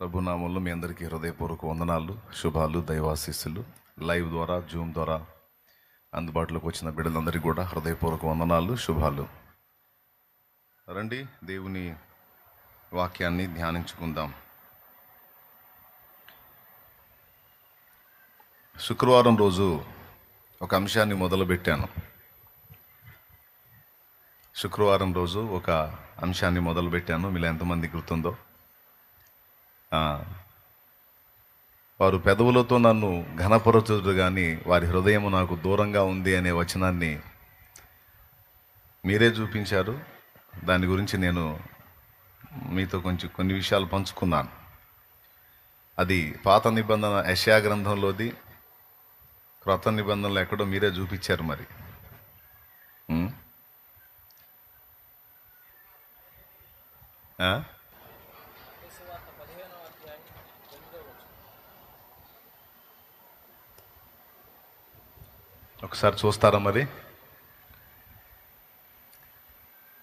ప్రభునామంలో మీ అందరికీ హృదయపూర్వక వందనాలు, శుభాలు, దైవాశీస్సులు. లైవ్ ద్వారా, జూమ్ ద్వారా అందుబాటులోకి వచ్చిన బిడ్డలందరికీ కూడా హృదయపూర్వక వందనాలు, శుభాలు. రండి, దేవుని వాక్యాన్ని ధ్యానించుకుందాం. శుక్రవారం రోజు ఒక అంశాన్ని మొదలుపెట్టాను. మీలో ఎంతమంది గుర్తుందో? వారు పెదవులతో నన్ను ఘనపరచుదురు కానీ వారి హృదయము నాకు దూరంగా ఉంది అనే వచనాన్ని మీరే చూపించారు. దాని గురించి నేను మీతో కొన్ని విషయాలు పంచుకున్నాను. అది పాత నిబంధన యెషయా గ్రంథంలోది, క్రొత్త నిబంధనలో ఎక్కడో మీరే చూపించారు. మరి ఒకసారి చూస్తారా? మరి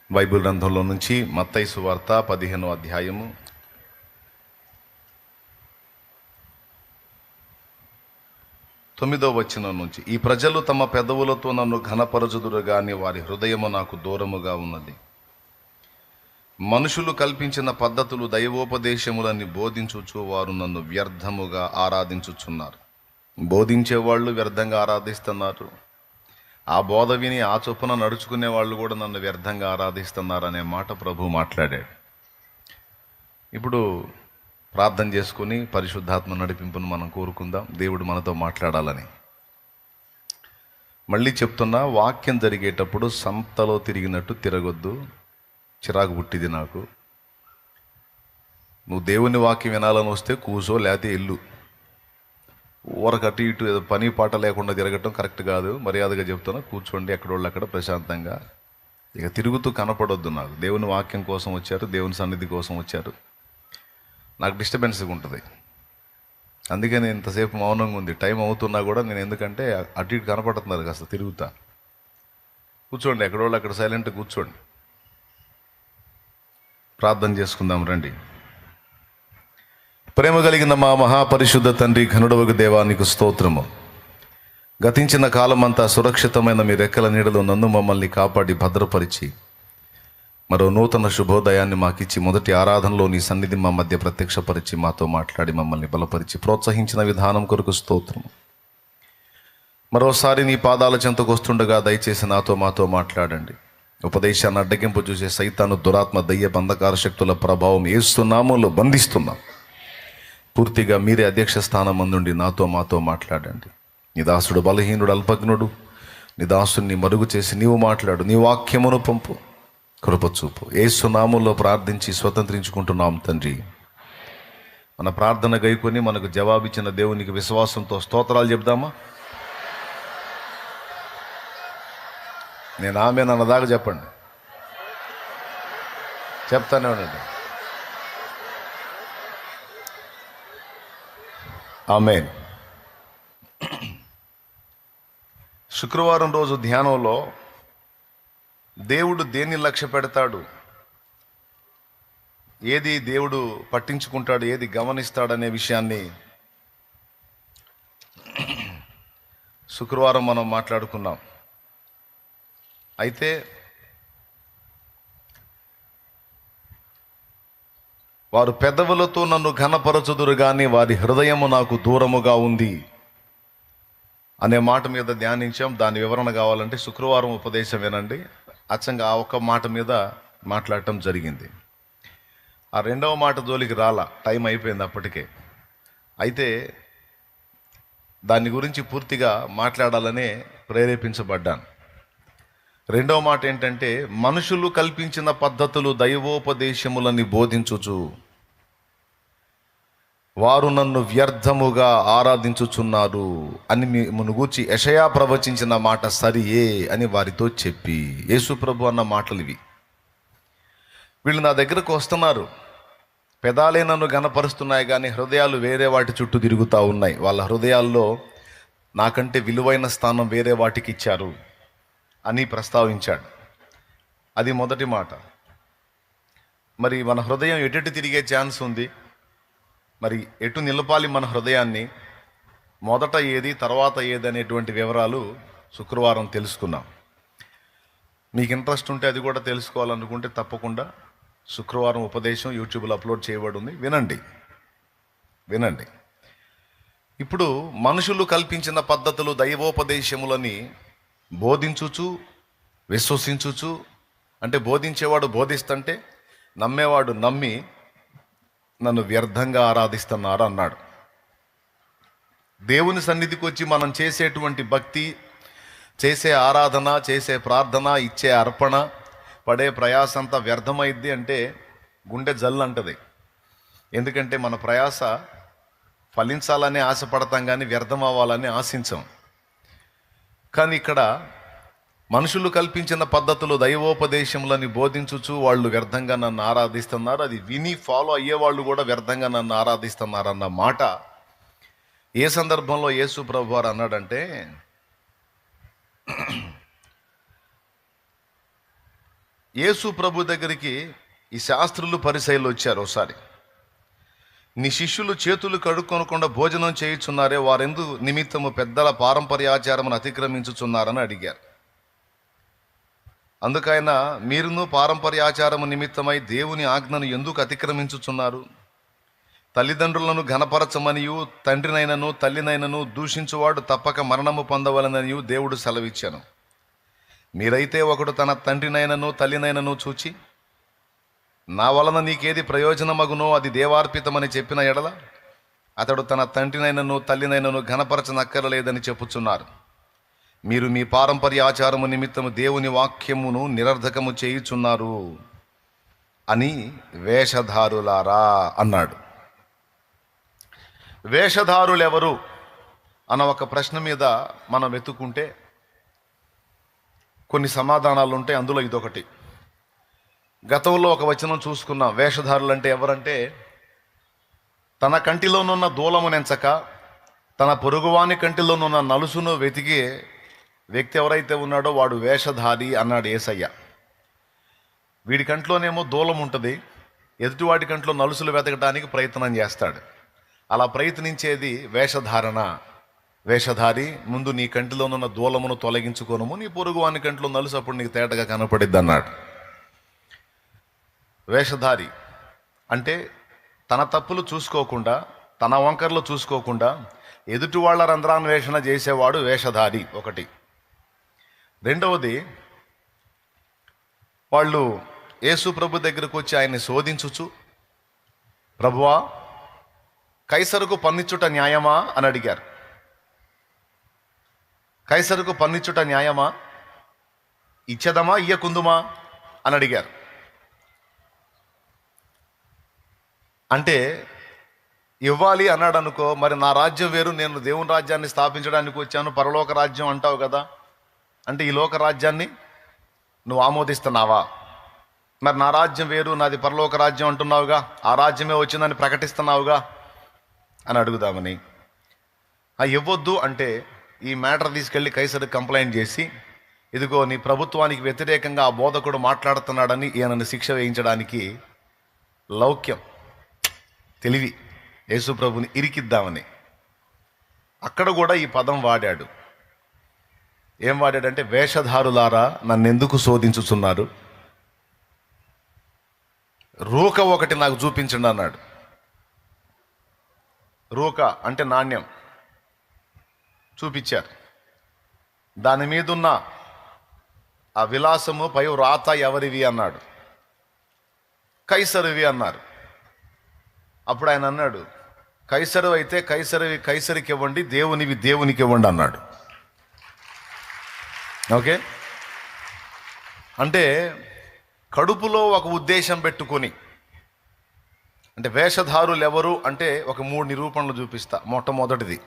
బైబిల్ గ్రంథంలో నుంచి మత్తయి సువార్త 15వ అధ్యాయము 9వ వచనం నుంచి, ఈ ప్రజలు తమ పెదవులతో నన్ను ఘనపరచుదురు గాని వారి హృదయము నాకు దూరముగా ఉన్నది. మనుషులు కల్పించిన పద్ధతులు, దైవోపదేశములని బోధించుచు వారు నన్ను వ్యర్థముగా ఆరాధించుచున్నారు. బోధించేవాళ్ళు వ్యర్థంగా ఆరాధిస్తున్నారు, ఆ బోధ విని ఆ చొప్పున నడుచుకునే వాళ్ళు కూడా నన్ను వ్యర్థంగా ఆరాధిస్తున్నారు అనే మాట ప్రభు మాట్లాడాడు. ఇప్పుడు ప్రార్థన చేసుకుని పరిశుద్ధాత్మ నడిపింపును మనం కోరుకుందాం, దేవుడు మనతో మాట్లాడాలని. మళ్ళీ చెప్తున్నా, వాక్యం జరిగేటప్పుడు సంతలో తిరిగినట్టు తిరగొద్దు. చిరాకు పుట్టింది నాకు. నువ్వు దేవుని వాక్యం వినాలని వస్తే కూసో, లేకపోతే ఇల్లు. ఊరకు అటు ఇటు ఏదో పని పాట లేకుండా తిరగటం కరెక్ట్ కాదు. మర్యాదగా చెప్తున్నా, కూర్చోండి ఎక్కడోళ్ళు అక్కడ ప్రశాంతంగా. ఇక తిరుగుతూ కనపడొద్దు. నాకు దేవుని వాక్యం కోసం వచ్చారు, దేవుని సన్నిధి కోసం వచ్చారు. నాకు డిస్టర్బెన్స్గా ఉంటుంది. అందుకే నేను ఇంతసేపు మౌనంగా ఉంది. టైం అవుతున్నా కూడా నేను, ఎందుకంటే అటు ఇటు కనపడుతున్నారు, కాస్త తిరుగుతా. కూర్చోండి ఎక్కడోళ్ళు అక్కడ సైలెంట్గా కూర్చోండి. ప్రార్థన చేసుకుందాం రండి. ప్రేమ కలిగిన మా మహాపరిశుద్ధ తండ్రి, ఘనుడవగు దేవా, నీకు స్తోత్రము. గతించిన కాలమంతా సురక్షితమైన మీ రెక్కల నీడలో నన్ను మమ్మల్ని కాపాడి భద్రపరిచి మరో నూతన శుభోదయాన్ని మాకిచ్చి మొదటి ఆరాధనలో నీ సన్నిధి మా మధ్య ప్రత్యక్షపరిచి మాతో మాట్లాడి మమ్మల్ని బలపరిచి ప్రోత్సహించిన విధానం కొరకు స్తోత్రము. మరోసారి నీ పాదాల చెంతకు వస్తుండగా దయచేసి నాతో మాతో మాట్లాడండి. ఉపదేశాన్ని అడ్డగింపు చూసే సైతాను, దురాత్మ, దయ్య బంధకార శక్తుల ప్రభావం యేసు నామములో బంధిస్తున్నాం. పూర్తిగా మీరే అధ్యక్ష స్థానం అందుండి నాతో మాతో మాట్లాడండి. నీ దాసుడు బలహీనుడు, అల్పజ్ఞుడు, నీ దాసుని మరుగు చేసి నీవు మాట్లాడు. నీ వాక్యమును పంపు, కృపచూపు. యేసు నామములో ప్రార్థించి స్వతంత్రించుకుంటున్నాం తండ్రి. మన ప్రార్థన గైకొని మనకు జవాబిచ్చిన దేవునికి విశ్వాసంతో స్తోత్రాలు చెప్దామా? నేను ఆమె అన్నదాకా చెప్పండి, చెప్తానే ఉండండి. ఆమేన్. శుక్రవారం రోజు ధ్యానంలో దేవుడు దేన్ని లక్ష్య పెడతాడు, ఏది దేవుడు పట్టించుకుంటాడు, ఏది గమనిస్తాడనే విషయాన్ని శుక్రవారం మనం మాట్లాడుకున్నాం. అయితే వారు పెదవులతో నన్ను ఘనపరచుదురు కానీ వారి హృదయము నాకు దూరముగా ఉంది అనే మాట మీద ధ్యానించాం. దాని వివరణ కావాలంటే శుక్రవారం ఉపదేశం వినండి. అచ్చంగా ఆ ఒక్క మాట మీద మాట్లాడటం జరిగింది. ఆ రెండవ మాట జోలికి రాలా, టైం అయిపోయింది అప్పటికే. అయితే దాని గురించి పూర్తిగా మాట్లాడాలనే ప్రేరేపించబడ్డాను. రెండవ మాట ఏంటంటే, మనుషులు కల్పించిన పద్ధతులు, దైవోపదేశములని బోధించుచు వారు నన్ను వ్యర్థముగా ఆరాధించుచున్నారు అని మిమ్మును గూర్చి యెషయా ప్రవచించిన మాట సరియే అని వారితో చెప్పి. యేసు ప్రభు అన్న మాటలు ఇవి. వీళ్ళు నా దగ్గరకు వస్తున్నారు, పెదాలే నన్ను ఘనపరుస్తున్నాయి కానీ హృదయాలు వేరే వాటి చుట్టూ తిరుగుతూ ఉన్నాయి. వాళ్ళ హృదయాల్లో నాకంటే విలువైన స్థానం వేరే వాటికి ఇచ్చారు అని ప్రస్తావించాడు. అది మొదటి మాట. మరి మన హృదయం ఎటు తిరిగే ఛాన్స్ ఉంది? మరి ఎటు నిలపాలి మన హృదయాన్ని, మొదట ఏది తర్వాత ఏది అనేటువంటి వివరాలు శుక్రవారం తెలుసుకున్నాం. మీకు ఇంట్రెస్ట్ ఉంటే అది కూడా తెలుసుకోవాలనుకుంటే తప్పకుండా శుక్రవారం ఉపదేశం యూట్యూబ్లో అప్లోడ్ చేయబడి ఉంది, వినండి. ఇప్పుడు మనుషులు కల్పించిన పద్ధతులు దైవోపదేశములని బోధించుచు విశ్వసించుచు, అంటే బోధించేవాడు బోధిస్తుంటే నమ్మేవాడు నమ్మి నన్ను వ్యర్థంగా ఆరాధిస్తున్నారు అన్నాడు. దేవుని సన్నిధికి వచ్చి మనం చేసేటువంటి భక్తి, చేసే ఆరాధన, చేసే ప్రార్థన, ఇచ్చే అర్పణ, పడే ప్రయాసంతా వ్యర్థమైద్ది అంటే గుండె జల్లు అంటది. ఎందుకంటే మన ప్రయాస ఫలించాలని ఆశపడతాం కానీ వ్యర్థం అవ్వాలని ఆశించాం. కానీ ఇక్కడ మనుషులు కల్పించిన పద్ధతులు దైవోపదేశములని బోధించుచు వాళ్ళు వ్యర్థంగా నన్ను ఆరాధిస్తున్నారు, అది విని ఫాలో అయ్యేవాళ్ళు కూడా వ్యర్థంగా నన్ను ఆరాధిస్తున్నారు అన్న మాట ఏ సందర్భంలో యేసు ప్రభు వారు అన్నాడంటే, యేసు ప్రభు దగ్గరికి ఈ శాస్త్రులు పరిసయ్యులు వచ్చారు. ఒకసారి, నీ శిష్యులు చేతులు కడుక్కొనకుండా భోజనం చేయుచున్నారే, వారెందు నిమిత్తము పెద్దల పారంపర్యాచారమును అతిక్రమించుచున్నారని అడిగారు. అందుకైనా మీరును పారంపర్యాచారము నిమిత్తమై దేవుని ఆజ్ఞను ఎందుకు అతిక్రమించుచున్నారు? తల్లిదండ్రులను ఘనపరచమనియు తండ్రినైనను తల్లినైనను దూషించువాడు తప్పక మరణము పొందవలననియు దేవుడు సెలవిచ్చాను. మీరైతే ఒకడు తన తండ్రినైనను తల్లినైనను చూచి, నా వలన నీకేది ప్రయోజనమగునో అది దేవార్పితమని చెప్పిన ఎడల అతడు తన తండ్రినైనను తల్లినైనను ఘనపరచనక్కరలేదని చెప్పుచున్నారు. మీరు మీ పారంపర్య ఆచారము నిమిత్తము దేవుని వాక్యమును నిరర్ధకము చేయుచున్నారు అని వేషధారులారా అన్నాడు. వేషధారులెవరు అన్న ఒక ప్రశ్న మీద మనం వెతుక్కుంటే కొన్ని సమాధానాలు ఉంటాయి. అందులో ఇదొకటి. గతంలో ఒక వచనం చూసుకున్నాం. వేషధారులు అంటే ఎవరంటే, తన కంటిలోనున్న దూలము నెంచక తన పొరుగువాని కంటిలోనున్న నలుసును వెతికే వ్యక్తి ఎవరైతే ఉన్నాడో వాడు వేషధారి అన్నాడు యేసయ్య. వీడి కంట్లోనేమో దూలం ఉంటుంది, ఎదుటివాడి కంట్లో నలుసులు వెతకడానికి ప్రయత్నం చేస్తాడు. అలా ప్రయత్నించేది వేషధారణ. వేషధారి, ముందు నీ కంటిలోనున్న దూలమును తొలగించుకోనము, నీ పొరుగువాని కంట్లో నలుసు అప్పుడు నీకు తేటగా కనపడిద్ది అన్నాడు. వేషధారి అంటే తన తప్పులు చూసుకోకుండా, తన వంకర్లు చూసుకోకుండా ఎదుటి వాళ్ళ రంధ్రాన్వేషణ చేసేవాడు వేషధారి ఒకటి. రెండవది, వాళ్ళు యేసు ప్రభు దగ్గరకు వచ్చి ఆయన్ని శోధించుచు, ప్రభువా కైసరుకు పన్నిచ్చుట న్యాయమా అని అడిగారు. కైసరుకు పన్నిచ్చుట న్యాయమా, ఇచ్చేదమా ఇయ్యకుందుమా అని అడిగారు. అంటే ఇవ్వాలి అన్నాడు అనుకో, మరి నా రాజ్యం వేరు, నేను దేవుని రాజ్యాన్ని స్థాపించడానికి వచ్చాను, పరలోక రాజ్యం అంటావు కదా, అంటే ఈ లోక రాజ్యాన్ని నువ్వు ఆమోదిస్తున్నావా? మరి నా రాజ్యం వేరు, నాది పరలోక రాజ్యం అంటున్నావుగా, ఆ రాజ్యమే వచ్చిందని ప్రకటిస్తున్నావుగా అని అడుగుదామని. ఇవ్వద్దు అంటే ఈ మ్యాటర్ తీసుకెళ్ళి కైసరికి కంప్లైంట్ చేసి, ఇదిగో నీ ప్రభుత్వానికి వ్యతిరేకంగా ఆ బోధకుడు మాట్లాడుతున్నాడని ఈయనను శిక్ష వేయించడానికి లౌక్యం, తెలివి, యేసు ప్రభుని ఇరికిద్దామని. అక్కడ కూడా ఈ పదం వాడాడు. ఏం వాడాడంటే, వేషధారులారా నన్నెందుకు శోధించుచున్నారు, రూక ఒకటి నాకు చూపించండి అన్నాడు. రూక అంటే నాణ్యం చూపించారు. దాని మీదున్న ఆ విలాసము పై రాత ఎవరివి అన్నాడు. కైసరువి అన్నారు. అప్పుడు ఆయన అన్నాడు, కైసరు అయితే కైసరికి ఇవ్వండి, దేవునివి దేవునికి ఇవ్వండి అన్నాడు. ఓకే, అంటే కడుపులో ఒక ఉద్దేశం పెట్టుకొని, అంటే వేషధారులు ఎవరు అంటే ఒక 3 నిరూపణలు చూపిస్తా. మొట్టమొదటిది,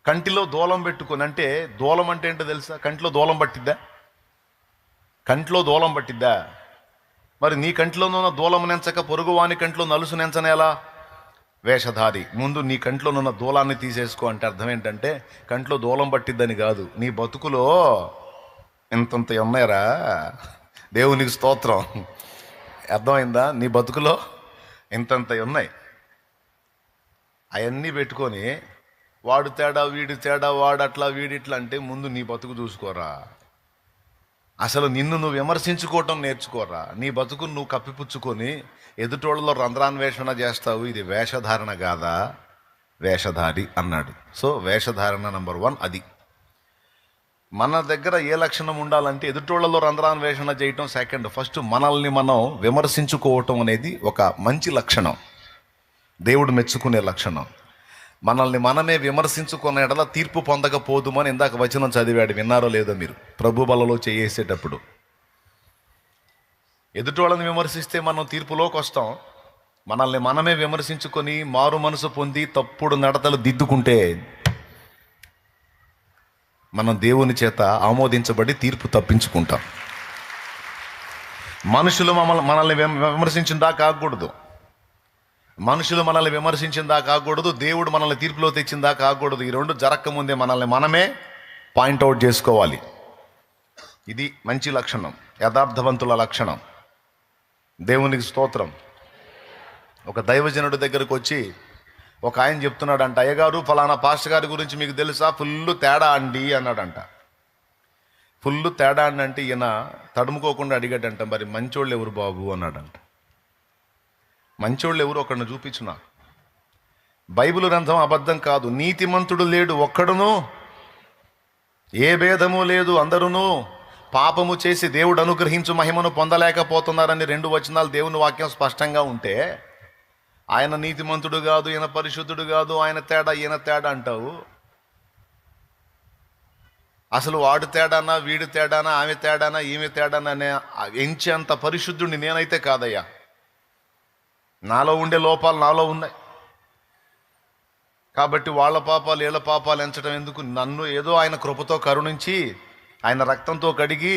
కంటిలో దూలం పెట్టుకొని. అంటే దూలం అంటే ఏంటో తెలుసా? కంటిలో దూలం పట్టిద్దా? కంటిలో దూలం పట్టిద్దా? మరి నీ కంటిలోనున్న దూలం నెంచక పొరుగువాని కంట్లో నలుసు నెంచనేలా? వేషధారి, ముందు నీ కంట్లోనున్న దూలాన్ని తీసేసుకో. అంటే అర్థం ఏంటంటే, కంట్లో దూలం పట్టిద్దని కాదు, నీ బతుకులో ఇంతంత ఉన్నాయరా, దేవునికి స్తోత్రం. అర్థమైందా? నీ బతుకులో ఇంతంత ఉన్నాయి. అవన్నీ పెట్టుకొని వాడు తేడా వీడి తేడా, వాడు అట్లా వీడిట్లా అంటే ముందు నీ బతుకు చూసుకోరా. అసలు నిన్ను నువ్వు విమర్శించుకోవటం నేర్చుకోరా. నీ బతుకును నువ్వు కప్పిపుచ్చుకొని ఎదుటోళ్ళలో రంధ్రాన్వేషణ చేస్తావు. ఇది వేషధారణ కాదా? వేషధారి అన్నాడు. సో వేషధారణ నంబర్ 1 అది. మన దగ్గర ఏ లక్షణం ఉండాలంటే ఎదుటోళ్లలో రంధ్రాన్వేషణ చేయటం సెకండ్. ఫస్ట్ మనల్ని మనం విమర్శించుకోవటం అనేది ఒక మంచి లక్షణం, దేవుడు మెచ్చుకునే లక్షణం. మనల్ని మనమే విమర్శించుకునే ఎడల తీర్పు పొందకపోదుమని ఇందాక వచనం చదివాడు, విన్నారో లేదో మీరు? ప్రభు బలలో చేసేటప్పుడు ఎదుటోళ్ళని విమర్శిస్తే మనం తీర్పులోకి వస్తాం. మనల్ని మనమే విమర్శించుకొని మారు మనసు పొంది తప్పుడు నడతలు దిద్దుకుంటే మనం దేవుని చేత ఆమోదించబడి తీర్పు తప్పించుకుంటాం. మనుషులు మనల్ని విమర్శించిందా కాకూడదు. మనుషులు మనల్ని విమర్శించిందా కాకూడదు. దేవుడు మనల్ని తీర్పులో తెచ్చిందా కాకూడదు. ఈ రెండు జరగకముందే మనల్ని మనమే పాయింట్అవుట్ చేసుకోవాలి. ఇది మంచి లక్షణం, యథార్థవంతుల లక్షణం. దేవునికి స్తోత్రం. ఒక దైవజనుడి దగ్గరకు వచ్చి ఒక ఆయన చెప్తున్నాడంట, అయ్యగారు ఫలానా పాస్టర్ గారి గురించి మీకు తెలుసా? ఫుల్ తేడా అండి అన్నాడంట. ఫుల్ తేడా అండి అంటే ఈయన తడుముకోకుండా అడిగాడంట, మరి మంచోళ్ళు ఎవరు బాబు అన్నాడంట. మంచోళ్ళు ఎవరు ఒకడిని చూపించున్నా. బైబిల్ గ్రంథం అబద్ధం కాదు. నీతిమంతుడు లేడు ఒక్కడును, ఏ భేదము లేదు, అందరూను పాపము చేసి దేవుడు అనుగ్రహించు మహిమను పొందలేకపోతున్నారని 2 వచనాలు దేవుని వాక్యం స్పష్టంగా ఉంటే, ఆయన నీతిమంతుడు కాదు, ఈయన పరిశుద్ధుడు కాదు, ఆయన తేడా ఈయన తేడా అంటావు. అసలు వాడు తేడానా, వీడు తేడానా, ఆమె తేడానా, ఈమె తేడానా అనే ఎంచేంత పరిశుద్ధుడిని నేనైతే కాదయ్యా. నాలో ఉండే లోపాలు నాలో ఉన్నాయి. కాబట్టి వాళ్ళ పాపాలు వీళ్ళ పాపాలు ఎంచడం ఎందుకు? నన్ను ఏదో ఆయన కృపతో కరుణించి ఆయన రక్తంతో కడిగి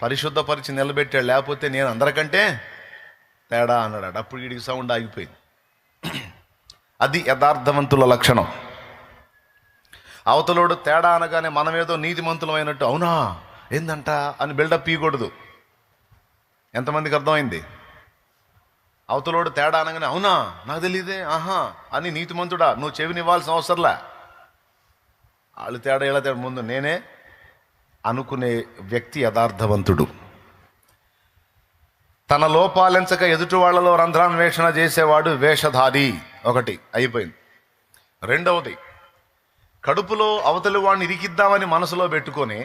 పరిశుద్ధపరిచి నిలబెట్టాడు. లేకపోతే నేను అందరికంటే తేడా అన్నాడు. అప్పుడు వీడికి సౌండ్ ఆగిపోయింది. అది యథార్థవంతుల లక్షణం. అవతలోడు తేడా అనగానే మనమేదో నీతిమంతులమైనట్టు, అవునా ఏందంట అని బిల్డప్ ఇవ్వకూడదు. ఎంతమందికి అర్థమైంది? అవతలోడు తేడా అనగానే అవునా నాకు తెలియదే ఆహా అని నీతిమంతుడా నువ్వు చెవినివ్వాల్సిన అవసరంలే. వాళ్ళు తేడా ఇలా తేడా ముందు నేనే అనుకునే వ్యక్తి యథార్థవంతుడు. తన లోపాలెంచక ఎదుటి వాళ్లలో రంధ్రాన్వేషణ చేసేవాడు వేషధారి. ఒకటి అయిపోయింది. రెండవది, కడుపులో అవతలి వాడిని ఇరికిద్దామని మనసులో పెట్టుకొని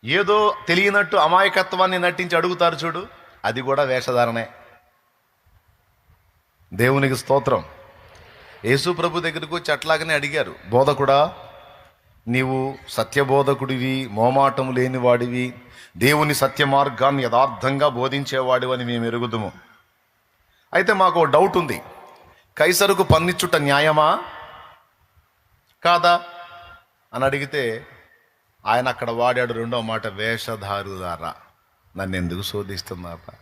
ఏదో తెలియనట్టు అమాయకత్వాన్ని నటించి అడుగుతారు చూడు, అది కూడా వేషధారణే. దేవునికి స్తోత్రం. యేసు ప్రభు దగ్గరికి వచ్చి అట్లాగనే అడిగారు, బోధకుడా నీవు సత్యబోధకుడివి, మోమాటం లేనివాడివి, దేవుని సత్య మార్గాన్ని యథార్థంగా బోధించేవాడివని మేము ఎరుగుదుము. అయితే మాకు డౌట్ ఉంది, కైసరుకు పన్నిచ్చుట న్యాయమా కాదా అని అడిగితే ఆయన అక్కడ వాడాడు రెండో మాట, వేషధారులారా నన్ను ఎందుకు శోధిస్తున్నారా?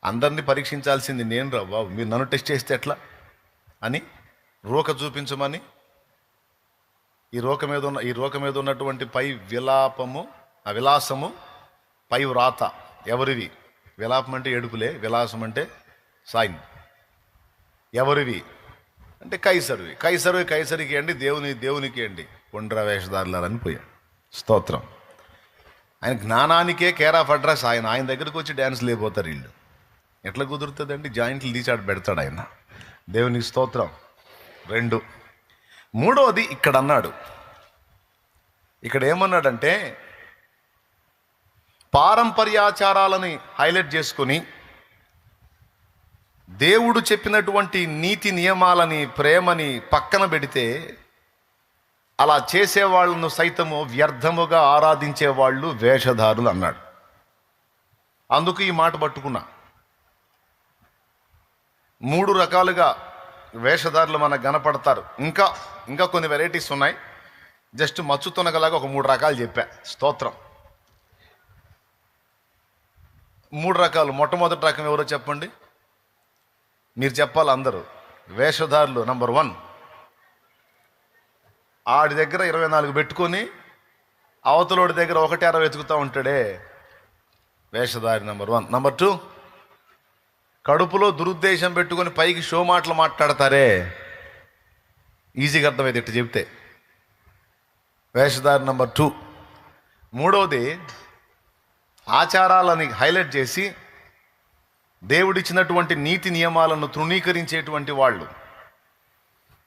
అందరినీ పరీక్షించాల్సింది నేను రా బాబు, మీరు నన్ను టెస్ట్ చేస్తే ఎట్లా అని రోక చూపించమని ఈ రోక మీద ఉన్నటువంటి పై విలాసము పై వ్రాత ఎవరివి? విలాపం అంటే ఏడుపులే, విలాసం అంటే సైన్. ఎవరివి అంటే కైసరికి అండి, దేవునికి అండి. కొండ్ర వేషధారులారని పోయాడు. స్తోత్రం. ఆయన జ్ఞానానికే కేర్ ఆఫ్ అడ్రస్. ఆయన దగ్గరికి వచ్చి డ్యాన్స్ లేకపోతారు వీళ్ళు. ఎట్లా కుదురుతుందండి? జాయింట్లు తీసాడు పెడతాడు ఆయన. దేవునికి స్తోత్రం. 2. మూడవది ఇక్కడ అన్నాడు. ఇక్కడ ఏమన్నాడంటే పారంపర్యాచారాలని హైలైట్ చేసుకొని దేవుడు చెప్పినటువంటి నీతి నియమాలని, ప్రేమని పక్కన పెడితే అలా చేసేవాళ్ళను సైతము వ్యర్థముగా ఆరాధించేవాళ్ళు వేషధారులు అన్నాడు. అందుకు ఈ మాట పట్టుకున్నా. 3 రకాలుగా వేషధారులు మనకు కనపడతారు. ఇంకా కొన్ని వెరైటీస్ ఉన్నాయి. జస్ట్ మచ్చుతునగలాగా ఒక 3 రకాలు చెప్పా. స్తోత్రం. 3 రకాలు. మొట్టమొదటి రకం ఎవరో చెప్పండి, మీరు చెప్పాలి అందరూ. వేషధారులు నంబర్ 1, ఆడి దగ్గర 24 పెట్టుకొని అవతలోడి దగ్గర 1.60 వెతుకుతూ ఉంటాడే, వేషధారి నంబర్ 1. నంబర్ 2, కడుపులో దురుద్దేశం పెట్టుకొని పైకి షో మాటలు మాట్లాడతారే, ఈజీగా అర్థమైంది ఇట్టు చెప్తే. వేషధారి నెంబర్ 2. మూడవది, ఆచారాలని హైలైట్ చేసి దేవుడిచ్చినటువంటి నీతి నియమాలను తృణీకరించేటువంటి వాళ్ళు,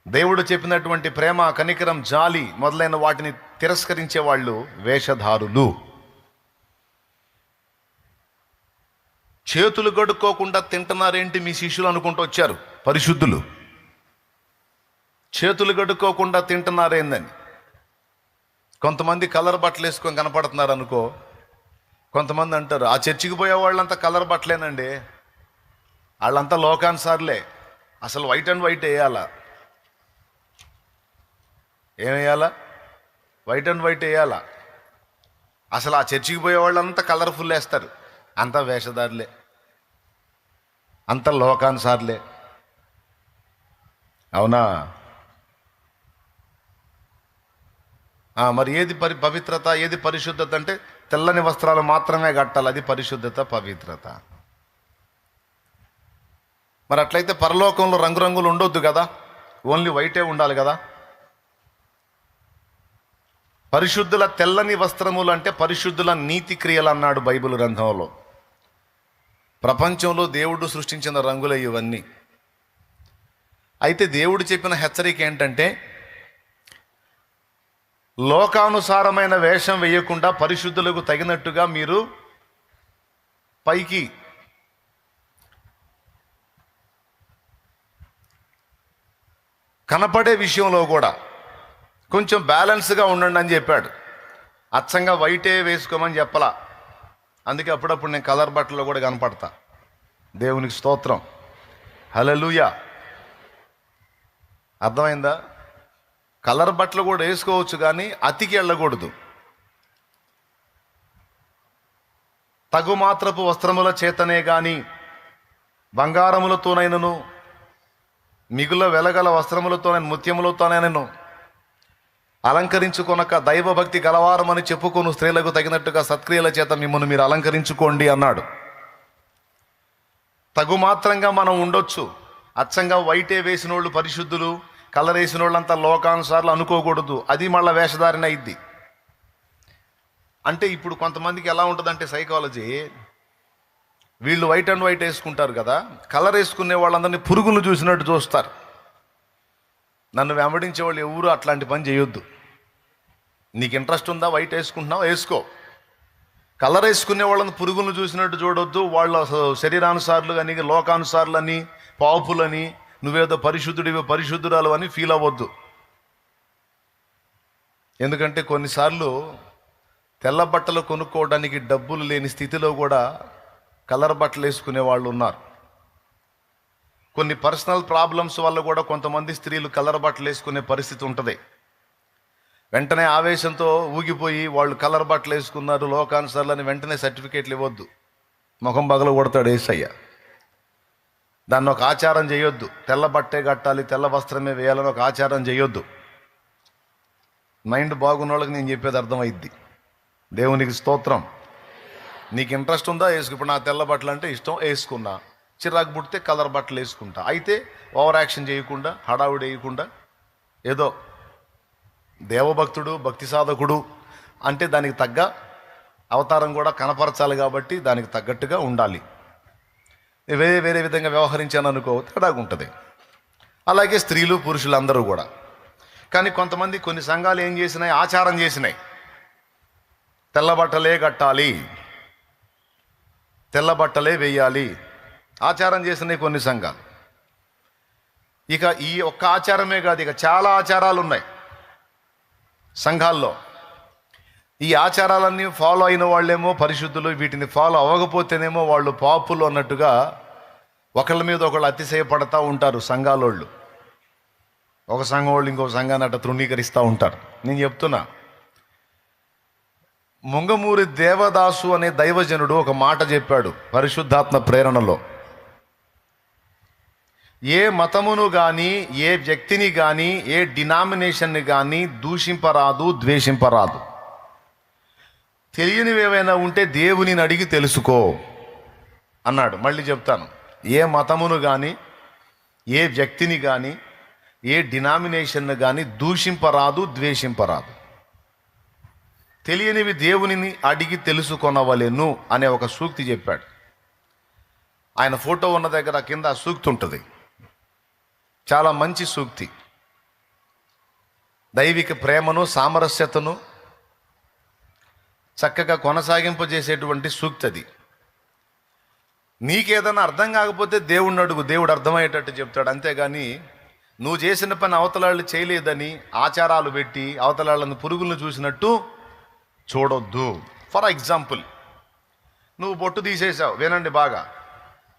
దేవుడు చెప్పినటువంటి ప్రేమ, కనికరం, జాలి మొదలైన వాటిని తిరస్కరించే వాళ్ళు వేషధారులు. చేతులు కడుక్కోకుండా తింటున్నారేంటి మీ శిష్యులు అనుకుంటూ వచ్చారు పరిశుద్ధులు. చేతులు కడుక్కోకుండా తింటున్నారేందని. కొంతమంది కలర్ బట్టలు వేసుకొని కనపడుతున్నారు అనుకో, కొంతమంది అంటారు ఆ చర్చికి పోయే వాళ్ళంతా కలర్ బట్టలేనండి, వాళ్ళంతా లోకానుసార్లే, అసలు వైట్ అండ్ వైట్ వేయాలా. ఏమేయాలా? వైట్ అండ్ వైట్ వేయాలా. అసలు ఆ చర్చికి పోయే వాళ్ళంతా కలర్ఫుల్ వేస్తారు, అంతా వేషధారులే, అంత లోకానుసార్లే. అవునా? మరి ఏది పవిత్రత, ఏది పరిశుద్ధత అంటే తెల్లని వస్త్రాలు మాత్రమే కట్టాలి, అది పరిశుద్ధత, పవిత్రత. మరి అట్లయితే పరలోకంలో రంగురంగులు ఉండొద్దు కదా, ఓన్లీ వైటే ఉండాలి కదా. పరిశుద్ధుల తెల్లని వస్త్రములు అంటే పరిశుద్ధుల నీతి క్రియలు అన్నాడు బైబిల్ గ్రంథంలో. ప్రపంచంలో దేవుడు సృష్టించిన రంగులే ఇవన్నీ. అయితే దేవుడు చెప్పిన హెచ్చరిక ఏంటంటే, లోకానుసారమైన వేషం వేయకుండా పరిశుద్ధులకు తగినట్టుగా మీరు పైకి కనపడే విషయంలో కూడా కొంచెం బ్యాలెన్స్గా ఉండండి అని చెప్పాడు. అచ్చంగా వైటే వేసుకోమని చెప్పలా. అందుకే అప్పుడప్పుడు నేను కలర్ బట్టల్లో కూడా కనపడతా. దేవునికి స్తోత్రం, హల్లెలూయా. అర్థమైందా? కలర్ బట్టలు కూడా వేసుకోవచ్చు, కానీ అతికి వెళ్ళకూడదు. తగు మాత్రపు వస్త్రముల చేతనే గాని బంగారములతోనైనను మిగుల వెలగల వస్త్రములతోనైనా ముత్యములతోనైనను అలంకరించుకొనక దైవభక్తి గలవారమని చెప్పుకొను స్త్రీలకు తగినట్టుగా సత్క్రియల చేత మిమ్మల్ని మీరు అలంకరించుకోండి అన్నాడు. తగు మాత్రంగా మనం ఉండొచ్చు. అచ్చంగా వైటే వేసిన వాళ్ళు పరిశుద్ధులు, కలర్ వేసిన వాళ్ళంతా లోకానుసార్లు అనుకోకూడదు, అది మళ్ళీ వేషధారణ అయింది. అంటే ఇప్పుడు కొంతమందికి ఎలా ఉంటుందంటే సైకాలజీ, వీళ్ళు వైట్ అండ్ వైట్ వేసుకుంటారు కదా, కలర్ వేసుకునే వాళ్ళందరినీ పురుగులు చూసినట్టు చూస్తారు. నన్ను వెంబడించే వాళ్ళు ఎవరు అట్లాంటి పని చేయొద్దు. నీకు ఇంట్రెస్ట్ ఉందా, వైట్ వేసుకుంటున్నావు వేసుకో. కలర్ వేసుకునే వాళ్ళని పురుగులను చూసినట్టు చూడొద్దు. వాళ్ళ శరీరానుసారులు అని, లోకానుసారులు అని, పాపులని, నువ్వేదో పరిశుద్ధుడివి, పరిశుద్ధురాలు అని ఫీల్ అవ్వద్దు. ఎందుకంటే కొన్నిసార్లు తెల్ల బట్టలు కొనుక్కోవడానికి డబ్బులు లేని స్థితిలో కూడా కలర్ బట్టలు వేసుకునే వాళ్ళు ఉన్నారు. కొన్ని పర్సనల్ ప్రాబ్లమ్స్ వల్ల కూడా కొంతమంది స్త్రీలు కలర్ బట్టలు వేసుకునే పరిస్థితి ఉంటుంది. వెంటనే ఆవేశంతో ఊగిపోయి వాళ్ళు కలర్ బట్టలు వేసుకున్నారు లోకానుసార్లు అని వెంటనే సర్టిఫికేట్లు ఇవ్వద్దు. ముఖం పగల కొడతాడు యేసయ్య. దాన్ని ఒక ఆచారం చేయొద్దు. తెల్ల బట్టే కట్టాలి, తెల్ల వస్త్రమే వేయాలని ఒక ఆచారం చేయొద్దు. మైండ్ బాగున్న వాళ్ళకి నేను చెప్పేది అర్థమైద్ది. దేవునికి స్తోత్రం. నీకు ఇంట్రెస్ట్ ఉందా వేసుకు. ఇప్పుడు నా తెల్ల బట్టలు అంటే ఇష్టం, వేసుకున్నా. చిరాకు పుడితే కలర్ బట్టలు వేసుకుంటా. అయితే ఓవర్ యాక్షన్ చేయకుండా, హడావుడి వేయకుండా, ఏదో దేవభక్తుడు, భక్తి సాధకుడు అంటే దానికి తగ్గ అవతారం కూడా కనపరచాలి కాబట్టి దానికి తగ్గట్టుగా ఉండాలి. వేరే విధంగా వ్యవహరించాను అనుకో తేడాగా ఉంటుంది. అలాగే స్త్రీలు, పురుషులు అందరూ కూడా. కానీ కొంతమంది, కొన్ని సంఘాలు ఏం చేసినాయి, ఆచారం చేసినాయి, తెల్ల బట్టలే కట్టాలి, తెల్ల బట్టలే వేయాలి, ఆచారం చేసినాయి కొన్ని సంఘాలు. ఇక ఈ ఒక్క ఆచారమే కాదు, ఇక చాలా ఆచారాలు ఉన్నాయి సంఘాల్లో. ఈ ఆచారాలన్నీ ఫాలో అయిన వాళ్ళేమో పరిశుద్ధులు, వీటిని ఫాలో అవ్వకపోతేనేమో వాళ్ళు పాపులు అన్నట్టుగా ఒకళ్ళ మీద ఒకళ్ళు అతిశయపడతా ఉంటారు సంఘాలోళ్ళు. ఒక సంఘం వాళ్ళు ఇంకో సంఘాన్ని అట్లా తృణీకరిస్తూ ఉంటారు. నేను చెప్తున్నా, ముంగమూరి దేవదాసు అనే దైవజనుడు ఒక మాట చెప్పాడు పరిశుద్ధాత్మ ప్రేరణలో. ఏ మతమును కానీ, ఏ వ్యక్తిని కానీ, ఏ డినామినేషన్ని కానీ దూషింపరాదు, ద్వేషింపరాదు. తెలియనివి ఏవైనా ఉంటే దేవునిని అడిగి తెలుసుకో అన్నాడు. మళ్ళీ చెప్తాను, ఏ మతమును కానీ, ఏ వ్యక్తిని కానీ, ఏ డినామినేషన్ను కానీ దూషింపరాదు, ద్వేషింపరాదు. తెలియనివి దేవునిని అడిగి తెలుసుకొనవలెను అనే ఒక సూక్తి చెప్పాడు. ఆయన ఫోటో ఉన్న దగ్గర కింద ఆ సూక్తి ఉంటుంది. చాలా మంచి సూక్తి. దైవిక ప్రేమను, సామరస్యతను చక్కగా కొనసాగింపజేసేటువంటి సూక్తి అది. నీకేదైనా అర్థం కాకపోతే దేవుణ్ణి అడుగు, దేవుడు అర్థమయ్యేటట్టు చెప్తాడు. అంతేగాని నువ్వు చేసిన పని అవతలాళ్ళు చేయలేదని ఆచారాలు పెట్టి అవతలాళ్ళని పురుగులను చూసినట్టు చూడొద్దు. ఫర్ ఎగ్జాంపుల్, నువ్వు బొట్టు తీసేసావు, వినండి బాగా,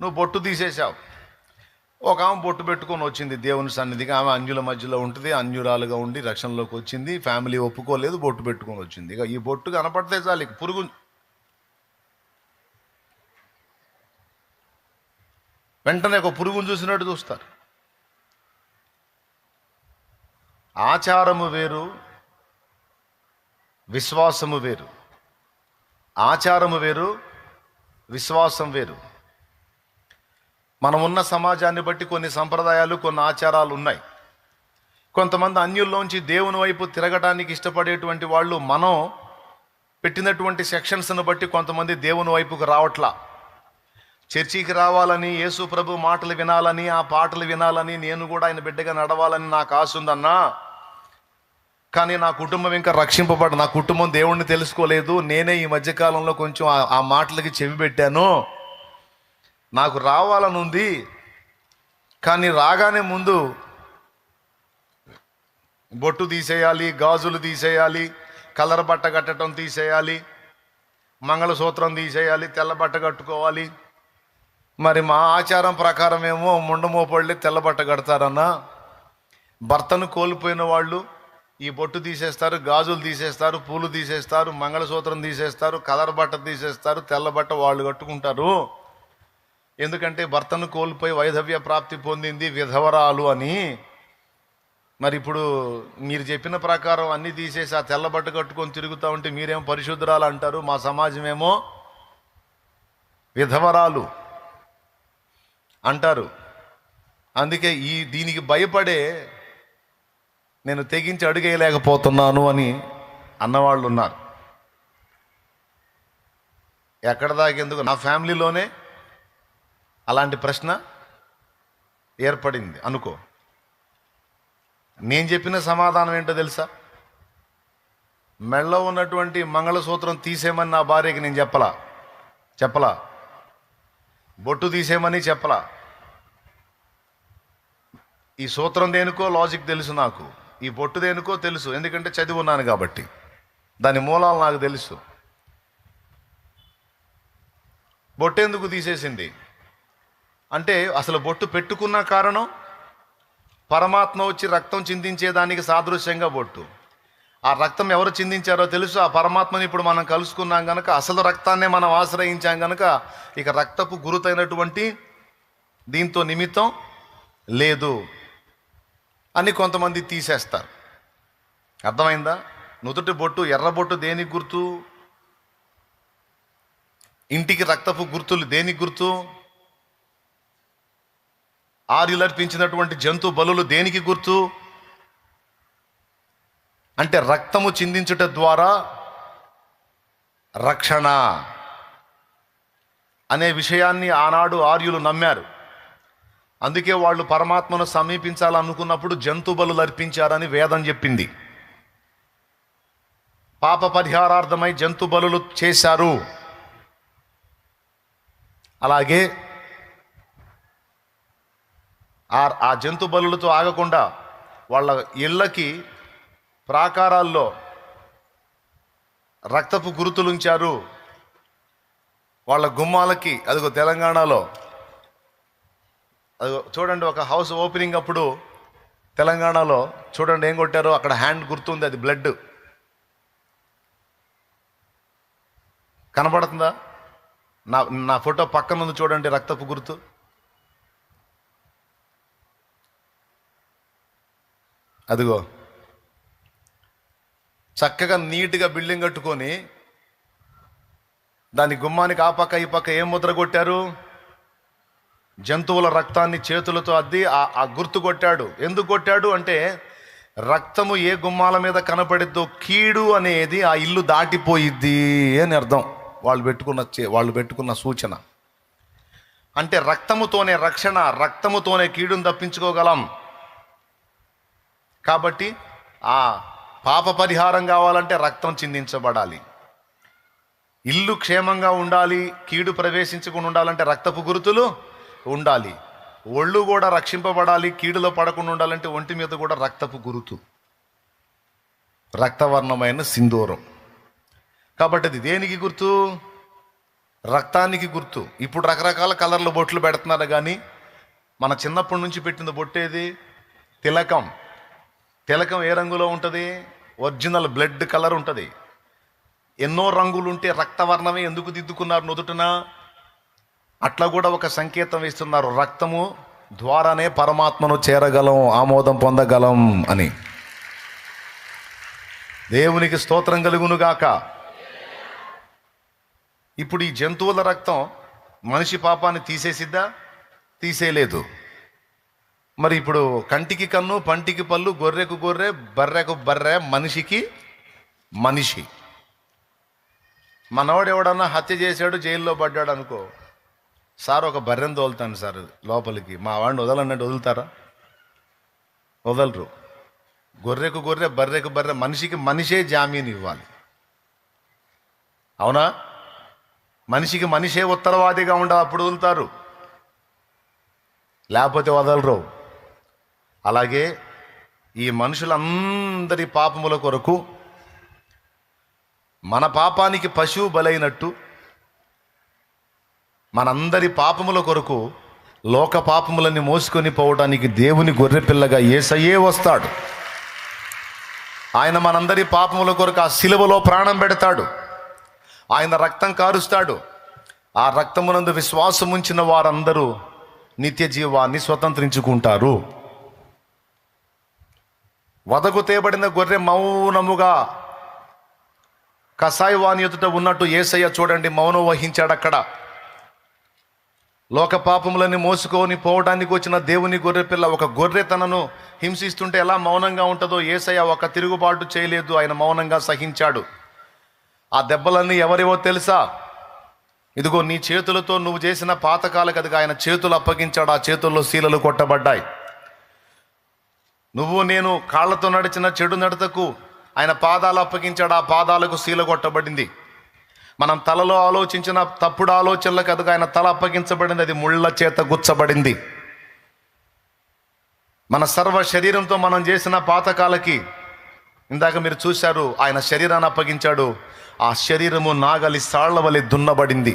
నువ్వు బొట్టు తీసేసావు. ఒక ఆమె బొట్టు పెట్టుకొని వచ్చింది దేవుని సన్నిధిగా. ఆమె అన్యుల మధ్యలో ఉంటుంది, అన్యురాలుగా ఉండి రక్షణలోకి వచ్చింది. ఫ్యామిలీ ఒప్పుకోలేదు, బొట్టు పెట్టుకొని వచ్చింది. ఇక ఈ బొట్టు కనపడితే చాలు ఇక పురుగు వెంటనే ఒక పురుగును చూసినట్టు చూస్తారు. ఆచారము వేరు, విశ్వాసము వేరు. ఆచారము వేరు, విశ్వాసం వేరు. మనం ఉన్న సమాజాన్ని బట్టి కొన్ని సంప్రదాయాలు, కొన్ని ఆచారాలు ఉన్నాయి. కొంతమంది అన్యుల్లోంచి దేవుని వైపు తిరగడానికి ఇష్టపడేటువంటి వాళ్ళు మనం పెట్టినటువంటి సెక్షన్స్ను బట్టి కొంతమంది దేవుని వైపుకు రావట్లా. చర్చికి రావాలని, యేసు ప్రభు మాటలు వినాలని, ఆ పాటలు వినాలని, నేను కూడా ఆయన బిడ్డగా నడవాలని నాకు ఆశ ఉందన్నా, కానీ నా కుటుంబం ఇంకా నా కుటుంబం దేవుణ్ణి తెలుసుకోలేదు. నేనే ఈ మధ్యకాలంలో కొంచెం ఆ మాటలకి చెవి పెట్టాను. నాకు రావాలని ఉంది, కానీ రాగానే ముందు బొట్టు తీసేయాలి, గాజులు తీసేయాలి, కలర్ బట్ట కట్టడం తీసేయాలి, మంగళసూత్రం తీసేయాలి, తెల్ల బట్ట కట్టుకోవాలి. మరి మా ఆచారం ప్రకారం ఏమో ముండమోపళ్ళే తెల్ల బట్ట కడతారన్నా. భర్తను కోల్పోయిన వాళ్ళు ఈ బొట్టు తీసేస్తారు, గాజులు తీసేస్తారు, పూలు తీసేస్తారు, మంగళసూత్రం తీసేస్తారు, కలర్ బట్ట తీసేస్తారు, తెల్ల బట్ట వాళ్ళు కట్టుకుంటారు. ఎందుకంటే భర్తను కోల్పోయి వైధవ్య ప్రాప్తి పొందింది విధవరాలు అని. మరి ఇప్పుడు మీరు చెప్పిన ప్రకారం అన్నీ తీసేసి ఆ తెల్ల బట్ట కట్టుకొని తిరుగుతూ ఉంటే మీరేమో పరిశుద్ధరాలు అంటారు, మా సమాజమేమో విధవరాలు అంటారు. అందుకే దీనికి భయపడే నేను తెగించి అడుగేయలేకపోతున్నాను అని అన్నవాళ్ళు ఉన్నారు. ఎక్కడ దాకేందుకు, నా ఫ్యామిలీలోనే అలాంటి ప్రశ్న ఏర్పడింది అనుకో. నేను చెప్పిన సమాధానం ఏంటో తెలుసా? మెడలో ఉన్నటువంటి మంగళసూత్రం తీసేయమని నా భార్యకి నేను చెప్పలా. బొట్టు తీసేయమని చెప్పలా. ఈ సూత్రం దేనికో లాజిక్ తెలుసు నాకు, ఈ బొట్టు దేనికో తెలుసు, ఎందుకంటే చదివి ఉన్నాను కాబట్టి. దాని మూలాలు నాకు తెలుసు. బొట్టు ఎందుకు తీసేసింది అంటే, అసలు బొట్టు పెట్టుకున్న కారణం పరమాత్మ వచ్చి రక్తం చిందించేదానికి సాదృశ్యంగా బొట్టు. ఆ రక్తం ఎవరు చిందించారో తెలుసు. ఆ పరమాత్మని ఇప్పుడు మనం కలుసుకున్నాం కనుక, అసలు రక్తాన్నే మనం ఆశ్రయించాం కనుక ఇక రక్తపు గురుతైనటువంటి దీంతో నిమిత్తం లేదు అని కొంతమంది తీసేస్తారు. అర్థమైందా? నుదుటి బొట్టు, ఎర్ర బొట్టు దేనికి గుర్తు? ఇంటికి రక్తపు గుర్తులు దేనికి గుర్తు? ఆర్యులు అర్పించినటువంటి జంతు బలులు దేనికి గుర్తు? అంటే రక్తము చిందించుట ద్వారా రక్షణ అనే విషయాన్ని ఆనాడు ఆర్యులు నమ్మారు. అందుకే వాళ్ళు పరమాత్మను సమీపించాలనుకున్నప్పుడు జంతు బలులు అర్పించారని వేదం చెప్పింది. పాప పరిహారార్థమై జంతు బలులు చేశారు. అలాగే ఆ జంతు బలులతో ఆగకుండా వాళ్ళ ఇళ్ళకి ప్రాకారాల్లో రక్తపు గురుతులు ఉంచారు. వాళ్ళ గుమ్మాలకి, అదిగో తెలంగాణలో అదిగో చూడండి, ఒక హౌస్ ఓపెనింగ్ అప్పుడు తెలంగాణలో చూడండి ఏం కొట్టారో, అక్కడ హ్యాండ్ గుర్తుంది, అది బ్లడ్ కనపడుతుందా? నా ఫోటో పక్కన ఉంది చూడండి, రక్తపు గుర్తు. అదిగో చక్కగా నీట్గా బిల్డింగ్ కట్టుకొని దాని గుమ్మానికి ఆ పక్క ఈ పక్క ఏం ముద్ర కొట్టారు? జంతువుల రక్తాన్ని చేతులతో అద్ది ఆ గుర్తు కొట్టాడు. ఎందుకు కొట్టాడు అంటే, రక్తము ఏ గుమ్మాల మీద కనపడిద్దో కీడు అనేది ఆ ఇల్లు దాటిపోయిద్ది అని అర్థం. వాళ్ళు పెట్టుకున్న సూచన. అంటే రక్తముతోనే రక్షణ, రక్తముతోనే కీడును తప్పించుకోగలం. కాబట్టి ఆ పాప పరిహారం కావాలంటే రక్తం చిందించబడాలి. ఇల్లు క్షేమంగా ఉండాలి, కీడు ప్రవేశించకుండా ఉండాలంటే రక్తపు గురుతులు ఉండాలి. ఒళ్ళు కూడా రక్షింపబడాలి, కీడులో పడకుండా ఉండాలంటే ఒంటి మీద కూడా రక్తపు గురుతు, రక్తవర్ణమైన సింధూరం. కాబట్టి అది దేనికి గుర్తు? రక్తానికి గుర్తు. ఇప్పుడు రకరకాల కలర్ల బొట్లు పెడుతున్నారు, కానీ మన చిన్నప్పటి నుంచి పెట్టిన బొట్టేది తిలకం. తిలకం ఏ రంగులో ఉంటుంది? ఒరిజినల్ బ్లడ్ కలర్ ఉంటుంది. ఎన్నో రంగులు ఉంటే రక్తవర్ణమే ఎందుకు దిద్దుకున్నారు నుదుటన? అట్లా కూడా ఒక సంకేతం ఇస్తున్నారు, రక్తము ద్వారానే పరమాత్మను చేరగలం, ఆమోదం పొందగలం అని. దేవునికి స్తోత్రం కలుగునుగాక. ఇప్పుడు ఈ జంతువుల రక్తం మనిషి పాపాన్ని తీసేసిద్దా? తీసేయలేదు. మరి ఇప్పుడు కంటికి కన్ను, పంటికి పళ్ళు, గొర్రెకు గొర్రె, బర్రెకు బర్రె, మనిషికి మనిషి. మనవాడు ఎవడన్నా హత్య చేశాడు, జైల్లో పడ్డాడు అనుకో, సార్ ఒక బర్రెను తోలుతాను సార్ లోపలికి, మా వాడిని వదలన్నట్టు వదులుతారా? వదలరు. గొర్రెకు గొర్రె, బర్రెకు బర్రె, మనిషికి మనిషే జామీన్ ఇవ్వాలి. అవునా? మనిషికి మనిషే ఉత్తరవాదిగా ఉండాలి, అప్పుడు వదులుతారు, లేకపోతే వదలరు. అలాగే ఈ మనుషులందరి పాపముల కొరకు, మన పాపానికి పశువు బలైనట్టు, మనందరి పాపముల కొరకు లోక పాపములని మోసుకొని పోవడానికి దేవుని గొర్రెపిల్లగా యేసయ్యే వస్తాడు. ఆయన మనందరి పాపముల కొరకు ఆ శిలువలో ప్రాణం పెడతాడు. ఆయన రక్తం కారుస్తాడు. ఆ రక్తమునందు విశ్వాసం ఉంచిన వారందరూ నిత్య జీవాన్ని స్వతంత్రించుకుంటారు. వదకు తేబడిన గొర్రె మౌనముగా కసాయివాని ఎదుట ఉన్నట్టు యేసయ్య చూడండి మౌనం వహించాడు. అక్కడ లోక పాపములని మోసుకొని పోవడానికి వచ్చిన దేవుని గొర్రెపిల్ల, ఒక గొర్రె తనను హింసిస్తుంటే ఎలా మౌనంగా ఉంటుందో, యేసయ్య ఒక తిరుగుబాటు చేయలేదు, ఆయన మౌనంగా సహించాడు. ఆ దెబ్బలన్నీ ఎవరివో తెలుసా? ఇదిగో నీ చేతులతో నువ్వు చేసిన పాతకాలకు అదిగా ఆయన చేతులు అప్పగించాడు. ఆ చేతుల్లో శీలలు కొట్టబడ్డాయి. నువ్వు నేను కాళ్లతో నడిచిన చెడు నడతకు ఆయన పాదాలు అప్పగించాడు. ఆ పాదాలకు శీల కొట్టబడింది. మనం తలలో ఆలోచించిన తప్పుడు ఆలోచనలకు అదిగా ఆయన తల అప్పగించబడింది. అది ముళ్ళ చేత గుచ్చబడింది. మన సర్వ శరీరంతో మనం చేసిన పాతకాలకి ఇందాక మీరు చూశారు, ఆయన శరీరాన్ని అప్పగించాడు. ఆ శరీరము నాగలి సాళ్ల వలె దున్నబడింది.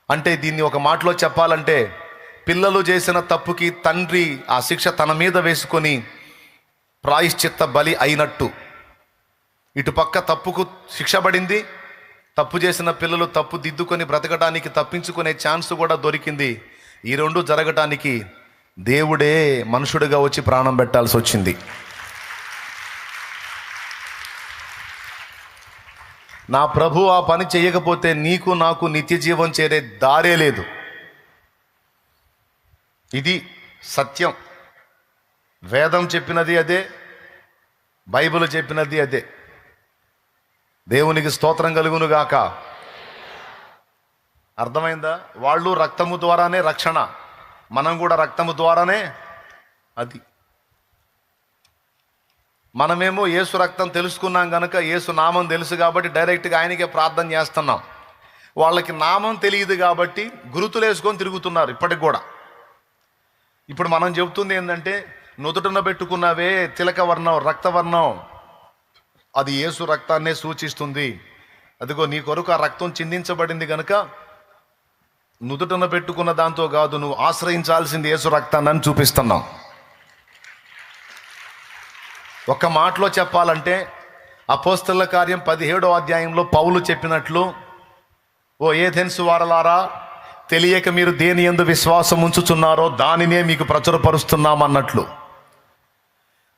అంటే దీన్ని ఒక మాటలో చెప్పాలంటే, పిల్లలు చేసిన తప్పుకి తండ్రి ఆ శిక్ష తన మీద వేసుకొని ప్రాయశ్చిత్త బలి అయినట్టు, ఇటుపక్క తప్పుకు శిక్ష పడింది, తప్పు చేసిన పిల్లలు తప్పు దిద్దుకొని బ్రతకడానికి తప్పించుకునే ఛాన్స్ కూడా దొరికింది. ఈ రెండు జరగటానికి దేవుడే మనుషుడిగా వచ్చి ప్రాణం పెట్టాల్సి వచ్చింది. నా ప్రభు ఆ పని చేయకపోతే నీకు నాకు నిత్య జీవం చేరే దారే లేదు. ఇది సత్యం. వేదం చెప్పినది అదే, బైబిల్ చెప్పినది అదే. దేవునికి స్తోత్రం కలుగునుగాక. అర్థమైందా? వాళ్ళు రక్తము ద్వారానే రక్షణ, మనం కూడా రక్తము ద్వారానే. అది మనమేమో యేసు రక్తం తెలుసుకున్నాం కనుక, యేసు నామం తెలుసు కాబట్టి డైరెక్ట్గా ఆయనకే ప్రార్థన చేస్తున్నాం. వాళ్ళకి నామం తెలియదు కాబట్టి గురుతులు వేసుకొని తిరుగుతున్నారు ఇప్పటికి కూడా. ఇప్పుడు మనం చెబుతుంది ఏంటంటే, నుదుటన పెట్టుకున్నవే తిలక వర్ణం, రక్తవర్ణం, అది యేసు రక్తాన్నే సూచిస్తుంది. అదిగో నీ కొరకు ఆ రక్తం చిందించబడింది కనుక నుదుటన పెట్టుకున్న దాంతో కాదు, నువ్వు ఆశ్రయించాల్సింది యేసు రక్తాన్ని అని చూపిస్తున్నాం. ఒక్క మాటలో చెప్పాలంటే, అపోస్తలుల కార్యం 17వ అధ్యాయంలో పౌలు చెప్పినట్లు, ఓ ఏథెన్సు వారలారా, తెలియక మీరు దేని యందు విశ్వాసం ఉంచుచున్నారో దానినే మీకు ప్రచురపరుస్తున్నామన్నట్లు,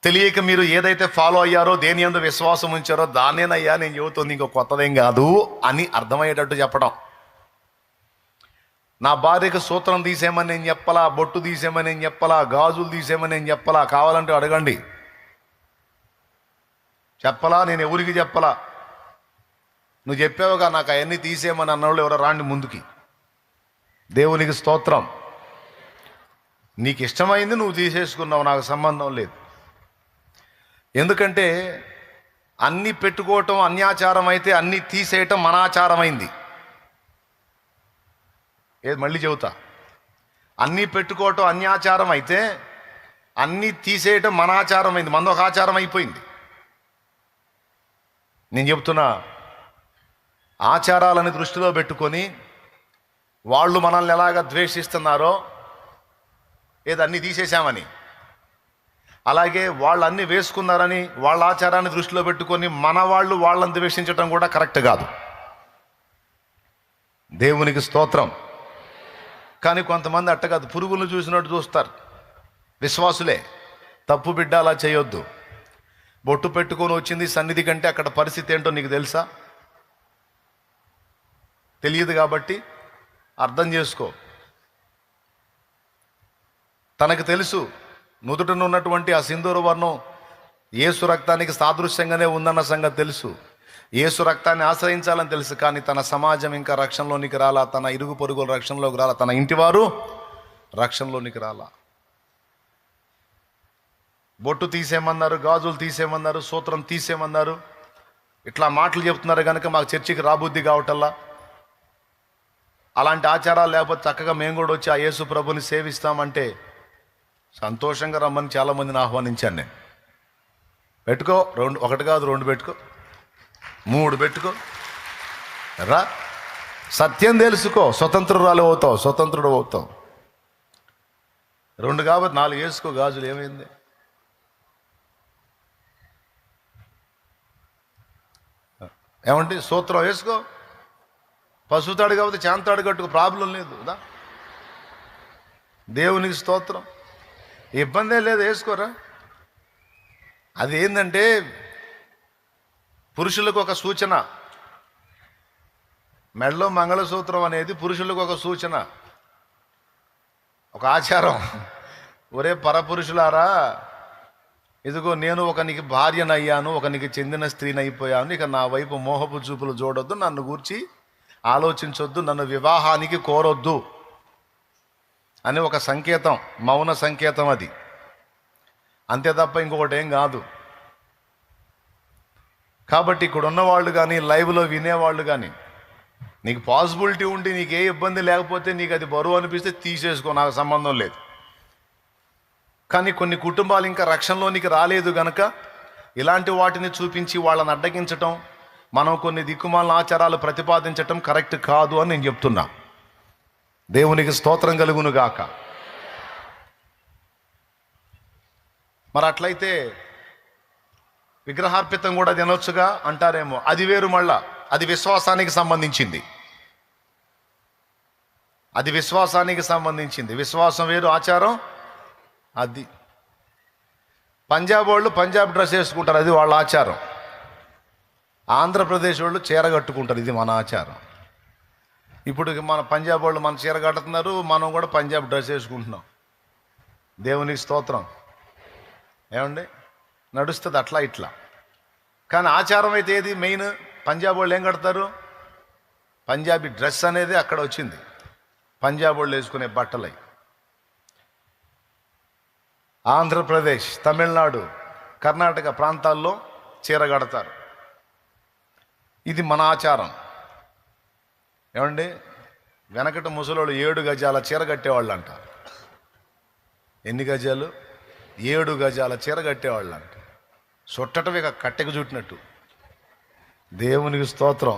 తెలియక మీరు ఏదైతే ఫాలో అయ్యారో, దేని యందు విశ్వాసం ఉంచారో దాన్నేనయ్యా నేను చెబుతుంది, ఇంకో కొత్తదేం కాదు అని అర్థమయ్యేటట్టు చెప్పడం. నా భార్యకు సూత్రం తీసేయమని నేను చెప్పలా, బొట్టు తీసేయమని నేను చెప్పలా, గాజులు తీసేయమని నేను చెప్పలా. కావాలంటే అడగండి. చెప్పలా, నేను ఎవరికి చెప్పలా. నువ్వు చెప్పావుగా నాకు అవన్నీ తీసేయమని అన్నవాళ్ళు ఎవరో రాండి ముందుకి. దేవునికి స్తోత్రం. నీకు ఇష్టమైంది నువ్వు తీసేసుకున్నావు, నాకు సంబంధం లేదు. ఎందుకంటే అన్నీ పెట్టుకోవటం అన్యాచారం అయితే అన్నీ తీసేయటం మనాచారమైంది. ఏది మళ్ళీ చెబుతా, అన్నీ పెట్టుకోవటం అన్యాచారం అయితే అన్నీ తీసేయటం మనాచారమైంది, మనదొక ఆచారం అయిపోయింది. నేను చెప్తున్నా, ఆచారాలని దృష్టిలో పెట్టుకొని వాళ్ళు మనల్ని ఎలాగ ద్వేషిస్తున్నారో, ఏది అన్నీ తీసేశామని, అలాగే వాళ్ళు అన్నీ వేసుకున్నారని వాళ్ళ ఆచారాన్ని దృష్టిలో పెట్టుకొని మన వాళ్ళు వాళ్ళని ద్వేషించడం కూడా కరెక్ట్ కాదు. దేవునికి స్తోత్రం. కానీ కొంతమంది అట్ట కాదు, పురుగులను చూసినట్టు చూస్తారు. విశ్వాసులే. తప్పు బిడ్డ, అలా చేయొద్దు. బొట్టు పెట్టుకొని వచ్చింది సన్నిధి కంటే అక్కడ పరిస్థితి ఏంటో నీకు తెలుసా? తెలియదు. కాబట్టి అర్థం చేసుకో. తనకు తెలుసు నుదుటను ఉన్నటువంటి ఆ సింధూర వర్ణం యేసు రక్తానికి సాదృశ్యంగానే ఉందన్న సంగతి తెలుసు. యేసు రక్తాన్ని ఆశ్రయించాలని తెలుసు. కానీ తన సమాజం ఇంకా రక్షణలోనికి రాలా, తన ఇరుగు పొరుగుల రక్షణలోకి రాలా, తన ఇంటివారు రక్షణలోనికి రాలా. బొట్టు తీసేయమన్నారు, గాజులు తీసేయమన్నారు, సూత్రం తీసేయమన్నారు, ఇట్లా మాటలు చెప్తున్నారు కనుక మాకు చర్చికి రాబుద్ధి కావటల్లా. అలాంటి ఆచారాలు లేకపోతే చక్కగా మేము కూడా వచ్చి ఆ యేసు ప్రభుని సేవిస్తామంటే సంతోషంగా రమ్మని చాలామందిని ఆహ్వానించాను నేను. పెట్టుకో, ఒకటి కాదు రెండు పెట్టుకో, 3 పెట్టుకో, రా, సత్యం తెలుసుకో, స్వతంత్రురాలు అవుతావు, స్వతంత్రుడు అవుతావు. 2 కాబట్టి 4 వేసుకో. గాజులు ఏమైంది? ఏమంటే సూత్రం వేసుకో, పసుతాడు కాబట్టి చాంతాడు కట్టుకో, ప్రాబ్లం లేదు. దేవునికి స్తోత్రం. ఇబ్బందే లేదు, వేసుకోరా. అది ఏంటంటే పురుషులకు ఒక సూచన. మెడలో మంగళసూత్రం అనేది పురుషులకు ఒక సూచన, ఒక ఆచారం. ఒరే పరపురుషులారా, ఇదిగో నేను ఒకనికి భార్యనయ్యాను, ఒకనికి చెందిన స్త్రీని అయిపోయాను, ఇక నా వైపు మోహపు చూపులు చూడొద్దు, నన్ను గూర్చి ఆలోచించొద్దు, నన్ను వివాహానికి కోరొద్దు అని ఒక సంకేతం, మౌన సంకేతం అది. అంతే తప్ప ఇంకొకటి ఏం కాదు. కాబట్టి ఇక్కడ ఉన్నవాళ్ళు కానీ లైవ్లో వినేవాళ్ళు కానీ, నీకు పాసిబిలిటీ ఉండి నీకు ఏ ఇబ్బంది లేకపోతే, నీకు అది బరువు అనిపిస్తే తీసేసుకో, నాకు సంబంధం లేదు. కానీ కొన్ని కుటుంబాలు ఇంకా రక్షణలోనికి రాలేదు గనక ఇలాంటి వాటిని చూపించి వాళ్ళని అడ్డగించటం, మనం కొన్ని దిక్కుమాలిన ఆచారాలు ప్రతిపాదించటం కరెక్ట్ కాదు అని నేను చెప్తున్నా. దేవునికి స్తోత్రం కలుగును గాక. మరి అట్లయితే విగ్రహార్పితం కూడా తినొచ్చుగా అంటారేమో. అది వేరు. మళ్ళా అది విశ్వాసానికి సంబంధించింది. అది విశ్వాసానికి సంబంధించింది. విశ్వాసం వేరు, ఆచారం అది. పంజాబ్ వాళ్ళు పంజాబ్ డ్రెస్ వేసుకుంటారు, అది వాళ్ళ ఆచారం. ఆంధ్రప్రదేశ్ వాళ్ళు చీర కట్టుకుంటారు, ఇది మన ఆచారం. ఇప్పుడు మన పంజాబ్ వాళ్ళు మన చీర కట్టుతున్నారు, మనం కూడా పంజాబ్ డ్రెస్ వేసుకుంటున్నాం. దేవునికి స్తోత్రం. ఏమండి, నడుస్తుంది అట్లా ఇట్లా. కానీ ఆచారం అయితే ఏది మెయిన్? పంజాబ్ వాళ్ళు ఏం కడతారు? పంజాబీ డ్రెస్ అనేది అక్కడ వచ్చింది, పంజాబ్ వాళ్ళు వేసుకునే బట్టలై. ఆంధ్రప్రదేశ్, తమిళనాడు, కర్ణాటక ప్రాంతాల్లో చీర కడతారు, ఇది మన ఆచారం. ఏమండి, వెనకట ముసలోళ్ళు 7 గజాల చీర కట్టేవాళ్ళు అంట. ఎన్ని గజాలు? 7 గజాల చీర కట్టేవాళ్ళు అంట. చుట్టటమే కట్టెకు చుట్టినట్టు. దేవునికి స్తోత్రం.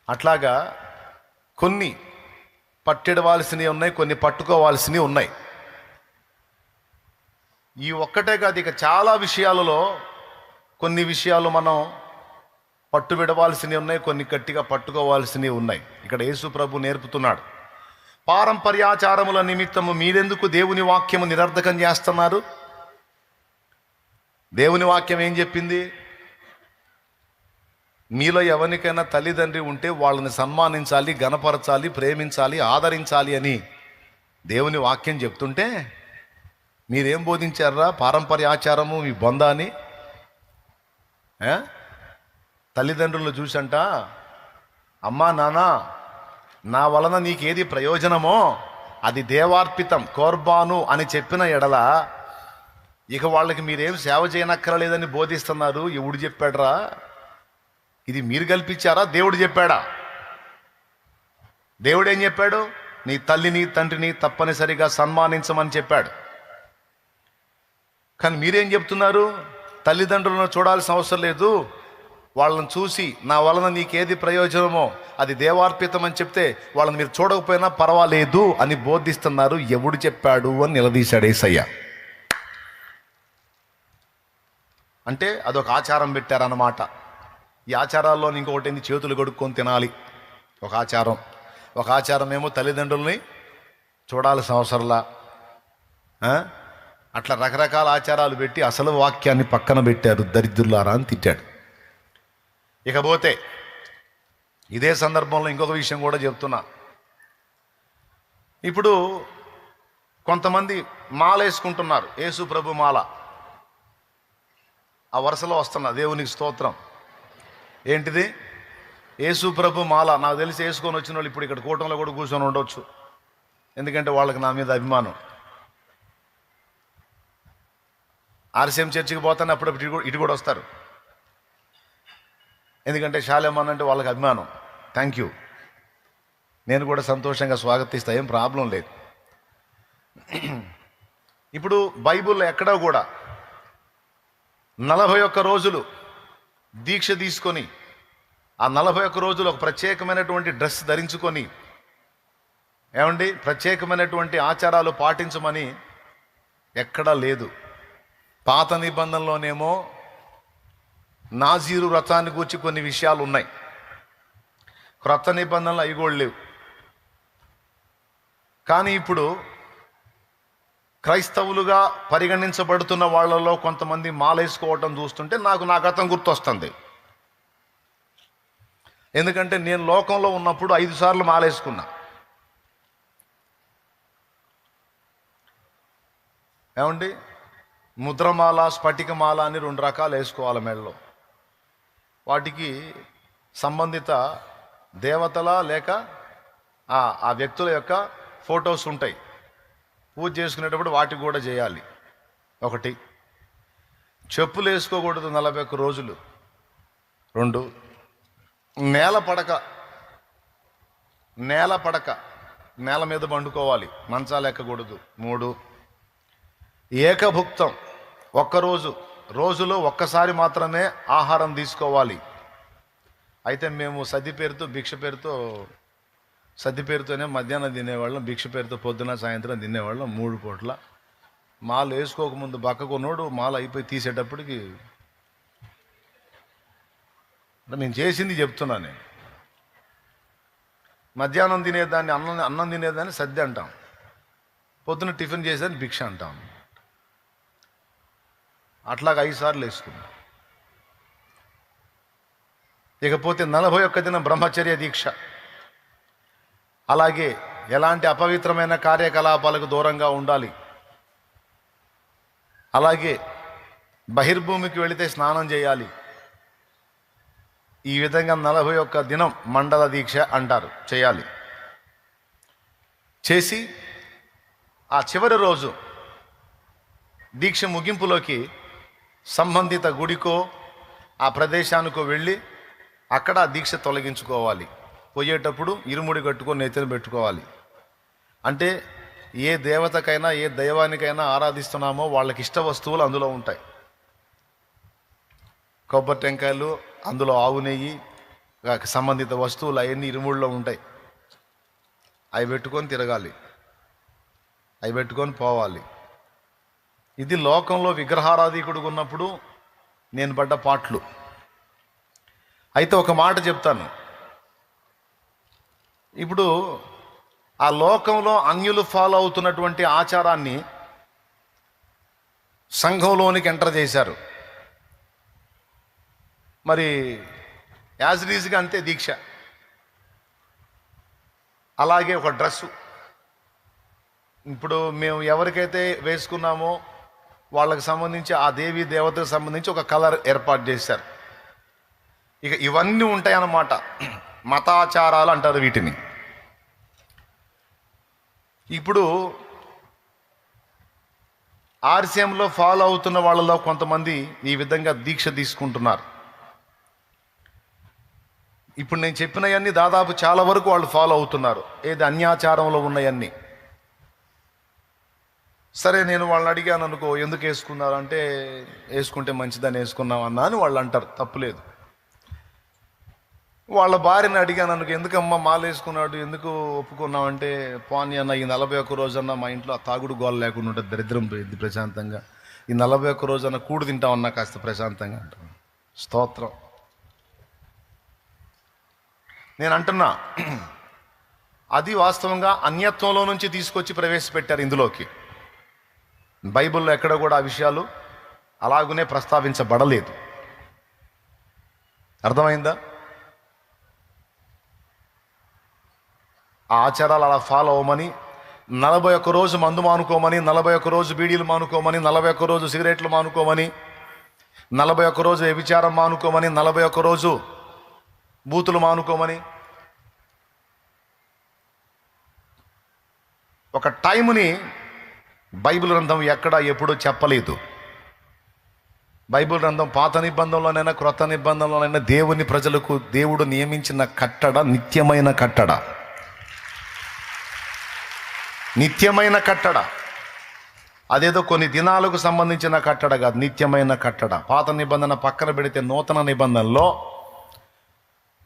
అట్లాగా కొన్ని పట్టిడవలసినవి ఉన్నాయి, కొన్ని పట్టుకోవాల్సినవి ఉన్నాయి. ఈ ఒక్కటే కాదు, ఇక చాలా విషయాలలో కొన్ని విషయాలు మనం పట్టు విడవాల్సినవి ఉన్నాయి, కొన్ని గట్టిగా పట్టుకోవాల్సినవి ఉన్నాయి. ఇక్కడ యేసు ప్రభు నేర్పుతున్నాడు. పారంపర్యాచారముల నిమిత్తము మీరెందుకు దేవుని వాక్యము నిరర్ధకం చేస్తున్నారు? దేవుని వాక్యం ఏం చెప్పింది? మీలో ఎవరికైనా తల్లిదండ్రి ఉంటే వాళ్ళని సన్మానించాలి, గణపరచాలి, ప్రేమించాలి, ఆదరించాలి అని దేవుని వాక్యం చెప్తుంటే మీరేం బోధించారా? పారంపర్య ఆచారము మీ బొందాని. తల్లిదండ్రులు చూసంట, అమ్మా నాన్న నా వలన నీకేది ప్రయోజనమో అది దేవార్పితం, కోర్బాను అని చెప్పిన ఎడల ఇక వాళ్ళకి మీరేం సేవ చేయనక్కర్లేదని బోధిస్తున్నారు. ఎవడు చెప్పాడరా? ఇది మీరు కల్పించారా? దేవుడు చెప్పాడా? దేవుడు ఏం చెప్పాడు? నీ తల్లిని తండ్రిని తప్పనిసరిగా సన్మానించమని చెప్పాడు. కానీ మీరేం చెప్తున్నారు? తల్లిదండ్రులను చూడాల్సిన అవసరం లేదు, వాళ్ళని చూసి నా వలన నీకేది ప్రయోజనమో అది దేవార్పితం అని చెప్తే వాళ్ళని మీరు చూడకపోయినా పర్వాలేదు అని బోధిస్తున్నారు. ఎవడు చెప్పాడు అని నిలదీశాడు యేసయ్య. అంటే అదొక ఆచారం పెట్టారన్నమాట. ఈ ఆచారాల్లో ఇంకొకటి ఏంది? చేతులు కడుక్కొని తినాలి ఒక ఆచారం. ఒక ఆచారం ఏమో తల్లిదండ్రుల్ని చూడాల్సిన అవసరంలా. అట్లా రకరకాల ఆచారాలు పెట్టి అసలు వాక్యాన్ని పక్కన పెట్టారు, దరిద్రులారా అని తిట్టాడు. ఇకపోతే ఇదే సందర్భంలో ఇంకొక విషయం కూడా చెప్తున్నా. ఇప్పుడు కొంతమంది మాల వేసుకుంటున్నారు, యేసు ప్రభు మాల. ఆ వరుసలో వస్తున్నా, దేవునికి స్తోత్రం. ఏంటిది? యేసు ప్రభు మాల. నాకు తెలిసి వేసుకొని వచ్చిన వాళ్ళు ఇప్పుడు ఇక్కడ కూటంలో కూడా కూర్చొని ఉండొచ్చు, ఎందుకంటే వాళ్ళకి నా మీద అభిమానం. ఆర్సీఎం చర్చికి పోతానే అప్పుడప్పుడు ఇటు కూడా వస్తారు, ఎందుకంటే శాలేమన్ అంటే వాళ్ళకి అభిమానం. థ్యాంక్ యూ, నేను కూడా సంతోషంగా స్వాగతిస్తా, ఏం ప్రాబ్లం లేదు. ఇప్పుడు బైబిల్లో ఎక్కడా కూడా 41 రోజులు దీక్ష తీసుకొని ఆ 41 రోజులు ఒక ప్రత్యేకమైనటువంటి డ్రెస్ ధరించుకొని ప్రత్యేకమైనటువంటి ఆచారాలు పాటించమని ఎక్కడా లేదు. పాత నిబంధనలోనేమో నాజీరు వ్రతాన్ని గురించి కొన్ని విషయాలు ఉన్నాయి, క్రొత్త నిబంధనలు అవి కూడా లేవు. కానీ ఇప్పుడు క్రైస్తవులుగా పరిగణించబడుతున్న వాళ్ళలో కొంతమంది మాలేసుకోవటం చూస్తుంటే నాకు నా గతం గుర్తొస్తుంది. ఎందుకంటే నేను లోకంలో ఉన్నప్పుడు 5 సార్లు మాలేసుకున్నా. ముద్రమాల, స్ఫటికమాల అని 2 రకాలు వేసుకోవాలి మెడలో. వాటికి సంబంధిత దేవతల లేక ఆ వ్యక్తుల యొక్క ఫొటోస్ ఉంటాయి. పూజ చేసుకునేటప్పుడు వాటికి కూడా చేయాలి. 1, చెప్పులు వేసుకోకూడదు 41 రోజులు. 2, నేల పడక నేల మీద పండుకోవాలి, మంచాలు ఎక్కకూడదు. 3, ఏకభుక్తం, రోజులో ఒక్కసారి మాత్రమే ఆహారం తీసుకోవాలి. అయితే మేము సద్ది పేరుతో భిక్ష పేరుతో, సద్ది పేరుతోనే మధ్యాహ్నం తినేవాళ్ళం, భిక్ష పేరుతో పొద్దున సాయంత్రం తినేవాళ్ళం 3 పూట్ల. మాల వేసుకోకముందు బక్కకున్నోడు మాల అయిపోయి తీసేటప్పటికి నేను చేసింది చెప్తున్నా. నేను మధ్యాహ్నం తినేదాన్ని అన్నం తినేదాన్ని సద్ది అంటాం, పొద్దున టిఫిన్ చేసేదాన్ని భిక్ష అంటాం. అట్లాగ 5 సార్లు వేసుకున్నాం. ఇకపోతే 41 దినం బ్రహ్మచర్య దీక్ష. అలాగే ఎలాంటి అపవిత్రమైన కార్యకలాపాలకు దూరంగా ఉండాలి. అలాగే బహిర్భూమికి వెళితే స్నానం చేయాలి. ఈ విధంగా 41 దినం మండల దీక్ష అంటారు, చేయాలి. చేసి ఆ చివరి రోజు దీక్ష ముగింపులోకి సంబంధిత గుడికో ఆ ప్రదేశానికో వెళ్ళి అక్కడ ఆ దీక్ష తొలగించుకోవాలి. పోయేటప్పుడు ఇరుముడి కట్టుకొని నెత్తిన పెట్టుకోవాలి. అంటే ఏ దేవతకైనా ఏ దైవానికైనా ఆరాధిస్తున్నామో వాళ్ళకి ఇష్ట వస్తువులు అందులో ఉంటాయి. కొబ్బరి టెంకాయలు, అందులో ఆవు నెయ్యి, సంబంధిత వస్తువులు అవన్నీ ఇరుముడిలో ఉంటాయి. అవి పెట్టుకొని తిరగాలి, అవి పెట్టుకొని పోవాలి. ఇది లోకంలో విగ్రహారాధికుడు ఉన్నప్పుడు నేను పడ్డ పాటలు. అయితే ఒక మాట చెప్తాను. ఇప్పుడు ఆ లోకంలో అన్యులు ఫాలో అవుతున్నటువంటి ఆచారాన్ని సంఘంలోనికి ఎంటర్ చేశారు. మరి యాజ్ రీజ్గా అంతే దీక్ష. అలాగే ఒక డ్రెస్సు, ఇప్పుడు మేము ఎవరికైతే వేసుకున్నామో వాళ్ళకి సంబంధించి ఆ దేవి దేవతకు సంబంధించి ఒక కలర్ ఏర్పాటు చేశారు. ఇక ఇవన్నీ ఉంటాయన్నమాట. మతాచారాలు అంటారు వీటిని. ఇప్పుడు ఆర్సీఎంలో ఫాలో అవుతున్న వాళ్ళలో కొంతమంది ఈ విధంగా దీక్ష తీసుకుంటున్నారు. ఇప్పుడు నేను చెప్పినవన్నీ దాదాపు చాలా వరకు వాళ్ళు ఫాలో అవుతున్నారు, ఏది అన్యాచారంలో ఉన్నవన్నీ. సరే, నేను వాళ్ళని అడిగాను అనుకో, ఎందుకు వేసుకున్నారు అంటే, వేసుకుంటే మంచిదని వేసుకున్నాం అన్నా అని వాళ్ళు అంటారు, తప్పులేదు. వాళ్ళ భార్యని అడిగాను అనుకో, ఎందుకమ్మా మాల వేసుకున్నాడు, ఎందుకు ఒప్పుకున్నామంటే, పోనీ అన్న ఈ 41 రోజన్నా మా ఇంట్లో ఆ తాగుడు గోల లేకుండా ఉంటుంది, దరిద్రం పోయింది ప్రశాంతంగా, ఈ 41 రోజన్నా కూడు తింటామన్నా కాస్త ప్రశాంతంగా అంటాం. స్తోత్రం. నేను అంటున్నా, అది వాస్తవంగా అన్యత్వంలో నుంచి తీసుకొచ్చి ప్రవేశపెట్టారు ఇందులోకి. బైబిల్లో ఎక్కడ కూడా ఆ విషయాలు అలాగునే ప్రస్తావించబడలేదు. అర్థమైందా? ఆ ఆచారాలు అలా ఫాలో అవ్వమని, 41 రోజు మందు మానుకోమని, 41 రోజు బీడీలు మానుకోమని, 41 రోజు సిగరెట్లు మానుకోమని, 41 రోజు వ్యభిచారం మానుకోమని, 41 రోజు బూతులు మానుకోమని ఒక టైంని బైబిల్ గ్రంథం ఎక్కడ ఎప్పుడూ చెప్పలేదు. బైబిల్ గ్రంథం పాత నిబంధనలోనైనా క్రొత్త నిబంధనలోనైనా దేవుని ప్రజలకు దేవుడు నియమించిన కట్టడ నిత్యమైన కట్టడ. నిత్యమైన కట్టడ. అదేదో కొన్ని దినాలకు సంబంధించిన కట్టడ కాదు, నిత్యమైన కట్టడ. పాత నిబంధన పక్కన పెడితే నూతన నిబంధనలో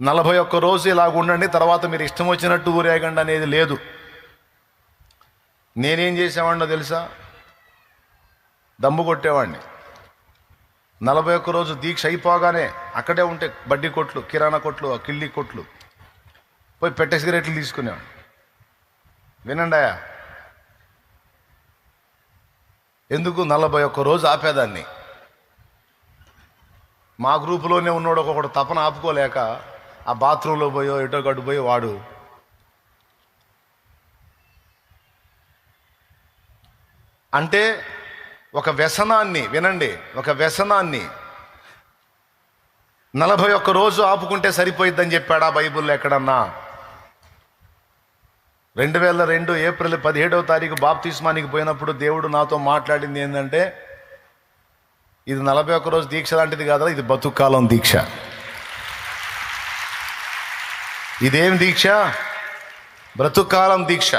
41 రోజు ఇలాగ ఉండండి, తర్వాత మీరు ఇష్టం వచ్చినట్టు ఊరేగండి అనేది లేదు. నేనేం చేసేవాడినో తెలుసా? దమ్ము కొట్టేవాడిని. 41 రోజు దీక్ష అయిపోగానే అక్కడే ఉంటే బడ్డీ కొట్లు, కిరాణా కొట్లు, కిళ్ళి కొట్లు పోయి పెట్టే సిగరెట్లు తీసుకునేవాడిని. వినండి, ఎందుకు 41 రోజు ఆపేదాన్ని. మా గ్రూపులోనే ఉన్నాడు ఒకడు తపన ఆపుకోలేక ఆ బాత్రూంలో పోయో ఎటో గడ్డు పోయి వాడు అంటే ఒక వ్యసనాన్ని, వినండి, ఒక వ్యసనాన్ని 41 రోజు ఆపుకుంటే సరిపోయిద్దని చెప్పాడా బైబిల్లో ఎక్కడన్నా? 2002 ఏప్రిల్ 17వ తారీఖు బాప్తిస్మానికి పోయినప్పుడు దేవుడు నాతో మాట్లాడింది ఏంటంటే, ఇది 41 రోజు దీక్ష లాంటిది కాదా, ఇది బతుకాలం దీక్ష. ఇదేం దీక్ష? బ్రతుకాలం దీక్ష.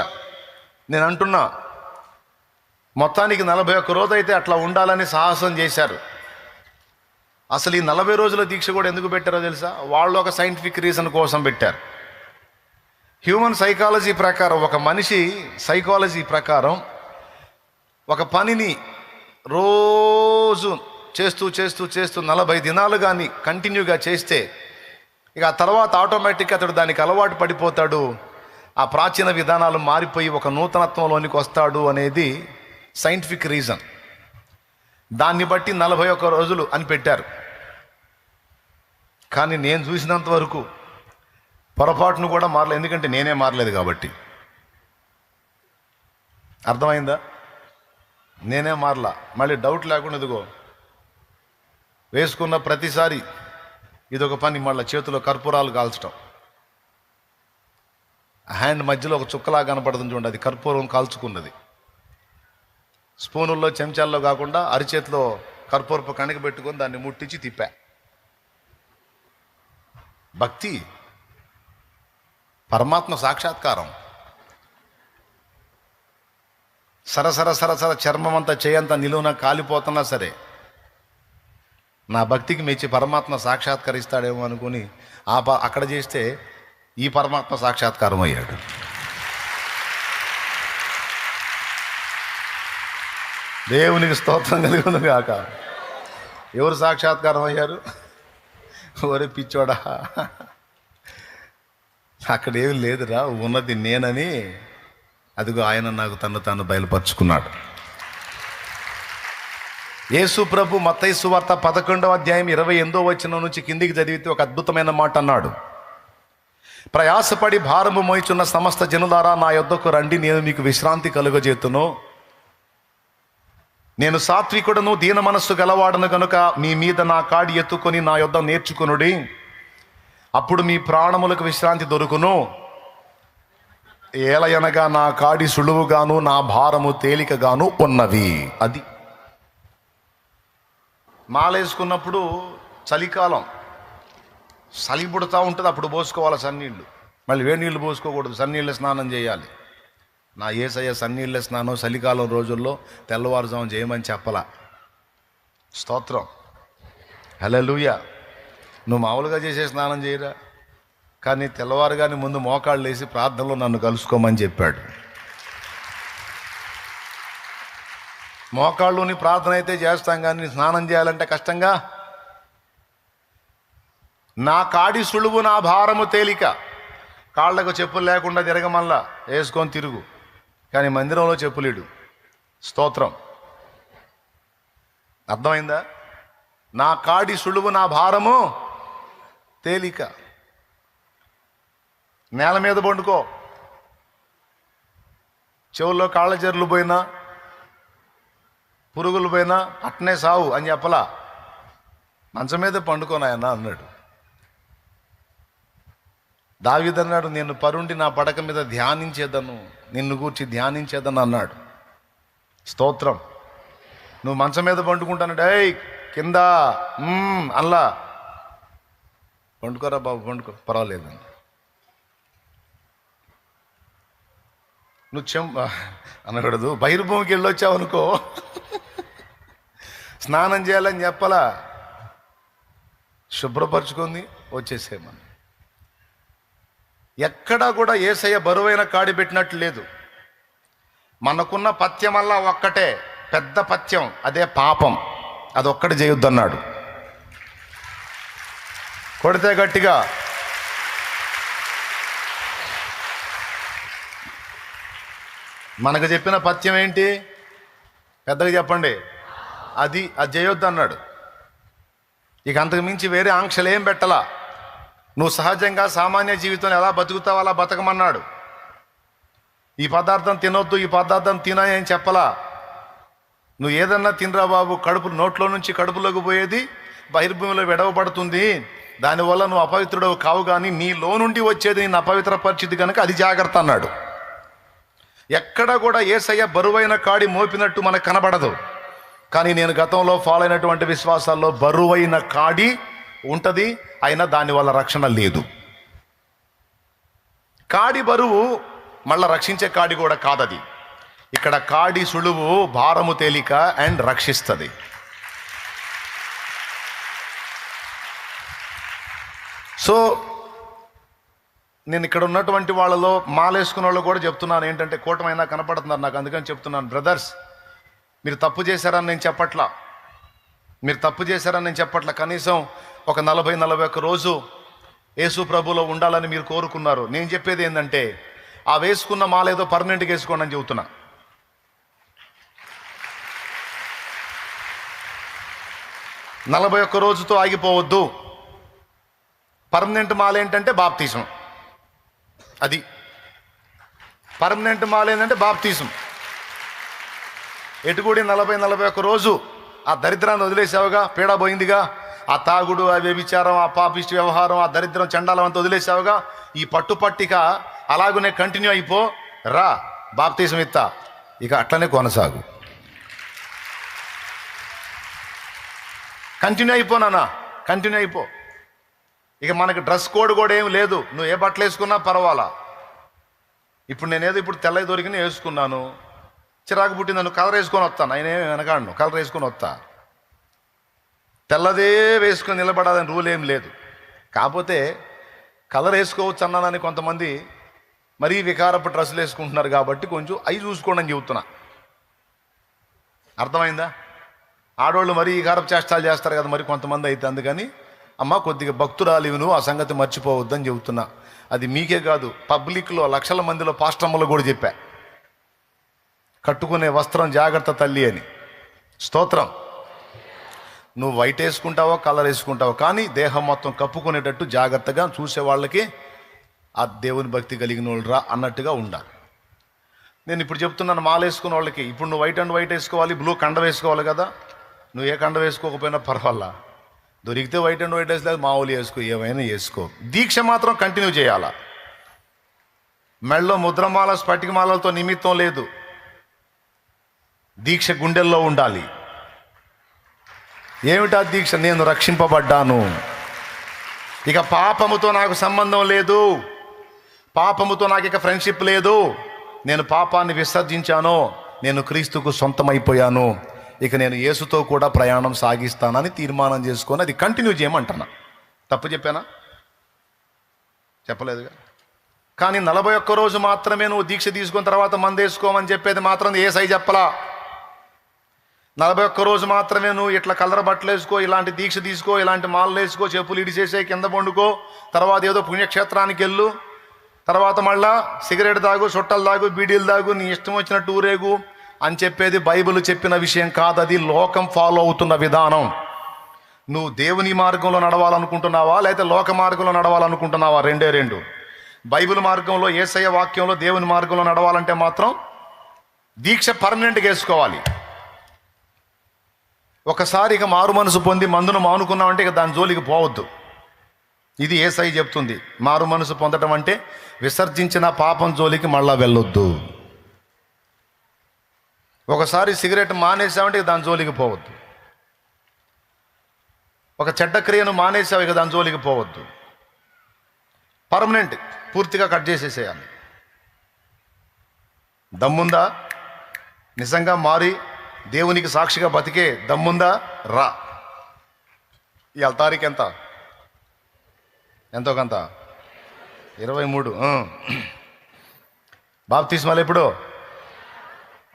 నేను అంటున్నా, మొత్తానికి 41 రోజు అయితే అట్లా ఉండాలని సాహసం చేశారు. అసలు ఈ 40 రోజుల దీక్ష కూడా ఎందుకు పెట్టారో తెలుసా? వాళ్ళు ఒక సైంటిఫిక్ రీజన్ కోసం పెట్టారు. హ్యూమన్ సైకాలజీ ప్రకారం, ఒక మనిషి సైకాలజీ ప్రకారం ఒక పనిని రోజు చేస్తూ చేస్తూ చేస్తూ 40 దినాలు కానీ కంటిన్యూగా చేస్తే ఇక ఆ తర్వాత ఆటోమేటిక్గా అతడు దానికి అలవాటు పడిపోతాడు, ఆ ప్రాచీన విధానాలు మారిపోయి ఒక నూతనత్వంలోనికి వస్తాడు అనేది సైంటిఫిక్ రీజన్. దాన్ని బట్టి 41 రోజులు అని పెట్టారు. కానీ నేను చూసినంత వరకు పొరపాటును కూడా మారలేదు, ఎందుకంటే నేనే మారలేదు కాబట్టి. అర్థమైందా? నేనే మారలా. మళ్ళీ డౌట్ లేకుండా ఇదిగో వేసుకున్న ప్రతిసారి ఇదొక పని, మళ్ళీ చేతిలో కర్పూరాలు కాల్చడం, హ్యాండ్ మధ్యలో ఒక చుక్కలా కనపడుతుంది చూడండి, అది కర్పూరం కాల్చుకున్నది. స్పూనుల్లో చెంచాల్లో కాకుండా అరిచేతిలో కర్పూరపు కణిక పెట్టుకొని దాన్ని ముట్టించి తిప్పా. భక్తి, పరమాత్మ సాక్షాత్కారం. సరసర సరసర చర్మం అంతా చేయంతా నిలువున కాలిపోతున్నా సరే నా భక్తికి మెచ్చి పరమాత్మ సాక్షాత్కరిస్తాడేమో అనుకుని అక్కడ చేస్తే ఈ పరమాత్మ సాక్షాత్కారం అయ్యాడు. దేవునికి స్తోత్రం కలుగును గాక. ఎవరు సాక్షాత్కారం అయ్యారు? ఓరే పిచ్చోడా, అక్కడ ఏమి లేదురా, ఉన్నది నేనని అదిగో ఆయన నాకు తను తాను బయలుపరుచుకున్నాడు. యేసు ప్రభు మత్తయి సువార్త 11వ అధ్యాయం 28వ వచనం నుంచి కిందికి చదివితే ఒక అద్భుతమైన మాట అన్నాడు. ప్రయాసపడి భారము మోయిచున్న సమస్త జనులారా నా యొద్దకు రండి, నేను మీకు విశ్రాంతి కలుగజేతును. నేను సాత్వికుడను దీన మనస్సు గలవాడను గనుక మీ మీద నా కాడి ఎత్తుకొని నా యొద్ద నేర్చుకొనుడి, అప్పుడు మీ ప్రాణములకు విశ్రాంతి దొరుకును. ఏలయనగా నా కాడి సులువుగాను నా భారము తేలికగాను ఉన్నవి. అది మాలేసుకున్నప్పుడు చలికాలం చలి పుడుతూ ఉంటుంది, అప్పుడు పోసుకోవాలి సన్నీళ్ళు. మళ్ళీ వేడి నీళ్ళు పోసుకోకూడదు, సన్నీళ్ళ స్నానం చేయాలి. నా యేసయ్య సన్నీళ్ళ స్నానం చలికాలం రోజుల్లో తెల్లవారుజాము చేయమని చెప్పలా. స్తోత్రం, హల్లెలూయా. నువ్వు మామూలుగా చేసే స్నానం చేయరా, కానీ తెల్లవారుగానే ముందు మోకాళ్ళు వేసి ప్రార్థనలో నన్ను కలుసుకోమని చెప్పాడు. మోకాళ్ళుని ప్రార్థన అయితే చేస్తాం, కానీ స్నానం చేయాలంటే కష్టంగా. నా కాడి సులువు నా భారము తేలిక. కాళ్ళకు చెప్పులు లేకుండా తిరగమల్లా వేసుకొని తిరుగు, కానీ మందిరంలో చెప్పులేడు. స్తోత్రం, అర్థమైందా? నా కాడి సులువు నా భారము తేలిక. నేల మీద పండుకో, చెవుల్లో కాళ్ళ జర్లు పోయినా పురుగులు పోయినా అట్నే సావు అని చెప్పలా. మంచం మీద పండుకోనాయన అన్నాడు. దావీదు అన్నాడు, నేను పరుండి నా పడక మీద ధ్యానించేదను, నిన్ను గూర్చి ధ్యానించేదను అన్నాడు. స్తోత్రం. నువ్వు మంచం మీద పండుకుంటానంటే ఏయ్ కింద అల్లా పండుకోరా బాబు, పండుకో, పర్వాలేదండి. నువ్వు అనకూడదు. బహిర్భూమికి వెళ్ళొచ్చావు అనుకో, స్నానం చేయాలని చెప్పలా, శుభ్రపరచుకొని వచ్చేసేమని. ఎక్కడా కూడా యేసయ్య బరువైన కాడి పెట్టినట్లు లేదు. మనకున్న పథ్యమల్లా ఒక్కటే పెద్ద పథ్యం, అదే పాపం. అదొక్కటి చేయొద్దన్నాడు. కొడితే గట్టిగా. మనకు చెప్పిన పథ్యం ఏంటి? పెద్దగా చెప్పండి. అది చేయొద్దు అన్నాడు. ఇక అంతకు మించి వేరే ఆంక్షలు ఏం పెట్టలా. నువ్వు సహజంగా సామాన్య జీవితం ఎలా బతుకుతావు అలా బతకమన్నాడు. ఈ పదార్థం తినొద్దు, ఈ పదార్థం తినాయి అని చెప్పలా. నువ్వు ఏదన్నా తినరా బాబు, కడుపు నోట్లో నుంచి కడుపులోకి పోయేది బహిర్భూమిలో విడవబడుతుంది, దానివల్ల నువ్వు అపవిత్రుడవు కావు, కానీ నీలో నుండి వచ్చేది నిన్ను అపవిత్ర పరిస్థితి కనుక అది జాగ్రత్త అన్నాడు. ఎక్కడ కూడా యేసయ్య బరువైన కాడి మోపినట్టు మనకు కనబడదు. కానీ నేను గతంలో ఫాలో అయినటువంటి విశ్వాసాల్లో బరువైన కాడి ఉంటుంది, అయినా దానివల్ల రక్షణ లేదు. కాడి బరువు మళ్ళా రక్షించే కాడి కూడా కాదది. ఇక్కడ కాడి సులువు, భారము తేలిక అండ్ రక్షిస్తుంది. సో నేను ఇక్కడ ఉన్నటువంటి వాళ్ళలో మాలేసుకున్న వాళ్ళు కూడా చెప్తున్నాను ఏంటంటే, కూటమైనా కనపడుతున్నారు నాకు, అందుకని చెప్తున్నాను, బ్రదర్స్ మీరు తప్పు చేశారని నేను చెప్పట్లా, కనీసం ఒక 40-41 రోజు యేసు ప్రభులో ఉండాలని మీరు కోరుకున్నారు. నేను చెప్పేది ఏంటంటే, ఆ వేసుకున్న మాల ఏదో పర్మనెంట్గా వేసుకోండి అని చెబుతున్నా. "41 రోజుతో ఆగిపోవద్దు. పర్మనెంట్ మాల ఏంటంటే బాప్తీసం. అది పర్మనెంట్ మాల ఏంటంటే బాప్తీసం. ఎటుకూడి 40-41 రోజు ఆ దరిద్రాన్ని వదిలేసావుగా, పీడ పోయిందిగా, ఆ తాగుడు, ఆ వ్యభిచారం, ఆ పాపిష్టి వ్యవహారం, ఆ దరిద్రం, చండాలం అంతా వదిలేసావుగా, ఈ పట్టుపట్టిక అలాగనే కంటిన్యూ అయిపో, రా బాప్తీసం ఇస్తా, ఇక అట్లనే కొనసాగు. కంటిన్యూ అయిపో. ఇక మనకి డ్రెస్ కోడ్ కూడా ఏం లేదు, నువ్వు ఏ బట్టలు వేసుకున్నా పర్వాలా. ఇప్పుడు నేనేదో తెల్లవి దొరికిన వేసుకున్నాను, చిరాకు పుట్టింది, నన్ను కలర్ వేసుకొని వస్తాను, ఆయన ఏమి వెనకాడను, కలర్ వేసుకొని వస్తా. తెల్లదే వేసుకొని నిలబడాలని రూల్ ఏం లేదు. కాకపోతే కలర్ వేసుకోవచ్చు అన్నానని కొంతమంది మరీ వికారపు డ్రెస్సులు వేసుకుంటున్నారు కాబట్టి కొంచెం అవి చూసుకోండి అని చెబుతున్నా. అర్థమైందా? ఆడవాళ్ళు మరీ వికారపు చేష్టాలు చేస్తారు కదా మరి కొంతమంది అయితే, అందుకని అమ్మ కొద్దిగా భక్తురాలివి నువ్వు, ఆ సంగతి మర్చిపోవద్దని చెబుతున్నా. అది మీకే కాదు, పబ్లిక్లో లక్షల మందిలో పాస్టర్లు కూడా చెప్పా, కట్టుకునే వస్త్రం జాగ్రత్త తల్లి అని. స్తోత్రం. నువ్వు వైట్ వేసుకుంటావో కలర్ వేసుకుంటావో, కానీ దేహం మొత్తం కప్పుకునేటట్టు జాగ్రత్తగా చూసే వాళ్ళకి ఆ దేవుని భక్తి కలిగిన వాళ్ళు రా అన్నట్టుగా ఉండాలి. నేను ఇప్పుడు చెప్తున్నాను మాల వేసుకున్న వాళ్ళకి, ఇప్పుడు నువ్వు వైట్ అండ్ వైట్ వేసుకోవాలి, బ్లూ కండ వేసుకోవాలి కదా. నువ్వు ఏ కండ వేసుకోకపోయినా పర్వాలా, దొరికితే వైట్ అండ్ వైట్ వేసలేదు, మామూలు వేసుకో, ఏమైనా వేసుకో. దీక్ష మాత్రం కంటిన్యూ చేయాలా. మెళ్ళలో ముద్రమాల స్ఫటికమాలతో నిమిత్తం లేదు, దీక్ష గుండెల్లో ఉండాలి. ఏమిటా దీక్ష? నేను రక్షింపబడ్డాను, ఇక పాపముతో నాకు సంబంధం లేదు, పాపముతో నాకు ఇక ఫ్రెండ్షిప్ లేదు, నేను పాపాన్ని విసర్జించాను, నేను క్రీస్తుకు సొంతమైపోయాను, ఇక నేను యేసుతో కూడా ప్రయాణం సాగిస్తానని తీర్మానం చేసుకొని అది కంటిన్యూ చేయమంటున్నా. తప్పు చెప్పానా? చెప్పలేదుగా. కానీ 41 రోజు మాత్రమే నువ్వు దీక్ష తీసుకున్న తర్వాత మందేసుకోమని చెప్పేది మాత్రం యేసై చెప్పలా. 41 రోజు మాత్రమే నువ్వు ఇట్లా కలర్ బట్టలు వేసుకో, ఇలాంటి దీక్ష తీసుకో, ఇలాంటి మాలలు వేసుకో, చెప్పులు ఇడిచేసే, కింద పండుకో, తర్వాత ఏదో పుణ్యక్షేత్రానికి వెళ్ళు, తర్వాత మళ్ళా సిగరెట్ తాగు, చుట్టలు తాగు, బీడీలు తాగు, నీ ఇష్టం వచ్చినట్టు ఊరేగు అని చెప్పేది బైబిల్ చెప్పిన విషయం కాదు. అది లోకం ఫాలో అవుతున్న విధానం. నువ్వు దేవుని మార్గంలో నడవాలనుకుంటున్నావా లేకపోతే లోక మార్గంలో నడవాలనుకుంటున్నావా? రెండే రెండు. బైబిల్ మార్గంలో, యేసయ్య వాక్యంలో, దేవుని మార్గంలో నడవాలంటే మాత్రం దీక్ష పర్మనెంట్గా వేసుకోవాలి. ఒకసారి ఇక మారు మనసు పొంది మందును మానుకున్నామంటే ఇక దాని జోలికి పోవద్దు. ఇది యేసయ్య చెప్తుంది. మారు మనసు పొందడం అంటే విసర్జించిన పాపం జోలికి మళ్ళా వెళ్ళొద్దు. ఒకసారి సిగరెట్ మానేసామంటే ఇక దాని జోలికి పోవద్దు. ఒక చెడ్డ క్రియను మానేసావు, ఇక దాని జోలికి పోవద్దు. పర్మనెంట్, పూర్తిగా కట్ చేసేసేయాలి. దమ్ముందా? నిజంగా మారి దేవునికి సాక్షిగా బతికే దమ్ముందా? రా. ఇవాళ తారీఖు ఎంత? ఎంతో కొంత 23. బాప్తిస్మాలు ఎప్పుడు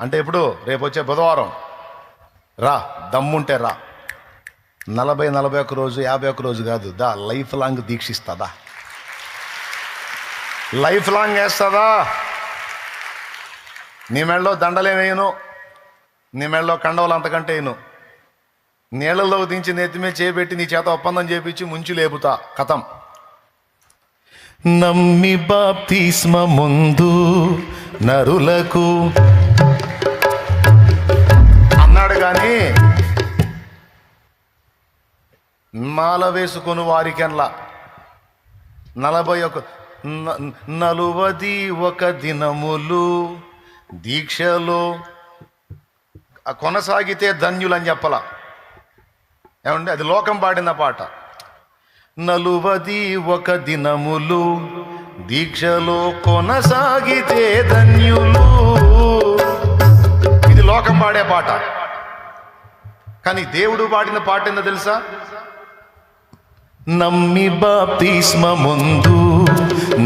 అంటే ఎప్పుడు? రేపు వచ్చే బుధవారం. రా, దమ్ముంటే రా. 40-41 రోజు, 51 రోజు కాదు, దా. లైఫ్ లాంగ్ దీక్షిస్తుందా? లైఫ్ లాంగ్ వేస్తుందా? నీ మెడలో దండలే వేయను, నీ మెడలో కండవలు అంతకంటే వేయను. నీళ్ళల్లో దించి నెత్తిమే చేయబెట్టి నీ చేత ఒప్పందం చేపించి ముంచి లేపుతా. కథం. నమ్మి బాప్తిస్మ ముందు నరులకు అన్నాడు, కానీ మాల వేసుకొని వారికెన్లా 41 దినములు దీక్షలో కొనసాగితే ధన్యులని చెప్పలా. ఏమండి, అది లోకం పాడిన పాట. 41 దినములు దీక్షలో కొనసాగితే ధన్యులు, ఇది లోకం పాడే పాట. కానీ దేవుడు పాడిన పాట ఏందో తెలుసా? నమ్మి బాప్తిస్మ ముందు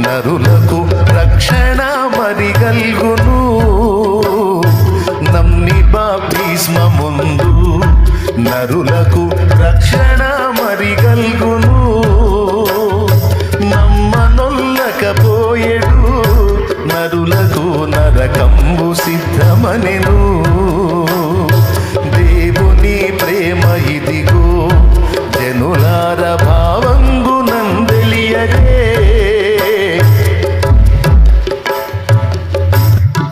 నరులకు రక్షణ మరిగల్గును, నమ్మి బాప్తిస్మ ముందు నరులకు రక్షణ మరిగల్గును, నమ్మనొల్లకపోయేడు నరులకు నరకంబు సిద్ధమనెను, దేవుని ప్రేమ ఇదిగో జనులార భావంగు నందెలియగే.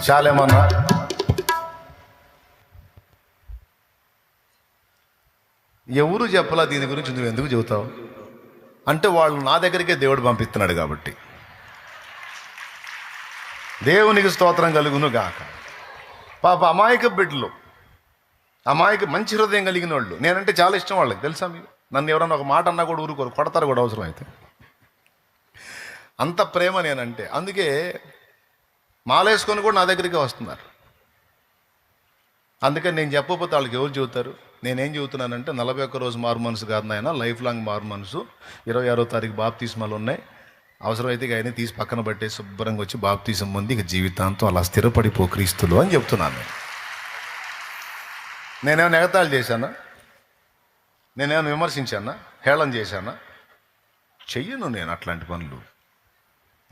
చాలేమన్నా? ఎవరు చెప్పలా దీని గురించి, నువ్వు ఎందుకు చెబుతావు అంటే వాళ్ళు నా దగ్గరికే దేవుడు పంపిస్తున్నాడు కాబట్టి. దేవునికి స్తోత్రం కలుగును గాక. పాప అమాయక బిడ్డలు, మంచి హృదయం కలిగిన వాళ్ళు, నేనంటే చాలా ఇష్టం వాళ్ళకి. తెలుసా మీకు? నన్ను ఎవరన్నా ఒక మాట అన్నా కూడా ఊరుకోరు, కొడతారు కూడా అవసరం అయితే. అంత ప్రేమ నేనంటే. అందుకే మాలేసుకొని కూడా నా దగ్గరికి వస్తున్నారు. అందుకని నేను చెప్పకపోతే వాళ్ళకి ఎవరు చెబుతారు? నేనేం చెబుతున్నానంటే 41 రోజు మారు మనసు కాదు నాయన, లైఫ్ లాంగ్ మారు మనసు. 26వ తారీఖు బాప్తిస్మాలు ఉన్నాయి. అవసరమైతే ఇక ఆయన తీసి పక్కన పట్టే శుభ్రంగా వచ్చి బాప్తిసం పొంది ఇక జీవితాంతం అలా స్థిరపడిపో క్రీస్తులు అని చెప్తున్నాను. నేనేమైనా ఎగతాళి చేశానా? నేనేమైనా విమర్శించానా? హేళన చేశానా? చెయ్యను నేను అట్లాంటి పనులు.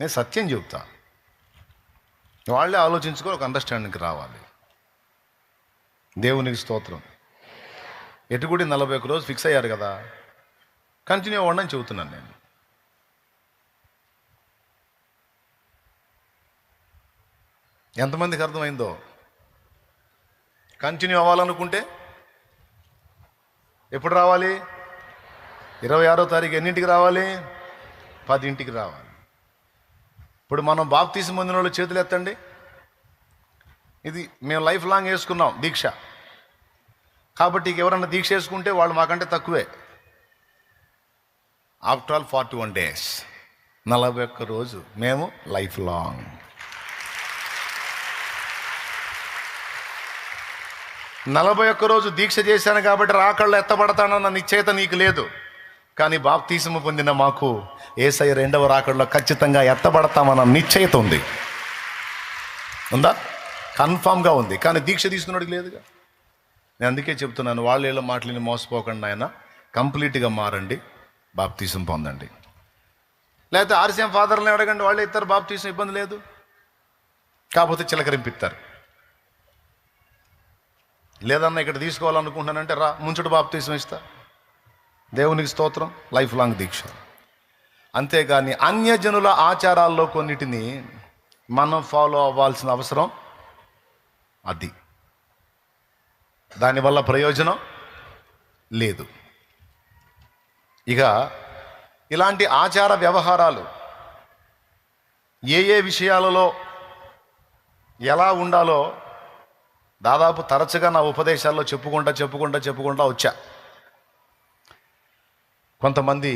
నేను సత్యం చెబుతా. వాళ్ళే ఆలోచించుకొని ఒక అండర్స్టాండింగ్కి రావాలి. దేవునికి స్తోత్రం. ఎటుగుడి 41 రోజు ఫిక్స్ అయ్యారు కదా, కంటిన్యూ అవ్వండి అని చెబుతున్నాను నేను. ఎంతమందికి అర్థమైందో? కంటిన్యూ అవ్వాలనుకుంటే ఎప్పుడు రావాలి? 26వ తారీఖు ఎన్నింటికి రావాలి? 10ంటికి రావాలి. ఇప్పుడు మనం బాప్తీసం పొందిన వాళ్ళు చేతులు ఎత్తండి. ఇది మేము లైఫ్ లాంగ్ వేసుకున్నాం దీక్ష, కాబట్టి ఎవరన్నా దీక్ష వేసుకుంటే వాళ్ళు మాకంటే తక్కువే. ఆఫ్టర్ ఆల్ 41 days, 41 రోజు మేము లైఫ్ లాంగ్. 41 రోజు దీక్ష చేశాను కాబట్టి రాకళ్ళు ఎత్తబడతానన్న నిశ్చయిత నీకు లేదు. కానీ బాప్తీసము పొందిన మాకు యేసయ్య 2వ రాకడలో ఖచ్చితంగా ఎత్తబడతామన్న నిశ్చయిత ఉంది. ఉందా? కన్ఫామ్గా ఉంది. కానీ దీక్ష తీసుకున్నోడికి లేదుగా. నేను అందుకే చెప్తున్నాను, వాళ్ళు ఏళ్ళ మాటలని మోసపోకండి. ఆయన కంప్లీట్గా మారండి, బాప్తీసం పొందండి. లేకపోతే ఆర్సీఎం ఫాదర్ని అడగండి, వాళ్ళే ఇస్తారు బాప్తీసం, ఇబ్బంది లేదు. కాకపోతే చిలకరింపిస్తారు. లేదన్నా ఇక్కడ తీసుకోవాలనుకుంటున్నానంటే రా, ముంచుడు బాప్తీసం ఇస్తా. దేవునికి స్తోత్రం, లైఫ్ లాంగ్ దీక్ష. అంతేగాని అన్యజనుల ఆచారాల్లో కొన్నిటిని మనం ఫాలో అవ్వాల్సిన అవసరం అది. దానివల్ల ప్రయోజనం లేదు. ఇక ఇలాంటి ఆచార వ్యవహారాలు ఏ విషయాలలో ఎలా ఉండాలో దాదాపు తరచుగా నా ఉపదేశాల్లో చెప్పుకుంటా వచ్చా. కొంతమంది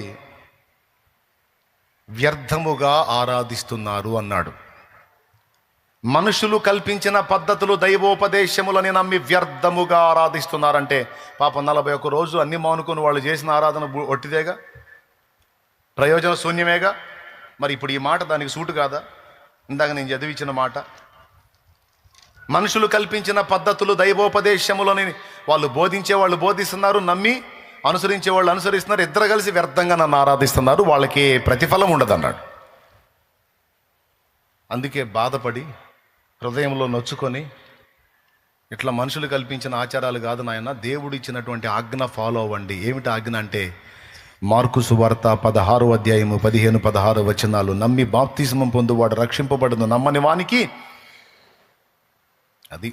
వ్యర్థముగా ఆరాధిస్తున్నారు అన్నాడు. మనుషులు కల్పించిన పద్ధతులు దైవోపదేశములని నమ్మి వ్యర్థముగా ఆరాధిస్తున్నారంటే పాపం 41 రోజు అన్ని మానుకొని వాళ్ళు చేసిన ఆరాధన ఒట్టిదేగా, ప్రయోజన శూన్యమేగా. మరి ఇప్పుడు ఈ మాట దానికి సూటు కాదా? ఇందాక నేను చదివించిన మాట, మనుషులు కల్పించిన పద్ధతులు దైవోపదేశములని వాళ్ళు బోధిస్తున్నారు, నమ్మి అనుసరించే వాళ్ళు అనుసరిస్తున్నారు. ఇద్దరు కలిసి వ్యర్థంగా నన్ను ఆరాధిస్తున్నారు, వాళ్ళకి ప్రతిఫలం ఉండదు అన్నాడు. అందుకే బాధపడి హృదయంలో నొచ్చుకొని, ఇట్లా మనుషులు కల్పించిన ఆచారాలు కాదు నాయన, దేవుడు ఇచ్చినటువంటి ఆజ్ఞ ఫాలో అవ్వండి. ఏమిటి ఆజ్ఞ అంటే మార్కు సువార్త 16వ అధ్యాయము 15-16 వచనాలు, నమ్మి బాప్తిస్మం పొందువాడు రక్షింపబడును, నమ్మని వానికి అది.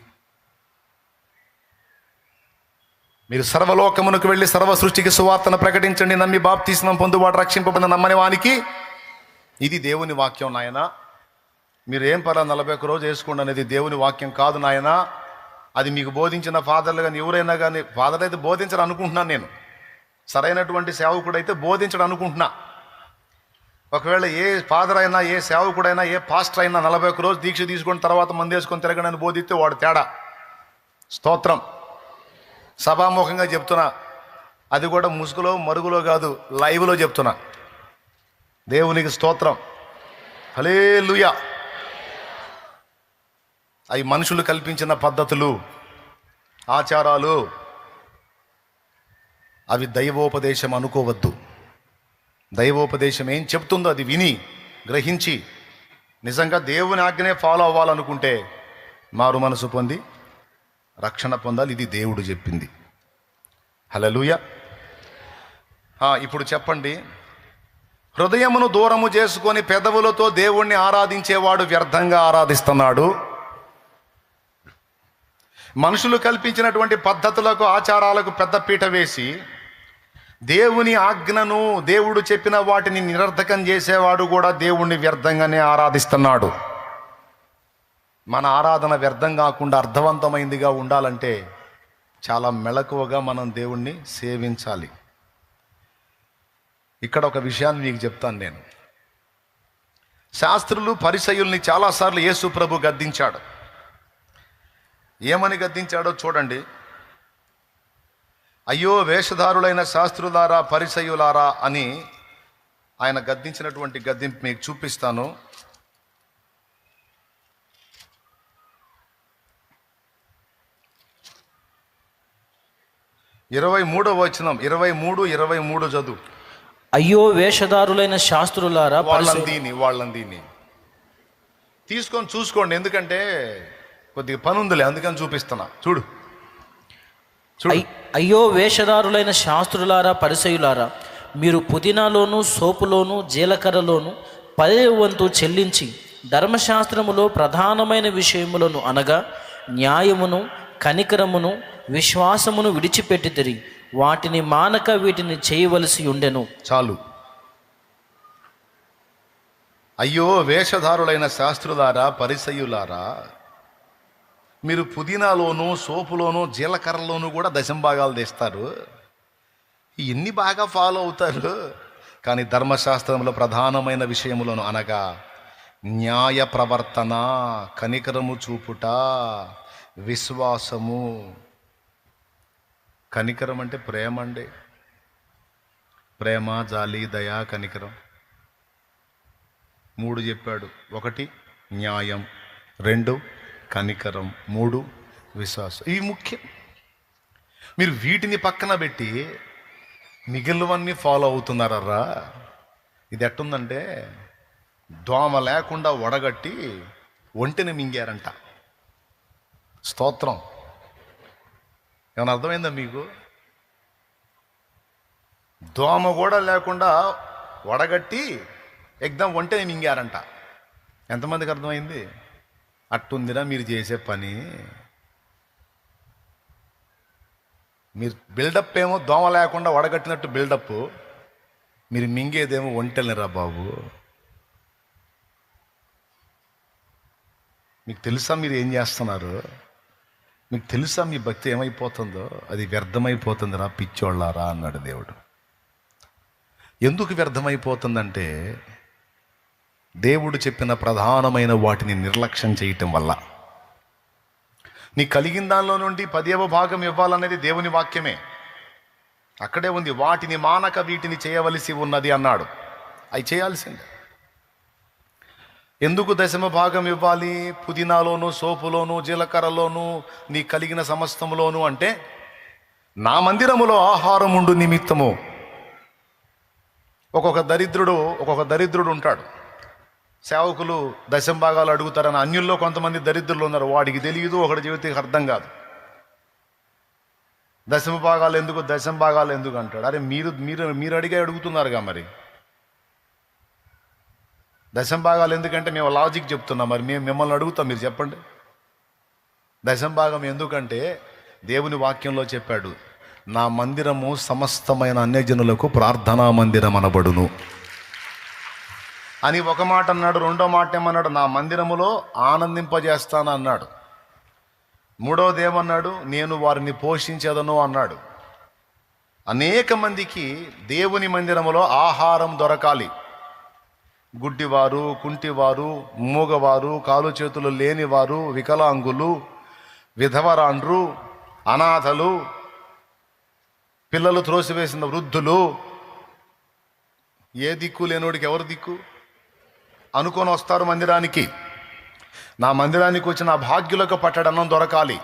మీరు సర్వలోకమునకు వెళ్ళి సర్వ సృష్టికి సువార్తను ప్రకటించండి, నమ్మి బాప్తిస్మం పొందువాడు రక్షింపబడిన, నమ్మని వానికి ఇది దేవుని వాక్యం నాయన. మీరు ఏం 41 రోజు వేసుకోండి అనేది దేవుని వాక్యం కాదు నాయన. అది మీకు బోధించిన ఫాదర్లు కానీ ఎవరైనా కానీ, ఫాదర్ అయితే బోధించడం అనుకుంటున్నాను నేను, సరైనటువంటి సేవకుడు అయితే బోధించడం అనుకుంటున్నా. ఒకవేళ ఏ ఫాదర్ అయినా, ఏ సేవకుడైనా, ఏ పాస్టర్ అయినా 41 రోజు దీక్ష తీసుకున్న తర్వాత మంది వేసుకొని తిరగడని బోధిస్తే వాడు తేడా. స్తోత్రం. సభాముఖంగా చెప్తున్నా, అది కూడా ముసుగులో మరుగులో కాదు, లైవ్లో చెప్తున్నా. దేవునికి స్తోత్రం, హల్లెలూయా. అవి మనుషులు కల్పించిన పద్ధతులు, ఆచారాలు, అవి దైవోపదేశం అనుకోవద్దు. దైవోపదేశం ఏం చెప్తుందో అది విని గ్రహించి నిజంగా దేవుని ఆజ్ఞనే ఫాలో అవ్వాలనుకుంటే మారు మనసు పొంది రక్షణ పొందాలి. ఇది దేవుడు చెప్పింది. హల్లెలూయా. ఇప్పుడు చెప్పండి, హృదయమును దూరము చేసుకొని పెదవులతో దేవుణ్ణి ఆరాధించేవాడు వ్యర్థంగా ఆరాధిస్తున్నాడు. మనుషులు కల్పించినటువంటి పద్ధతులకు, ఆచారాలకు పెద్దపీట వేసి దేవుని ఆజ్ఞను, దేవుడు చెప్పిన వాటిని నిరర్థకం చేసేవాడు కూడా దేవుణ్ణి వ్యర్థంగానే ఆరాధిస్తున్నాడు. మన ఆరాధన వ్యర్థం కాకుండా అర్థవంతమైందిగా ఉండాలంటే చాలా మెలకువగా మనం దేవుణ్ణి సేవించాలి. ఇక్కడ ఒక విషయాన్ని మీకు చెప్తాను నేను. శాస్త్రులు పరిసయ్యుల్ని చాలాసార్లు యేసు ప్రభు గద్దించాడు. ఏమని గద్దించాడో చూడండి. అయ్యో వేషధారులైన శాస్త్రులారా, పరిసయ్యులారా అని ఆయన గద్దించినటువంటి గద్దింపు మీకు చూపిస్తాను. వచనం 23 చదువు. అయ్యో వేషధారులైన శాస్త్రులారా, వాళ్ళందీని తీసుకొని చూసుకోండి, ఎందుకంటే కొద్దిగా పని ఉందిలే, అందుకని చూపిస్తున్నా. చూడు, చూడు. అయ్యో వేషధారులైన శాస్త్రులారా పరిసయులారా, మీరు పుదీనాలోను సోపులోను జీలకర్రలోను 10వ వంతు చెల్లించి ధర్మశాస్త్రములో ప్రధానమైన విషయములను అనగా న్యాయమును కనికరమును విశ్వాసమును విడిచిపెట్టితిరి. వాటిని మానక వీటిని చేయవలసి ఉండెను. చాలు. అయ్యో వేషధారులైన శాస్త్రులారా పరిసయ్యులారా, మీరు పుదీనాలోను సోపులోను జీలకర్రలోను కూడా దశంభాగాలు తెస్తారు. ఇన్ని బాగా ఫాలో అవుతారు, కానీ ధర్మశాస్త్రంలో ప్రధానమైన విషయములను అనగా న్యాయ ప్రవర్తన, కనికరము చూపుట, విశ్వాసము. కనికరం అంటే ప్రేమ అండి. ప్రేమ, జాలి, దయ, కనికరం 3 చెప్పాడు. 1 న్యాయం, 2 కనికరం, 3 విశ్వాసం. ఇవి ముఖ్యం. మీరు వీటిని పక్కన పెట్టి మిగిలినవన్నీ ఫాలో అవుతున్నారా? ఇది ఎట్టుందంటే దోమ లేకుండా వడగట్టి ఒంటిని మింగారంట. స్తోత్రం. ఏమైనా అర్థమైందా మీకు? దోమ కూడా లేకుండా వడగట్టి ఎగ్దం ఒంటిని మింగారంట. ఎంతమందికి అర్థమైంది? అట్టుందిరా మీరు చేసే పని. మీరు బిల్డప్ ఏమో దోమ లేకుండా వడగట్టినట్టు బిల్డప్, మీరు మింగేదేమో ఒంటెలనిరా బాబు. మీకు తెలుసా మీరు ఏం చేస్తున్నారు? మీకు తెలుసా మీ భక్తి ఏమైపోతుందో? అది వ్యర్థమైపోతుందిరా పిచ్చోళ్ళారా అన్నాడు దేవుడు. ఎందుకు వ్యర్థమైపోతుందంటే దేవుడు చెప్పిన ప్రధానమైన వాటిని నిర్లక్ష్యం చేయటం వల్ల. నీ కలిగిన దానిలో నుండి 10వ భాగం ఇవ్వాలనేది దేవుని వాక్యమే. అక్కడే ఉంది, వాటిని మానక వీటిని చేయవలసి ఉన్నది అన్నాడు. అవి చేయాల్సిందే. ఎందుకు 10వ భాగం ఇవ్వాలి? పుదీనాలోను సోపులోను జీలకర్రలోను నీ కలిగిన సమస్తములోను అంటే నా మందిరములో ఆహారం ఉండు నిమిత్తము. ఒక్కొక్క దరిద్రుడు ఉంటాడు. సేవకులు 10వ భాగాలు అడుగుతారని అన్యుల్లో కొంతమంది దరిద్రులు ఉన్నారు. వాడికి తెలియదు, ఒకటి జీవితానికి అర్థం కాదు. 10వ భాగాలు ఎందుకు అంటాడు. అరే మీరు మీరు మీరు అడిగే అడుగుతున్నారుగా. మరి 10వ భాగాలు ఎందుకంటే మేము లాజిక్ చెప్తున్నాం. మరి మేము మిమ్మల్ని అడుగుతాం, మీరు చెప్పండి. 10వ భాగం ఎందుకంటే దేవుని వాక్యంలో చెప్పాడు, నా మందిరము సమస్తమైన అన్యజనులకు ప్రార్థనా మందిరం అనబడును అని ఒక మాట అన్నాడు. 2వ మాట ఏమన్నాడు? నా మందిరములో ఆనందింపజేస్తాను అన్నాడు. 3వది ఏమన్నాడు? నేను వారిని పోషించేదను అన్నాడు. అనేక మందికి దేవుని మందిరములో ఆహారం దొరకాలి. గుడ్డివారు, కుంటివారు, మూగవారు, కాలు చేతులు లేనివారు, వికలాంగులు, విధవరాండ్రు, అనాథలు, పిల్లలు త్రోసివేసిన వృద్ధులు, ఏ దిక్కు లేనోడికి ఎవరు దిక్కు అనుకొని వస్తారు మందిరానికి. నా మందిరానికి వచ్చిన భాగ్యులకు పట్టడన్నం దొరకాలి.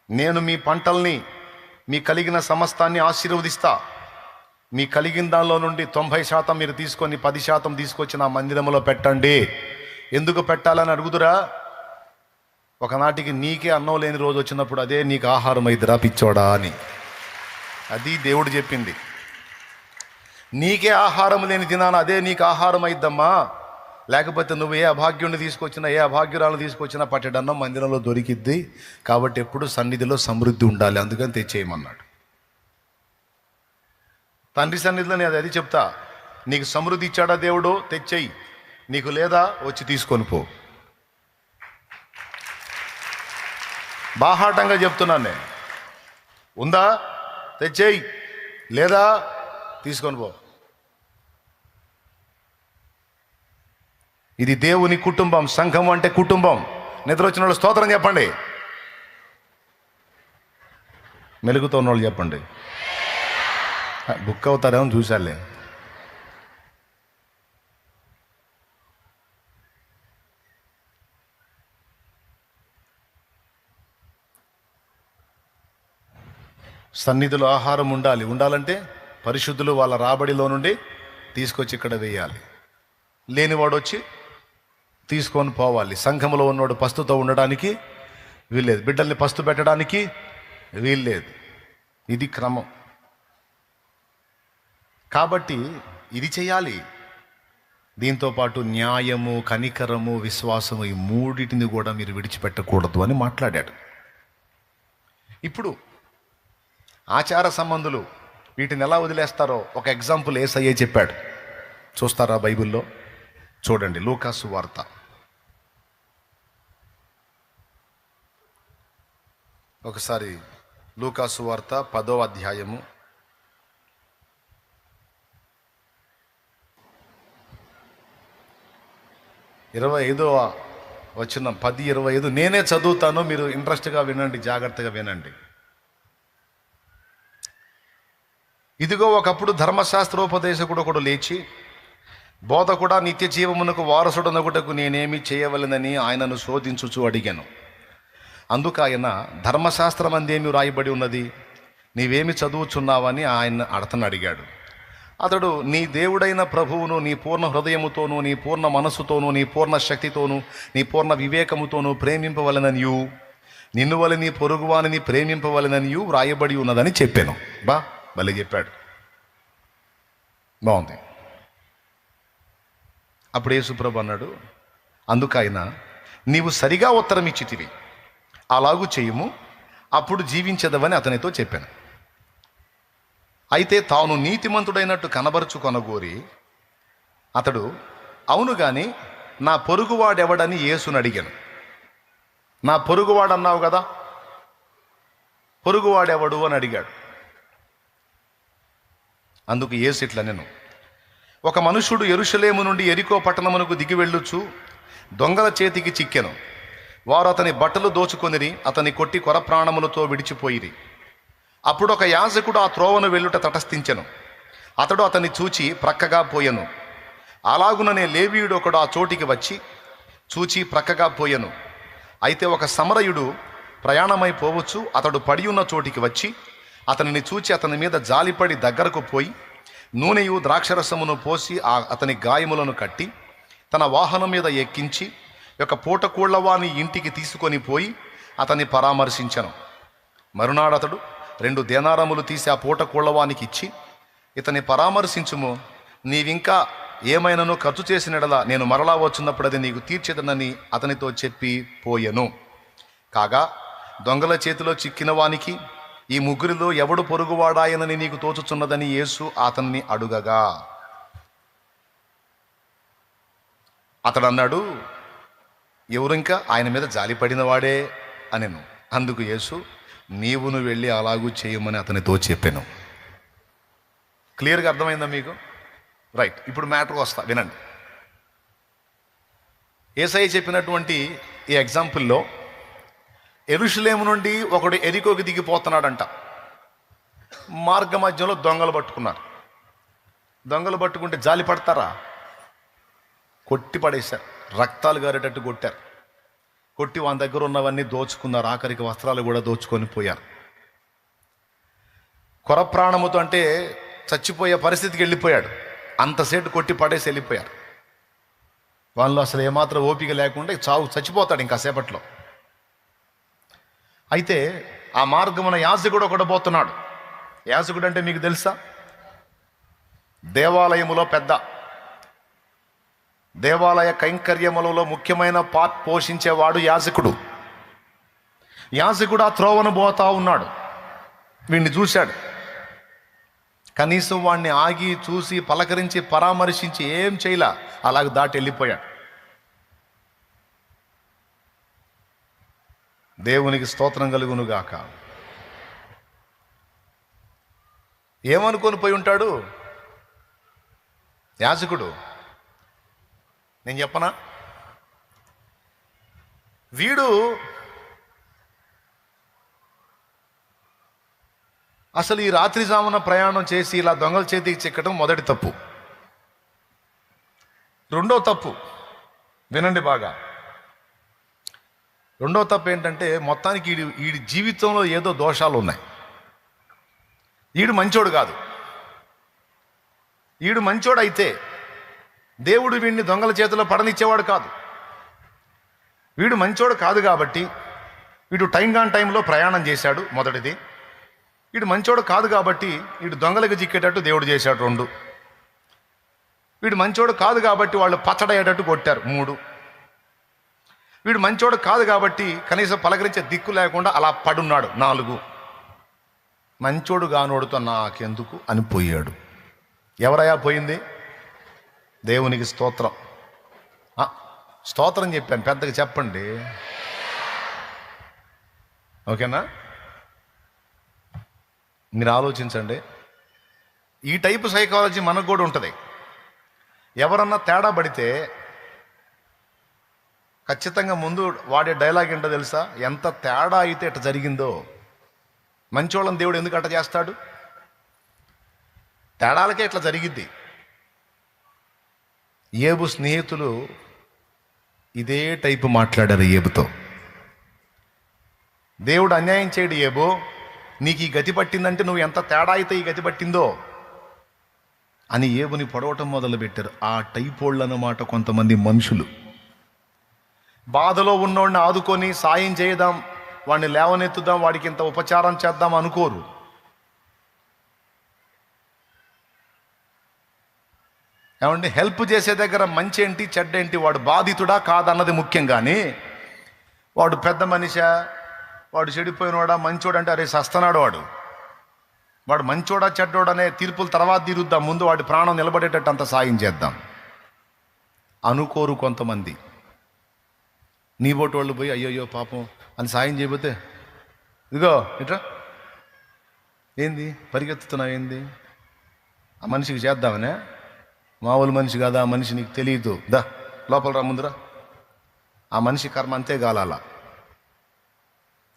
నేను మీ పంటల్ని, మీ కలిగిన సమస్తాన్ని ఆశీర్వదిస్తా. మీ కలిగిన దానిలో నుండి 90% మీరు తీసుకొని 10% తీసుకొచ్చి నా మందిరంలో పెట్టండి. ఎందుకు పెట్టాలని అడుగుదురా? ఒకనాటికి నీకే అన్నం లేని రోజు వచ్చినప్పుడు అదే నీకు ఆహారం అయిద్దిరా పిచ్చోడా అని. అది దేవుడు చెప్పింది. నీకే ఆహారం లేని దినాన అదే నీకు ఆహారం అయిద్దమ్మా. లేకపోతే నువ్వు ఏ అభాగ్యుడిని తీసుకొచ్చినా, ఏ అభాగ్యురాలను తీసుకొచ్చినా పట్టెడన్నం మందిరంలో దొరికిద్ది. కాబట్టి ఎప్పుడు సన్నిధిలో సమృద్ధి ఉండాలి, అందుకని తెచ్చేయమన్నాడు. తండ్రి సన్నిధిలో నేను అది చెప్తా, నీకు సమృద్ధి ఇచ్చాడా దేవుడు, తెచ్చేయి. నీకు లేదా వచ్చి తీసుకొని పో. బాహాటంగా చెప్తున్నాను నేను. ఉందా తెచ్చేయి, లేదా తీసుకొని పో. ఇది దేవుని కుటుంబం. సంఘం అంటే కుటుంబం. నిద్ర వచ్చిన వాళ్ళు స్తోత్రం చెప్పండి. మెలుగుతో ఉన్న వాళ్ళు చెప్పండి. బుక్ అవుతారేమో చూసాలే. సన్నిధిలో ఆహారం ఉండాలంటే పరిశుద్ధులు వాళ్ళ రాబడిలో నుండి తీసుకొచ్చి ఇక్కడ వేయాలి. లేనివాడు వచ్చి తీసుకొని పోవాలి. సంఘంలో ఉన్నవాడు పస్తుతో ఉండడానికి వీల్లేదు, బిడ్డల్ని పస్తు పెట్టడానికి వీల్లేదు. ఇది క్రమం. కాబట్టి ఇది చేయాలి. దీంతోపాటు న్యాయము, కనికరము, విశ్వాసము, ఈ మూడింటిని కూడా మీరు విడిచిపెట్టకూడదు అని మాట్లాడాడు. ఇప్పుడు ఆచార సంబంధులు వీటిని ఎలా వదిలేస్తారో ఒక ఎగ్జాంపుల్ యేసయ్యే చెప్పాడు. చూస్తారా బైబిల్లో? చూడండి, లూకాసు వార్త ఒకసారి. లూకాసు వార్త 10వ అధ్యాయము 25వ వచనం, 10:25. నేనే చదువుతాను, మీరు ఇంట్రెస్ట్గా వినండి, జాగ్రత్తగా వినండి. ఇదిగో, ఒకప్పుడు ధర్మశాస్త్రోపదేశకుడు ఒకడు లేచి, బోధకుడా, నిత్య జీవమునకు వారసుడనగుటకు నేనేమి చేయవలెనని ఆయనను శోధించుచు అడిగాను. అందుకు ఆయన, ధర్మశాస్త్రం అందేమి రాయబడి ఉన్నది, నీవేమి చదువుచున్నావని ఆయన అతను అడిగాడు. అతడు, నీ దేవుడైన ప్రభువును నీ పూర్ణ హృదయముతోనూ, నీ పూర్ణ మనస్సుతోనూ, నీ పూర్ణ శక్తితోనూ, నీ పూర్ణ వివేకముతోనూ ప్రేమింపవలెననియు, నిన్ను వలె నీ పొరుగువానిని ప్రేమింపవలెననియు వ్రాయబడి ఉన్నదని చెప్పాను. భలే చెప్పాడు, బాగుంది. అప్పుడు యేసుప్రభు అన్నాడు, అందుకైన నీవు సరిగా ఉత్తరం ఇచ్చితివి, అలాగూ చేయుము, అప్పుడు జీవించదవని అతనితో చెప్పాను. అయితే తాను నీతిమంతుడైనట్టు కనబరుచుకొనగోరి అతడు, అవును గాని నా పొరుగువాడెవడని యేసుని అడిగాను. నా పొరుగువాడు అన్నావు కదా, పొరుగువాడెవడు అని అడిగాడు. అందుకు యేసు ఇట్లా, నేను ఒక మనుష్యుడు యెరూషలేము నుండి యెరికో పట్టణమునకు దిగి వెళ్ళుచు దొంగల చేతికి చిక్కెను. వారు అతని బట్టలు దోచుకొనిరి, అతని కొట్టి కొర ప్రాణములతో విడిచిపోయిరి. అప్పుడు ఒక యాజకుడు ఆ త్రోవను వెళ్ళుట తటస్థించెను. అతడు అతన్ని చూచి ప్రక్కగా పోయెను. అలాగుననే లేవీయుడు ఒకడు ఆ చోటికి వచ్చి చూచి ప్రక్కగా పోయెను. అయితే ఒక సమరయుడు ప్రయాణమై పోవచ్చు, అతడు పడి ఉన్న చోటికి వచ్చి అతనిని చూచి అతని మీద జాలిపడి దగ్గరకు పోయి నూనెయు ద్రాక్షరసమును పోసి అతని గాయములను కట్టి తన వాహనం మీద ఎక్కించి ఒక పూటకూళ్ళవాని ఇంటికి తీసుకొని పోయి అతన్ని పరామర్శించెను. మరునాడు అతడు 2 దేనారములు తీసి ఆ పూటకూళ్ళవానికి ఇచ్చి, ఇతని పరామర్శించుము, నీవింకా ఏమైనాను ఖర్చు చేసినడలా నేను మరలా వచ్చినప్పుడు అది నీకు తీర్చేదనని అతనితో చెప్పి పోయెను. కాగా దొంగల చేతిలో చిక్కిన వానికి ఈ ముగ్గురిలో ఎవడు పొరుగువాడాయనని నీకు తోచుచున్నదని యేసు అతన్ని అడుగగా అతడు అన్నాడు, ఎవరింకా ఆయన మీద జాలిపడిన వాడే అనెను. అందుకు యేసు, నీవును వెళ్ళి అలాగూ చేయమని అతనితో చెప్పాను. క్లియర్గా అర్థమైందా మీకు? రైట్, ఇప్పుడు మ్యాటర్కి వస్తా, వినండి. యేసయ్య చెప్పినటువంటి ఈ ఎగ్జాంపుల్లో యెరూషలేము నుండి ఒకడు యెరికోకి దిగిపోతున్నాడంట. మార్గ మధ్యలో దొంగలు పట్టుకున్నారు. దొంగలు పట్టుకుంటే జాలి పడతారా? కొట్టి పడేశారు, రక్తాలు గారేటట్టు కొట్టారు. కొట్టి వాళ్ళ దగ్గర ఉన్నవన్నీ దోచుకున్నారు, ఆఖరికి వస్త్రాలు కూడా దోచుకొని పోయారు. కొర ప్రాణముతో అంటే చచ్చిపోయే పరిస్థితికి వెళ్ళిపోయాడు. అంతసేటు కొట్టి పడేసి వెళ్ళిపోయారు. వాళ్ళు అసలు ఏమాత్రం ఓపిక లేకుండా చచ్చిపోతాడు ఇంకాసేపట్లో. అయితే ఆ మార్గమున యాజకుడు ఒకడు పోతున్నాడు. యాజకుడు అంటే మీకు తెలుసా? దేవాలయములో పెద్ద, దేవాలయ కైంకర్యములలో ముఖ్యమైన పార్ట్ పోషించేవాడు యాజకుడు. యాజకుడు ఆ త్రోవను పోతా ఉన్నాడు. వీడిని చూశాడు. కనీసం వాడిని ఆగి చూసి పలకరించి పరామర్శించి ఏం చేయలా, అలాగ దాటి వెళ్ళిపోయాడు. దేవునికి స్తోత్రం కలుగునుగాక. ఏమనుకొని పోయి ఉంటాడు యాజకుడు? నేను చెప్పనా? వీడు అసలు ఈ రాత్రి జామున ప్రయాణం చేసి ఇలా దొంగల చేతికి చిక్కడం మొదటి తప్పు. రెండో తప్పు వినండి బాగా. రెండో తప్పు ఏంటంటే, మొత్తానికి వీడి జీవితంలో ఏదో దోషాలు ఉన్నాయి. వీడు మంచోడు కాదు. వీడు మంచోడు అయితే దేవుడు వీడిని దొంగల చేతిలో పడనిచ్చేవాడు కాదు. వీడు మంచోడు కాదు కాబట్టి వీడు టైంలో ప్రయాణం చేశాడు. మొదటిది. వీడు మంచోడు కాదు కాబట్టి వీడు దొంగలకు చిక్కేటట్టు దేవుడు చేశాడు 2. వీడు మంచోడు కాదు కాబట్టి వాళ్ళు పచ్చడయ్యేటట్టు కొట్టారు 3. వీడు మంచోడు కాదు కాబట్టి కనీసం పలకరించే దిక్కు లేకుండా అలా పడున్నాడు 4. మంచోడు గానోడుతో నాకెందుకు అని పోయాడు. ఎవరయ్యా పోయింది? దేవునికి స్తోత్రం. స్తోత్రం చెప్పాను, పెద్దగా చెప్పండి. ఓకేనా? మీరు ఆలోచించండి. ఈ టైపు సైకాలజీ మనకు కూడా ఉంటుంది. ఎవరన్నా తేడా పడితే ఖచ్చితంగా ముందు వాడే డైలాగ్ ఏంటో తెలుసా? ఎంత తేడా అయితే ఇట్లా జరిగిందో. మంచోళ్ళని దేవుడు ఎందుకు అట్ట చేస్తాడు? తేడాలకే ఇట్లా జరిగిద్ది. ఏబు స్నేహితులు ఇదే టైపు మాట్లాడారు ఏబుతో. దేవుడు అన్యాయం చేయడు, ఏబో నీకు ఈ గతి పట్టిందంటే నువ్వు ఎంత తేడా అయితే ఈ గతి పట్టిందో అని ఏబుని పొడవటం మొదలుపెట్టారు. ఆ టైపోళ్ళు అన్నమాట కొంతమంది మనుషులు. బాధలో ఉన్నోడిని ఆదుకొని సాయం చేద్దాం, వాడిని లేవనెత్తుదాం, వాడికి ఇంత ఉపచారం చేద్దాం అనుకోరు. ఏమండి, హెల్ప్ చేసే దగ్గర మంచి ఏంటి చెడ్డ ఏంటి, వాడు బాధితుడా కాదన్నది ముఖ్యం. కానీ వాడు పెద్ద మనిషా, వాడు చెడిపోయినవాడా మంచోడంటే అరే సస్తనాడు వాడు మంచోడా చెడ్డోడనే తీర్పుల తర్వాత తీరుద్దాం, ముందు వాడి ప్రాణం నిలబడేటట్టు అంత సాయం చేద్దాం అనుకోరు కొంతమంది. నీ బోటు వాళ్ళు పోయి అయ్యయ్యో పాపం అని సాయం చేయబోతే ఇదిగో ఇట్రా ఏంది పరిగెత్తుతున్నావు, ఏంది ఆ మనిషికి చేద్దామనే, మామూలు మనిషి కాదా, ఆ మనిషి నీకు తెలియదు, దా లోపల రా ముందురా. ఆ మనిషి కర్మ అంతే గాలాల,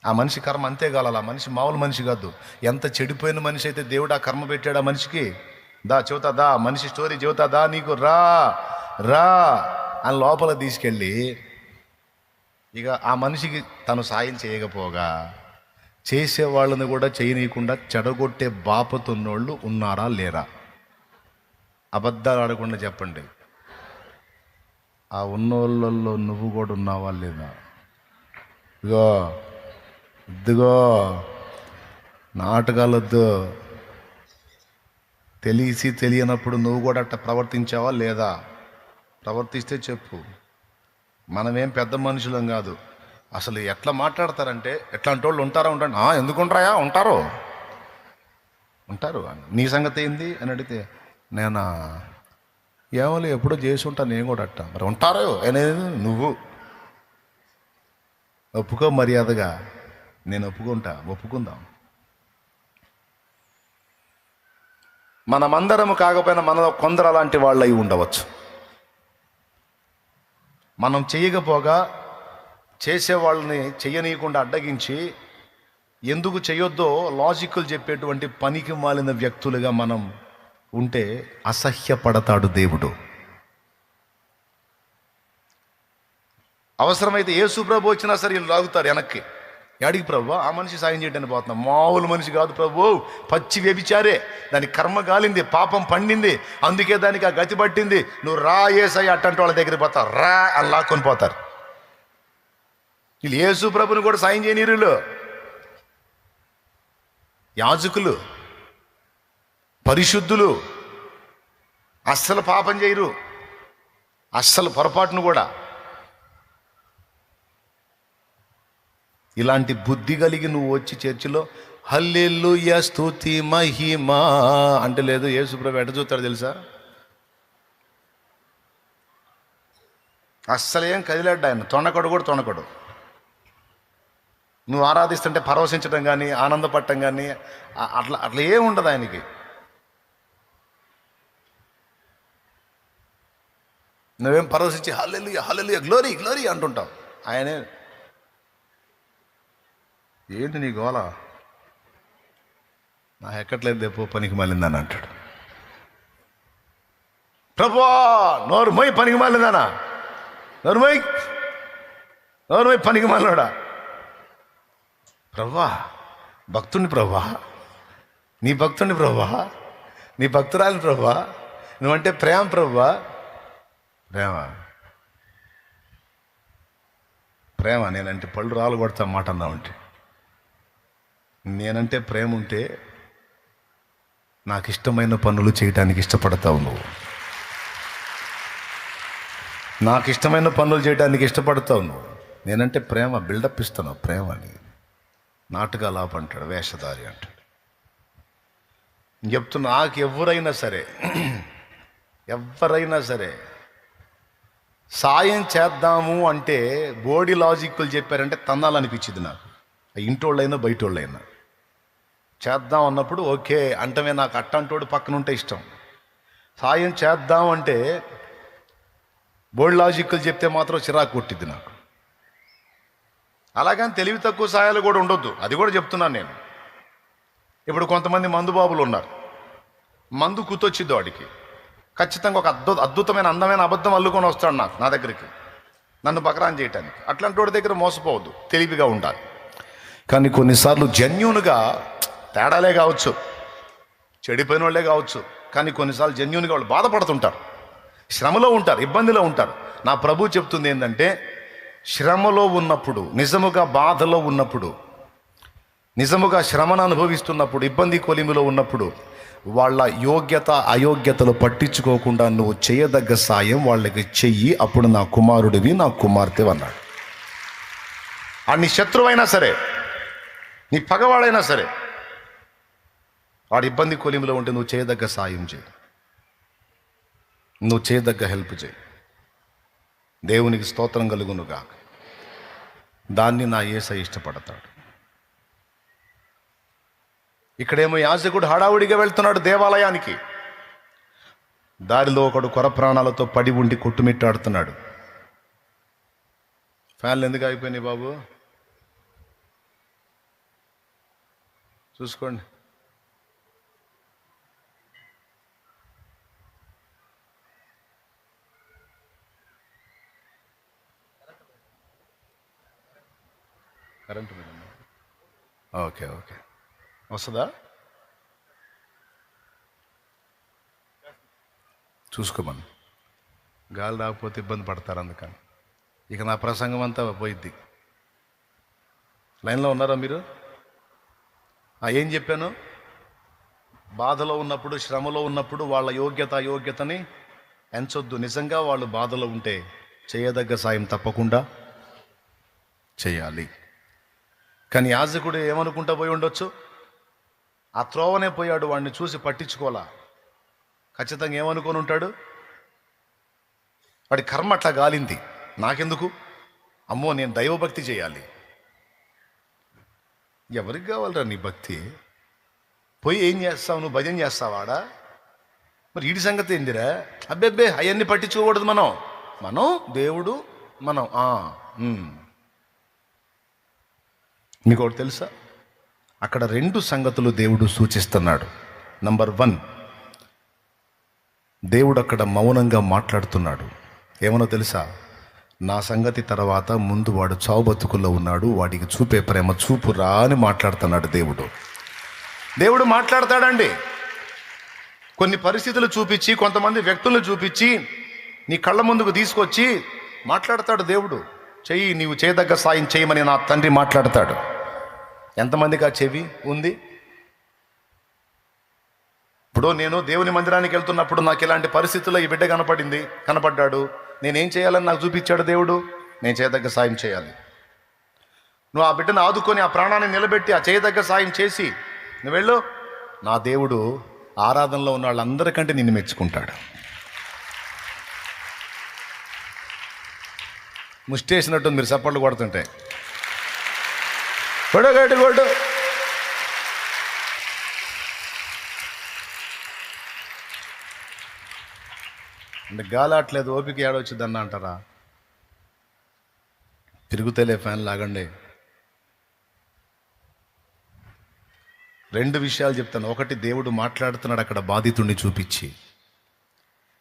ఆ మనిషి కర్మ అంతే గాలాల. ఆ మనిషి మామూలు మనిషి కాదు. ఎంత చెడిపోయిన మనిషి అయితే దేవుడు ఆ కర్మ పెట్టాడు ఆ మనిషికి. దా చెబుతా, దా మనిషి స్టోరీ చెబుతా, దా నీకు రా రా అని లోపల తీసుకెళ్ళి ఇక ఆ మనిషికి తను సాయం చేయకపోగా చేసేవాళ్ళని కూడా చేయనీయకుండా చెడగొట్టే బాపతున్నోళ్ళు ఉన్నారా లేరా? అబద్ధాలు ఆడకుండా చెప్పండి. ఆ ఉన్నోళ్ళల్లో నువ్వు కూడా ఉన్నావా లేదా? ఇదిగో నాటకాలొద్దు. తెలిసి తెలియనప్పుడు నువ్వు కూడా అట్లా ప్రవర్తించావా లేదా? ప్రవర్తిస్తే చెప్పు. మనమేం పెద్ద మనుషులం కాదు. అసలు ఎట్లా మాట్లాడతారంటే ఎట్లాంటి వాళ్ళు ఉంటారా? ఉంటారు. ఎందుకు ఉంటారా? ఉంటారు. నీ సంగతి ఏంది అని అడిగితే నేను ఏమో ఎప్పుడో చేసి ఉంటాను నేను కూడా అట్ట. మరి ఉంటారు అనేది నువ్వు ఒప్పుకో మర్యాదగా. నేను ఒప్పుకుందాం. మనమందరము కాకపోయినా మన కొందరు అలాంటి వాళ్ళు అయి ఉండవచ్చు. మనం చేయకపోగా చేసేవాళ్ళని చెయ్యనీయకుండా అడ్డగించి ఎందుకు చేయొద్దో లాజికల్ చెప్పేటువంటి పనికి మాలిన వ్యక్తులుగా మనం ఉంటే అసహ్యపడతాడు దేవుడు. అవసరమైతే యేసు ప్రభు వచ్చినా సరే వీళ్ళు లాగుతారు వెనక్కి. యాడికి ప్రభు? ఆ మనిషి సాయం చేయడానికి పోతున్నాం. మామూలు మనిషి కాదు ప్రభు, పచ్చి వ్యభిచారే, దానికి కర్మ గాలింది, పాపం పండింది, అందుకే దానికి ఆ గతి పట్టింది, నువ్వు రా యేసయ్య అట్టంటే వాళ్ళ దగ్గరికి పోతారు, రా అని లాక్కొని పోతారు. వీళ్ళు యేసు ప్రభుని కూడా సాయం చేయనీరులు. యాజకులు పరిశుద్ధులు అస్సలు పాపం చేయరు, అస్సలు పొరపాటును కూడా. ఇలాంటి బుద్ధి కలిగి నువ్వు వచ్చి చర్చిలో హల్లెలూయా స్తుతి మహిమా అంటే లేదు. యేసుప్రభు ఎట చూస్తాడు తెలుసా? అస్సలు ఏం కదిలాడు ఆయన, తొణకడు కూడా తొణకడు. నువ్వు ఆరాధిస్తుంటే పరవశించడం కానీ ఆనందపడటం కానీ అట్లా ఏం ఉండదు ఆయనకి. నువ్వేం పరవశించి హల్లెలూయా హల్లెలూయా గ్లోరీ గ్లోరీ అంటుంటావు. ఆయనే ఏంటి నీ గోల, నా ఎక్కట్లేదు దేపో పనికి మాలిందని అంటాడు. ప్రభువా నోరు మొయ్ పనికి మాలిందానా, నోరు మొయ్ పనికి మాలినాడా. ప్రభువా భక్తుని ప్రభువా, నీ భక్తుని ప్రభువా, నీ భక్తురాలి ప్రభువా, నువ్వంటే ప్రేమ ప్రభువా. ప్రేమ నేనంటే పళ్ళు రాలు కొడతా మాట అన్నావంటే నేనంటే ప్రేమ ఉంటే నాకు ఇష్టమైన పనులు చేయడానికి ఇష్టపడతావు నువ్వు. నాకు ఇష్టమైన పనులు చేయడానికి ఇష్టపడతావు నువ్వు. నేనంటే ప్రేమ, బిల్డప్ ఇస్తున్నావు ప్రేమని. నాటకాలు ఆపంటాడు, వేషధారి అంటాడు. చెప్తున్నా, నాకు ఎవరైనా సరే సాయం చేద్దాము అంటే బోడీ లాజిక్లు చెప్పారంటే తన్నాలనిపించింది నాకు. ఇంటోళ్ళైనా బయటోళ్ళైనా చేద్దాం అన్నప్పుడు ఓకే అంటమే. నాకు అట్టంటోడు పక్కన ఉంటే ఇష్టం. సాయం చేద్దాం అంటే బోర్డు లాజిక్లు చెప్తే మాత్రం చిరాకు కొట్టిద్ది నాకు. అలాగని తెలివి తక్కువ సాయాలు కూడా ఉండొద్దు, అది కూడా చెప్తున్నాను నేను. ఇప్పుడు కొంతమంది మందు బాబులు ఉన్నారు. మందు కుతొచ్చిద్ది వాడికి, ఖచ్చితంగా ఒక అద్భుతమైన అందమైన అబద్ధం అల్లుకొని వస్తాడు నా దగ్గరికి, నన్ను బకరాన్ చేయటానికి. అట్లాంటి వాడి దగ్గర మోసపోవద్దు, తెలివిగా ఉండాలి. కానీ కొన్నిసార్లు జెన్యూన్గా, తేడాలే కావచ్చు, చెడిపోయిన వాళ్ళే కావచ్చు, కానీ కొన్నిసార్లు జెన్యూన్గా వాళ్ళు బాధపడుతుంటారు, శ్రమలో ఉంటారు, ఇబ్బందిలో ఉంటారు. నా ప్రభు చెప్తుంది ఏంటంటే, శ్రమలో ఉన్నప్పుడు, నిజముగా బాధలో ఉన్నప్పుడు, నిజముగా శ్రమను అనుభవిస్తున్నప్పుడు, ఇబ్బంది కొలిమిలో ఉన్నప్పుడు వాళ్ళ యోగ్యత అయోగ్యతలు పట్టించుకోకుండా నువ్వు చేయదగ్గ సాయం వాళ్ళకి చెయ్యి. అప్పుడు నా కుమారుడివి, నా కుమార్తె అన్నాడు. ఆ నీ శత్రువైనా సరే, నీ పగవాడైనా సరే, వాడు ఇబ్బంది కొలిమిలో ఉంటే నువ్వు చేయదగ్గ సాయం చేయి, నువ్వు చేయదగ్గ హెల్ప్ చేయి. దేవునికి స్తోత్రం కలుగునుగా. దాన్ని నా యేసయ్య ఇష్టపడతాడు. ఇక్కడేమో యాజకుడు హడావుడిగా వెళ్తున్నాడు దేవాలయానికి. దారిలో ఒకడు కొర ప్రాణాలతో పడి ఉండి కొట్టుమిట్టాడుతున్నాడు. ఫ్యాన్లు ఎందుకు అయిపోయినాయి బాబు? చూసుకోండి. కరెంటు ఓకే వస్తుందా? చూసుకోమని. గాలి రాకపోతే ఇబ్బంది పడతారు, అందుకని. ఇక నా ప్రసంగం అంతా పోయిద్ది. లైన్లో ఉన్నారా మీరు? ఏం చెప్పాను? బాధలో ఉన్నప్పుడు, శ్రమలో ఉన్నప్పుడు వాళ్ళ అయోగ్యతని ఎంచొద్దు. నిజంగా వాళ్ళు బాధలో ఉంటే చేయదగ్గ సాయం తప్పకుండా చేయాలి. కానీ యాజకుడు ఏమనుకుంటా పోయి ఉండొచ్చు? ఆ త్రోవనే పోయాడు, వాడిని చూసి పట్టించుకోలా. ఖచ్చితంగా ఏమనుకొని ఉంటాడు? వాడి కర్మ అట్లా గాలింది, నాకెందుకు, అమ్మో నేను దైవభక్తి చేయాలి. ఎవరికి కావాలరా నీ భక్తి? పోయి ఏం చేస్తావు నువ్వు? భజన చేస్తావాడా? మరి వీడి సంగతి ఏందిరా? అబ్బెబ్బే అవన్నీ పట్టించుకోకూడదు. మనం దేవుడు, మనం మీకు ఒకటి తెలుసా? అక్కడ 2 సంగతులు దేవుడు సూచిస్తున్నాడు. నంబర్ 1, దేవుడు అక్కడ మౌనంగా మాట్లాడుతున్నాడు. ఏమనో తెలుసా? నా సంగతి తర్వాత ముందు వాడు చావు బతుకుల్లో ఉన్నాడు, వాడికి చూపే ప్రేమ చూపురా అని మాట్లాడుతున్నాడు దేవుడు మాట్లాడతాడండి. కొన్ని పరిస్థితులు చూపించి, కొంతమంది వ్యక్తులను చూపించి, నీ కళ్ళ ముందుకు తీసుకొచ్చి మాట్లాడతాడు దేవుడు. చెయ్యి, నీవు చేయదగ్గ సాయం చేయమని నా తండ్రి మాట్లాడతాడు. ఎంతమందికి ఆ చెవి ఉంది? ఇప్పుడు నేను దేవుని మందిరానికి వెళ్తున్నప్పుడు నాకు ఇలాంటి పరిస్థితుల్లో ఈ బిడ్డ కనపడ్డాడు. నేనేం చేయాలని నాకు చూపించాడు దేవుడు. నేను చేయదగ్గ సాయం చేయాలి. నువ్వు ఆ బిడ్డను ఆదుకొని, ఆ ప్రాణాన్ని నిలబెట్టి, ఆ చేయదగ్గ సాయం చేసి నువ్వు వెళ్ళు. నా దేవుడు ఆరాధనలో ఉన్న వాళ్ళందరికంటే నిన్ను మెచ్చుకుంటాడు. ముష్టేసినట్టు మీరు చప్పట్లు కొడుతుంటే కొడు అంటే గాలాట్లేదు, ఓపిక ఏడొచ్చుద్దన్న అంటారా? తిరుగుతలే ఫ్యాన్ లాగండి. 2 విషయాలు చెప్తాను. ఒకటి, దేవుడు మాట్లాడుతున్నాడు అక్కడ బాధితుడిని చూపించి.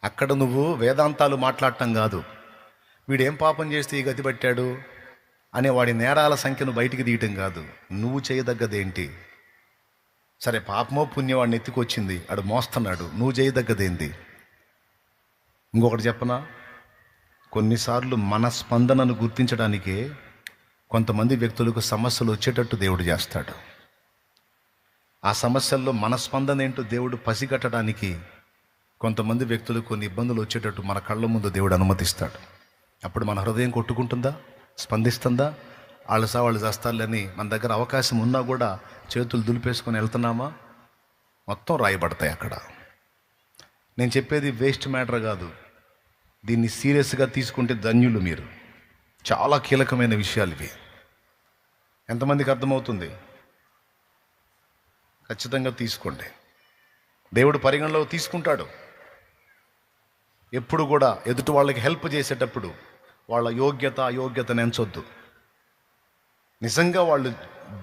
అక్కడ నువ్వు వేదాంతాలు మాట్లాడటం కాదు, వీడేం పాపం చేస్తే ఈ గతి పట్టాడు అనే వాడి నేరాల సంఖ్యను బయటికి తీయటం కాదు. నువ్వు చేయదగ్గదేంటి? సరే, పాపమో పుణ్యం వాడిని ఎత్తుకొచ్చింది, ఆడు మోస్తున్నాడు, నువ్వు చేయదగ్గదేంటి? ఇంకొకటి చెప్పనా? కొన్నిసార్లు మన స్పందనను గుర్తించడానికే కొంతమంది వ్యక్తులకు సమస్యలు వచ్చేటట్టు దేవుడు చేస్తాడు. ఆ సమస్యల్లో మన స్పందన ఏంటో దేవుడు పసిగట్టడానికి కొంతమంది వ్యక్తులు కొన్ని ఇబ్బందులు వచ్చేటట్టు మన కళ్ళ ముందు దేవుడు అనుమతిస్తాడు. అప్పుడు మన హృదయం కొట్టుకుంటుందా, స్పందిస్తుందా? వాళ్ళు చేస్తారులని మన దగ్గర అవకాశం ఉన్నా కూడా చేతులు దులిపేసుకొని వెళ్తున్నామా? మొత్తం రాయబడతాయి అక్కడ. నేను చెప్పేది వేస్ట్ మ్యాటర్ కాదు. దీన్ని సీరియస్గా తీసుకుంటే ధన్యులు మీరు. చాలా కీలకమైన విషయాలు ఇవి. ఎంతమందికి అర్థమవుతుంది? ఖచ్చితంగా తీసుకోండి. దేవుడు పరిగణలో తీసుకుంటాడు. ఎప్పుడు కూడా ఎదుటి వాళ్ళకి హెల్ప్ చేసేటప్పుడు వాళ్ళ యోగ్యత అయోగ్యతను ఎంచొద్దు. నిజంగా వాళ్ళు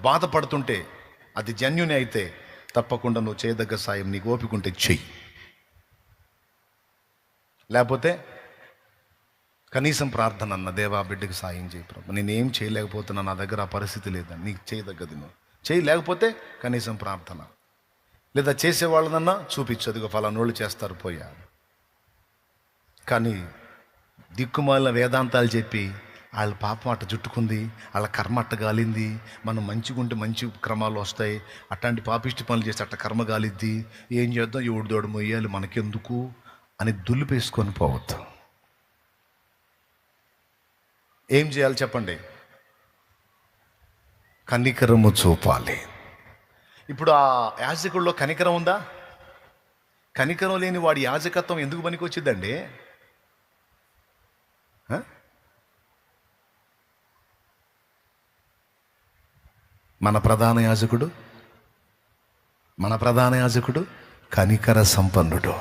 బాధపడుతుంటే అది జెన్యూన్ అయితే తప్పకుండా నువ్వు చేయదగ్గ సాయం నీకు ఓపిక ఉంటే చెయ్యి. లేకపోతే కనీసం ప్రార్థన అన్న, దేవా బిడ్డకి సాయం చేయి ప్రభు, నేనేం చేయలేకపోతున్నా, నా దగ్గర ఆ పరిస్థితి లేదా, నీకు చేయదగ్గది నువ్వు చేయి. లేకపోతే కనీసం ప్రార్థన. లేదా చేసేవాళ్ళనన్నా చూపించదుగా ఫలానోళ్ళు చేస్తారు పోయా. కానీ దిక్కుమాలిన వేదాంతాలు చెప్పి వాళ్ళ పాపం అట్ట చుట్టుకుంది, వాళ్ళ కర్మ అట్ట గాలింది, మనం మంచిగుంటే మంచి క్రమాలు వస్తాయి, అట్లాంటి పాపిష్టి పనులు చేసి అట్ట కర్మ గాలిద్ది, ఏం చేద్దాం, ఎవడిదోడు మొయ్యాలి మనకెందుకు అని దులిపేసుకొని పోవద్దు. ఏం చేయాలి చెప్పండి? కనికరము చూపాలి. ఇప్పుడు ఆ యాజకుల్లో కనికరం ఉందా? కనికరం లేని వాడి యాజకత్వం ఎందుకు పనికి వచ్చిందండి? మన ప్రధాన యాజకుడు కనికర సంపన్నుడు.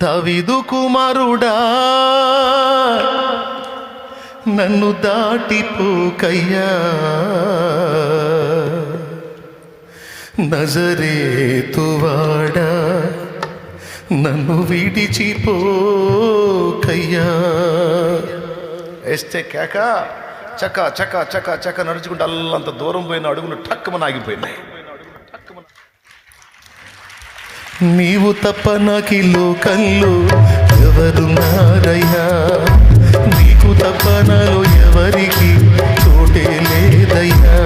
దావీదు కుమారుడా నన్ను దాటిపోకయ్యా, నజరేతువాడా నన్ను విడిచిపోకయ్యా. వేస్తే కేక చక్క చక్క చక్క చక్క నడుచుకుంటే అల్లంత దూరం పోయిన అడుగులు టక్కుమని ఆగిపోయినాయి. నీవు తప్ప నాకు లోకంలో ఎవరున్నారయ్యా, నీకు తప్ప నాలో ఎవరికి చోటే లేదయ్యా,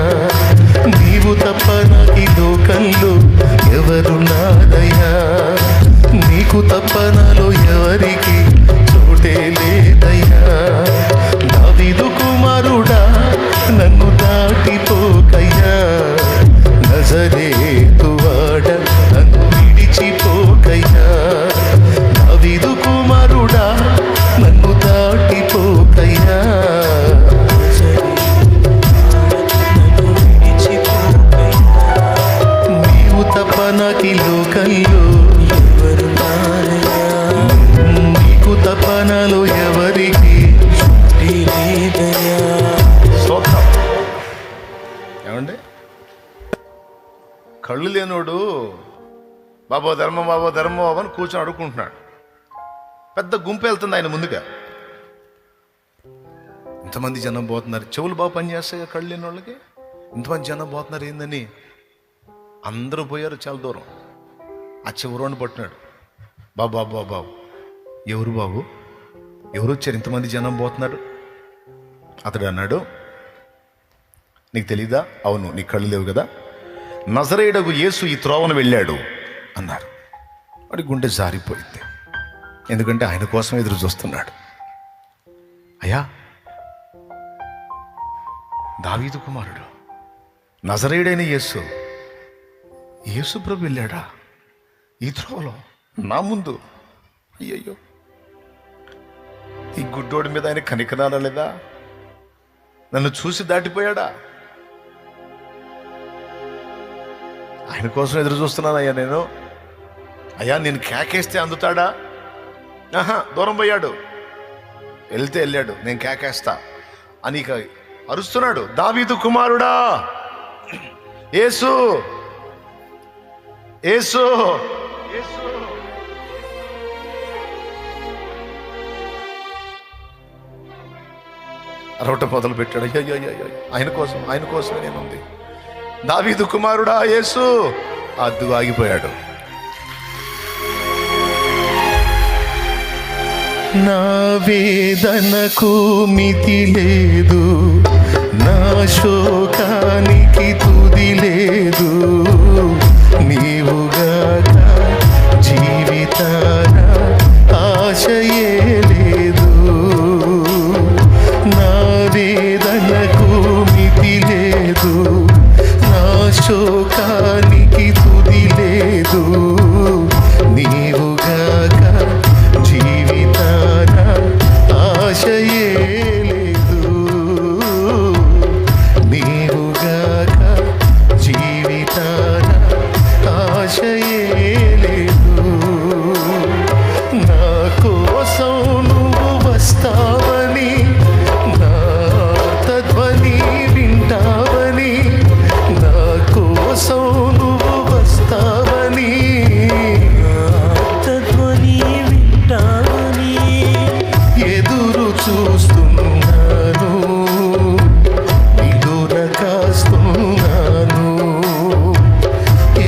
నీవు తప్ప నాకు లోకంలో ఎవరున్నారయ్యా, నీకు తప్ప నాలో ఎవరికి చోటే లేదయ్యా. దావీదు కుమారుడా నన్ను దాటిపోకయ్యా, నజరేతువాడ నన్ను విడిచిపోకయ్యా. దావీదు కుమారుడా నన్ను దాటిపోకయ్యా, నీవు తప్ప నాకు లోకంలో నీకు తప్ప నాలో ఎవరికి ఏమండి? కళ్ళు లేనోడు బాబో ధర్మం అని కూర్చొని అడుక్కుంటున్నాడు. పెద్ద గుంపు వెళ్తుంది ఆయన ముందుగా. ఇంతమంది జనం పోతున్నారు, చెవులు బాగా పనిచేస్తాయి కళ్ళు లేని వాళ్ళకి. ఇంతమంది జనం పోతున్నారు ఏందని అందరూ పోయారు చాలా దూరం. ఆ చివరోని పట్టినాడు, బాబు ఎవరు బాబు, ఎవరు వచ్చారు, ఇంతమంది జనం పోతున్నారు. అతడు అన్నాడు, నీకు తెలీదా? అవును, నీ కళ్ళు లేవు కదా, నజరేయుడగు యేసు ఈ త్రోవను వెళ్ళాడు అన్నారు. వాడి గుండె జారిపోయింది, ఎందుకంటే ఆయన కోసం ఎదురు చూస్తున్నాడు. అయ్యా, దావీదు కుమారుడు నజరేయుడైన యేసు ప్రభు వెళ్ళాడా ఈ త్రోవలో నా ముందు? అయ్యయ్యో, ఈ గుడ్డోడి మీద ఆయన కనికరాలా లేదా? నన్ను చూసి దాటిపోయాడా? ఆయన కోసం ఎదురు చూస్తున్నాను అయ్యా నేను. అయ్యా, నేను కేకేస్తే అందుతాడా? దూరం పోయాడు, వెళ్తే వెళ్ళాడు, నేను కేకేస్తా అని ఇక అరుస్తున్నాడు. దావీదు కుమారుడా యేసు, యేసు, అరవటం మొదలు పెట్టాడు. అయ్యో, ఆయన కోసమే నేనుంది. దావీదు కుమారుడా యేసు, అద్దు ఆగిపోయాడు. నా వేదనకు మితి లేదు, నా శోకానికి తుది లేదు. నీవుగాక జీవితాన ఆశయే లేదు. నా వేదనకు మితి లేదు, నా శోకానికి తుది లేదు. నీవుగాక జీవితాన ఆశయే లేదు. నీవుగాక జీవితాన ఆశయే లేదు. నా కోసం నువ్వు వస్తావని, నా తధ్వని వింటావని, నా కోసం నువ్వు వస్తావని, తత్వని వింటావని ఎదురు చూస్తున్నాను, నిదుర కాస్తున్నాను.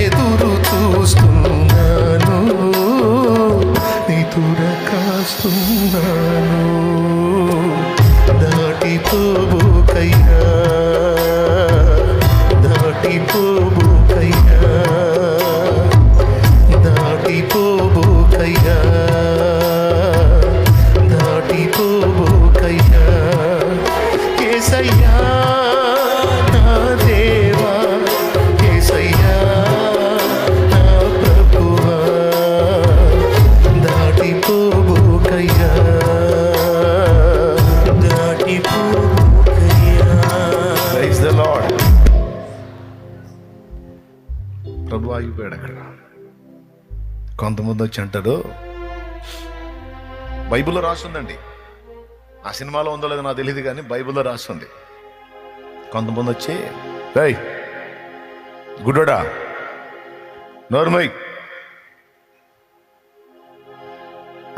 ఎదురు చూస్తున్నాను, నిదుర కాస్తున్నాను. దాటిపోబోకయ్యా, దాటిపోబోకయ్యా, దాటిపోబోకయ్యా, దాటిపోబోకయ్యా. యేసయ్యా నా దేవా, యేసయ్యా నా ప్రభువా, దాటిపోబోకయ్యా, దాటిపోకయ్యా. Praise the Lord. ప్రభు ఆగిపోయాడు అక్కడ. కొంతమంది వచ్చి అంటారు, బైబిల్లో రాస్తుందండి, ఆ సినిమాలో ఉందో లేదో నాకు తెలియదు కానీ బైబిల్లో రాస్తుంది. కొంతమంది వచ్చి, రేయ్ గుడ్డోడా నోర్మై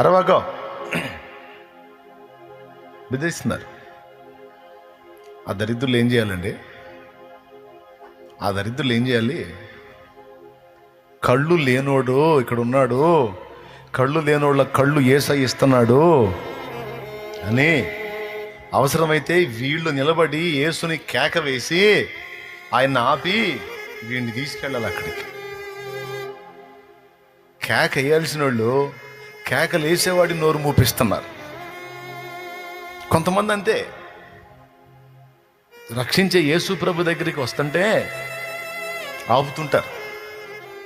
అరవాకో బెదిరిస్తున్నారు. ఆ దరిద్రులు ఏం చేయాలండి? ఆ దరిద్రులు ఏం చేయాలి? కళ్ళు లేనోడు ఇక్కడ ఉన్నాడు, కళ్ళు లేనోళ్ళ కళ్ళు యేసయ్య ఇస్తున్నాడు అని అవసరమైతే వీళ్ళు నిలబడి యేసుని కేక వేసి ఆయన ఆపి వీడిని తీసుకెళ్ళాలి అక్కడికి. కేక వేయాల్సిన వాళ్ళు కేకలు వేసేవాడి నోరు మూపిస్తున్నారు. కొంతమంది అంతే, రక్షించే యేసు ప్రభు దగ్గరికి వస్తుంటే ఆపుతుంటారు.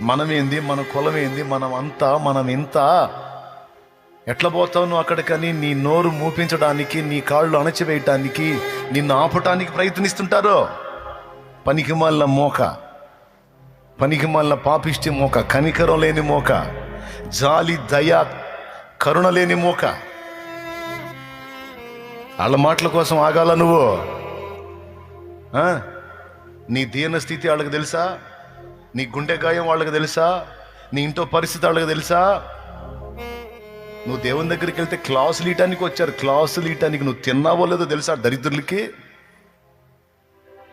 మనమేంది, మన కులమేంది, మనం అంతా, మనం ఇంత, ఎట్లా పోతావు నువ్వు అక్కడికని నీ నోరు మూపించడానికి, నీ కాళ్ళు అణచివేయటానికి, నిన్ను ఆపటానికి ప్రయత్నిస్తుంటారు. పనికి మాలిన మోక, పనికి మాలిన పాపిష్టి మోక, కనికరం లేని మోక, జాలి దయ కరుణ లేని మోక. వాళ్ళ మాటల కోసం ఆగాల నువ్వు? నీ దీన స్థితి వాళ్ళకి తెలుసా? నీ గుండె గాయం వాళ్ళకి తెలుసా? నీ ఇంట్లో పరిస్థితి వాళ్ళకి తెలుసా? నువ్వు దేవుని దగ్గరికి వెళ్తే క్లాసులు ఇయటానికి వచ్చారు. క్లాసులు ఇయటానికి నువ్వు తిన్నావో లేదో తెలుసా దరిద్రులకి?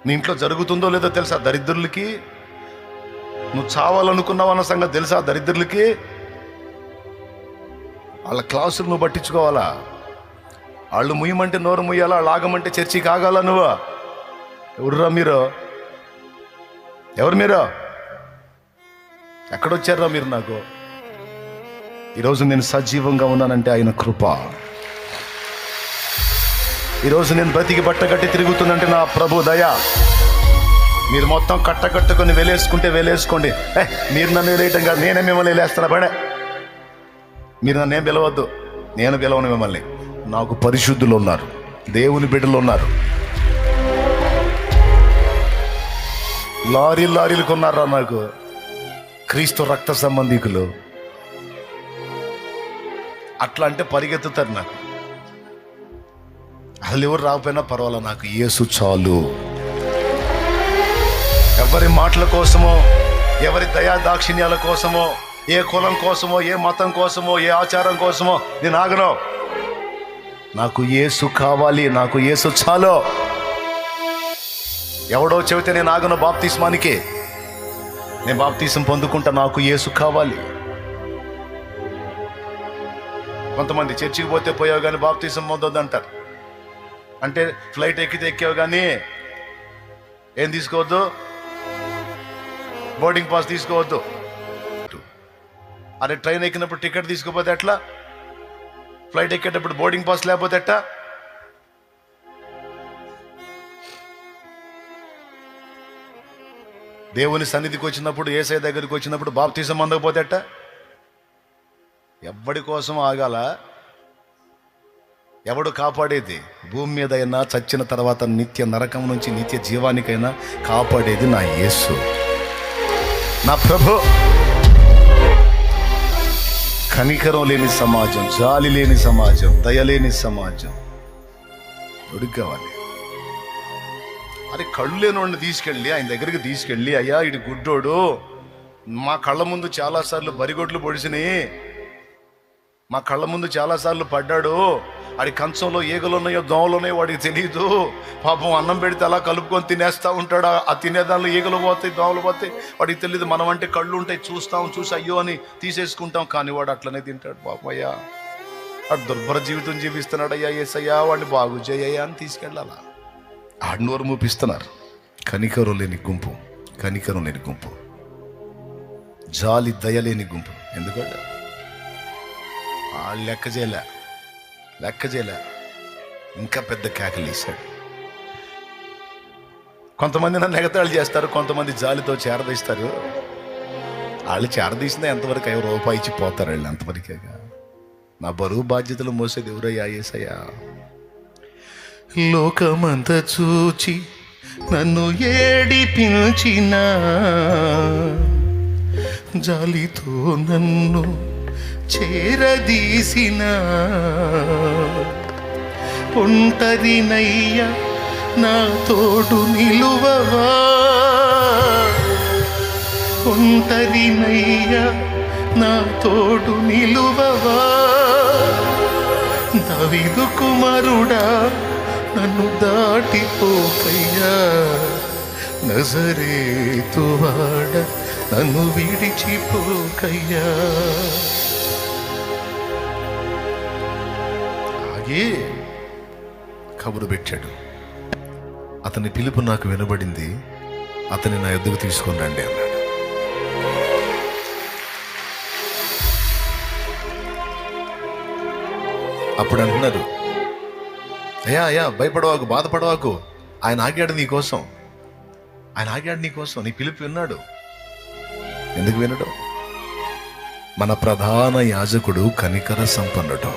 నీ ఇంట్లో జరుగుతుందో లేదో తెలుసా దరిద్రులకి? నువ్వు చావాలనుకున్నావు అన్న సంగతి తెలుసా దరిద్రులకి? వాళ్ళ క్లాసులు నువ్వు పట్టించుకోవాలా? వాళ్ళు ముయ్యమంటే నోరు ముయ్యాలా, వాళ్ళు ఆగమంటే చర్చికి ఆగాల నువ్వు? ఎవరురా మీరు? ఎవరు మీరు? ఎక్కడొచ్చారా మీరు? నాకు ఈరోజు నేను సజీవంగా ఉన్నానంటే ఆయన కృప. ఈరోజు నేను బ్రతికి బట్టగట్టి తిరుగుతుందంటే నా ప్రభు దయ. మీరు మొత్తం కట్టకట్టుకొని వెలేసుకుంటే వెలేసుకోండి. మీరు నన్ను వెలేయటం కాదు, నేనే మిమ్మల్ని వెలేస్తాను. పడే మీరు నన్ను ఏం పిలవద్దు, నేను పిలవను మిమ్మల్ని. నాకు పరిశుద్ధులు ఉన్నారు, దేవుని బిడ్డలు ఉన్నారు. లారీలు కొన్నారా నాకు, క్రీస్తు రక్త సంబంధికులు. అట్లా అంటే పరిగెత్తుతారు నాకు. అసలు ఎవరు రాకపోయినా పర్వాలా, నాకు యేసు చాలు. ఎవరి మాటల కోసమో, ఎవరి దయా దాక్షిణ్యాల కోసమో, ఏ కులం కోసమో, ఏ మతం కోసమో, ఏ ఆచారం కోసమో నేను ఆగను. నాకు యేసు కావాలి, నాకు యేసు చాలు. ఎవడో చెబితే నేను ఆగను బాప్తిస్మానికి. నేను బాప్తిసం పొందుకుంటా, నాకు యేసు కావాలి. కొంతమంది చర్చికి పోతే పోయావు కానీ బాప్తిసం పొందొద్దు అంటారు. అంటే ఫ్లైట్ ఎక్కితే ఎక్కావు కానీ ఏం తీసుకోవద్దు, బోర్డింగ్ పాస్ తీసుకోవద్దు. అరే ట్రైన్ ఎక్కినప్పుడు టికెట్ తీసుకోపోతే ఎట్లా, ఫ్లైట్ ఎక్కేటప్పుడు బోర్డింగ్ పాస్ లేకపోతే ఎట్టా? దేవుని సన్నిధికి వచ్చినప్పుడు, యేసయ్య దగ్గరికి వచ్చినప్పుడు బాప్తిసం అందకపోతే ఎట్టా? ఎవడి కోసం ఆగాల? ఎవడు కాపాడేది? భూమి మీద అయినా చచ్చిన తర్వాత నిత్య నరకం నుంచి నిత్య జీవానికైనా కాపాడేది నా యేసు, నా ప్రభు. కనికరం లేని సమాజం, జాలి లేని సమాజం, దయలేని సమాజం ఎవడికి కావాలి? అరే కళ్ళు లేనోడిని తీసుకెళ్ళి ఆయన దగ్గరికి తీసుకెళ్ళి, అయ్యా ఇటు గుడ్డోడు, మా కళ్ళ ముందు చాలాసార్లు బరిగొడ్లు పొడిచినాయి, మా కళ్ళ ముందు చాలాసార్లు పడ్డాడు, ఆడి కంచంలో ఈగలున్నాయో దోమలున్నాయో వాడికి తెలియదు, పాపం అన్నం పెడితే అలా కలుపుకొని తినేస్తూ ఉంటాడు, ఆ తినేదానిలో ఈగలు పోతాయి దోమలు పోతాయి, వాడికి తెలియదు. మనం అంటే కళ్ళు ఉంటాయి, చూసి అయ్యో అని తీసేసుకుంటాం, కానీ వాడు అట్లనే తింటాడు. పాపం అయ్యా వాడు దుర్భర జీవితం జీవిస్తున్నాడు, అయ్యా యేసయ్యా వాడిని బాగు చేయయ్యా అని తీసుకెళ్ళాలా? ఆడి నోరు మూపిస్తున్నారు. కనికరం లేని గుంపు, కనికరం లేని గుంపు, జాలి దయలేని గుంపు. ఎందుకంటే వాళ్ళు లెక్క చేయలే, ఇంకా పెద్ద కేకలు వేశాడు. కొంతమంది నన్ను ఎగతాళి చేస్తారు, కొంతమంది జాలితో చేరదీస్తారు. వాళ్ళు చేరదీసినా ఎంతవరకు అయ్యో రూపాయి ఇచ్చి పోతారు వాళ్ళు, అంతవరకేగా. నా బరువు బాధ్యతలు మోసేది ఎవరయ్యా? యేసయ్యా. లోకమంతా చూచి నన్ను ఏడిపించిన, జాలితో నన్ను చేరదీసిన, ఒంటరినయ్య నా తోడు నిలువవా, ఒంటరినయ్య నా తోడు నిలువవా, దావీదు కుమారుడా నన్ను దాటిపోకయ్యా, నజరేతు వాడ నన్ను విడిచిపోకయ్యా. ఆగి కబురు పెట్టాడు. అతని పిలుపు నాకు వినబడింది, అతని నా ఎద్దుకు తీసుకొని రండి అన్నాడు. అప్పుడు అంటున్నారు, అయ్యా భయపడవాకు, బాధపడవాకు, ఆయన ఆగాడు నీకోసం, ఆయన ఆగాడు నీకోసం, నీ పిలుపు విన్నాడు. ఎందుకు వినడు? మన ప్రధాన యాజకుడు కనికర సంపన్నుడు.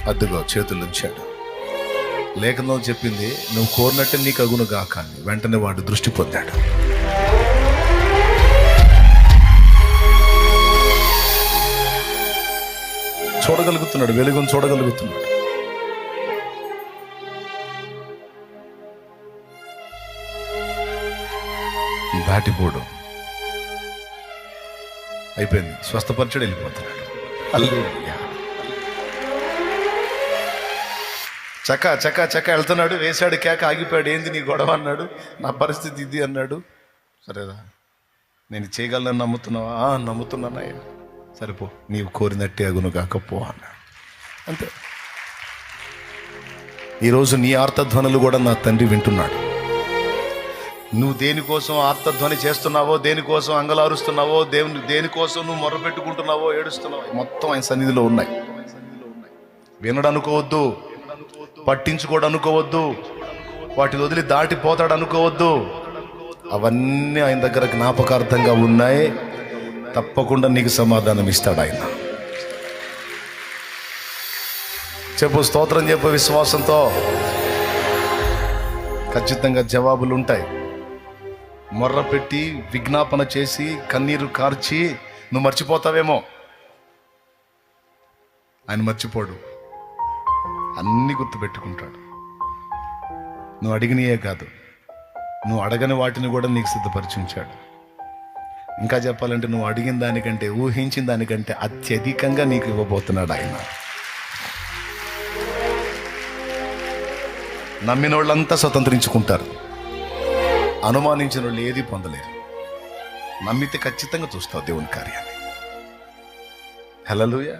అద్దుగో చేతులు ఉంచాడు. లేఖనం చెప్పింది, నువ్వు కోరినట్టే నీకు అగును గాక అని. వెంటనే వాడు దృష్టి పొందాడు. చూడగలుగుతున్నాడు, వెలుగును చూడగలుగుతున్నాడు. దాటిపోడు అయిపోయింది, స్వస్థపరిచాడు, వెళ్ళిపోతున్నాడు. హల్లెలూయా. చక్క వెళ్తున్నాడు, వేశాడు కేక, ఆగిపోయాడు. ఏంది నీ గొడవ అన్నాడు. నా పరిస్థితి ఇది అన్నాడు. సరేరా నేను చేయగలను నమ్ముతున్నావా? నమ్ముతున్నానయ్యా. సరిపో, నీవు కోరినట్టే అగును కాకపో అన్నాడు. అంతే. ఈరోజు నీ ఆర్తధ్వనులు కూడా నా తండ్రి వింటున్నాడు. నువ్వు దేనికోసం ఆర్తధ్వని చేస్తున్నావో, దేనికోసం అంగలారుస్తున్నావో, దేనికోసం నువ్వు మొర్రపెట్టుకుంటున్నావో, ఏడుస్తున్నావో, మొత్తం ఆయన సన్నిధిలో ఉన్నాయి. వినడనుకోవద్దు, పట్టించుకోడు అనుకోవద్దు, వాటిని వదిలి దాటిపోతాడు అనుకోవద్దు. అవన్నీ ఆయన దగ్గర జ్ఞాపకార్థంగా ఉన్నాయి. తప్పకుండా నీకు సమాధానం ఇస్తాడు ఆయన. చెప్పు, స్తోత్రం చెప్పు విశ్వాసంతో. ఖచ్చితంగా జవాబులు ఉంటాయి. మొర్ర పెట్టి విజ్ఞాపన చేసి కన్నీరు కార్చి నువ్వు మర్చిపోతావేమో, ఆయన మర్చిపోడు. అన్నీ గుర్తుపెట్టుకుంటాడు. నువ్వు అడిగినయే కాదు, నువ్వు అడగని వాటిని కూడా నీకు సిద్ధపరిచి ఉంచాడు. ఇంకా చెప్పాలంటే నువ్వు అడిగిన దానికంటే, ఊహించిన దానికంటే అత్యధికంగా నీకు ఇవ్వబోతున్నాడు ఆయన. నమ్మిన వాళ్ళంతా స్వతంత్రించుకుంటారు, అనుమానించిన వాళ్ళు ఏది పొందలేరు. నమ్మితే ఖచ్చితంగా చూస్తావు దేవుని కార్యాన్ని. హల్లెలూయా.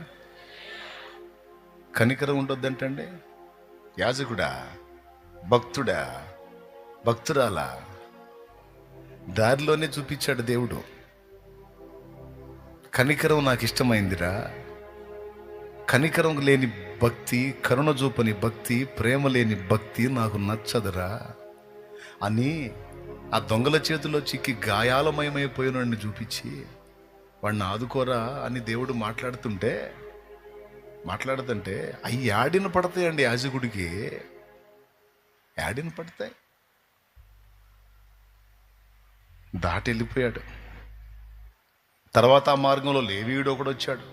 కనికరం ఉండొద్దంటండి. యాజకుడా, భక్తుడా, భక్తురాలా, దారిలోనే చూపించాడు దేవుడు. కనికరం నాకు ఇష్టమైందిరా. కనికరం లేని భక్తి, కరుణ చూపని భక్తి, ప్రేమ లేని భక్తి నాకు నచ్చదురా అని ఆ దొంగల చేతిలో చిక్కి గాయాలమయమైపోయినోడిని చూపించి వాడిని ఆదుకోరా అని దేవుడు మాట్లాడుతుంటే అవి యాడిన పడతాయండి. యాజకుడికి యాడిన పడతాయి. దాటి వెళ్ళిపోయాడు. తర్వాత ఆ మార్గంలో లేవీయుడు ఒకడు వచ్చాడు.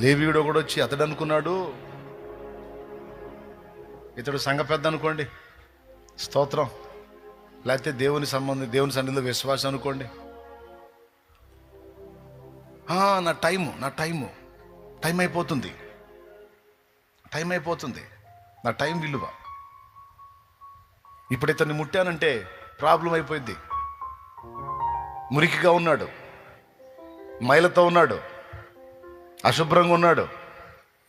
లేవీయుడు ఒకడు వచ్చి అతడు అనుకున్నాడు, ఇతడు సంఘ పెద్ద అనుకోండి, స్తోత్రం, లేకపోతే దేవుని సన్నిధిలో విశ్వాసం అనుకోండి. నా టైం అయిపోతుంది, నా టైం విలువ. ఇప్పుడు ఇతన్ని ముట్టానంటే ప్రాబ్లం అయిపోయింది. మురికిగా ఉన్నాడు, మైలతో ఉన్నాడు, అశుభ్రంగా ఉన్నాడు.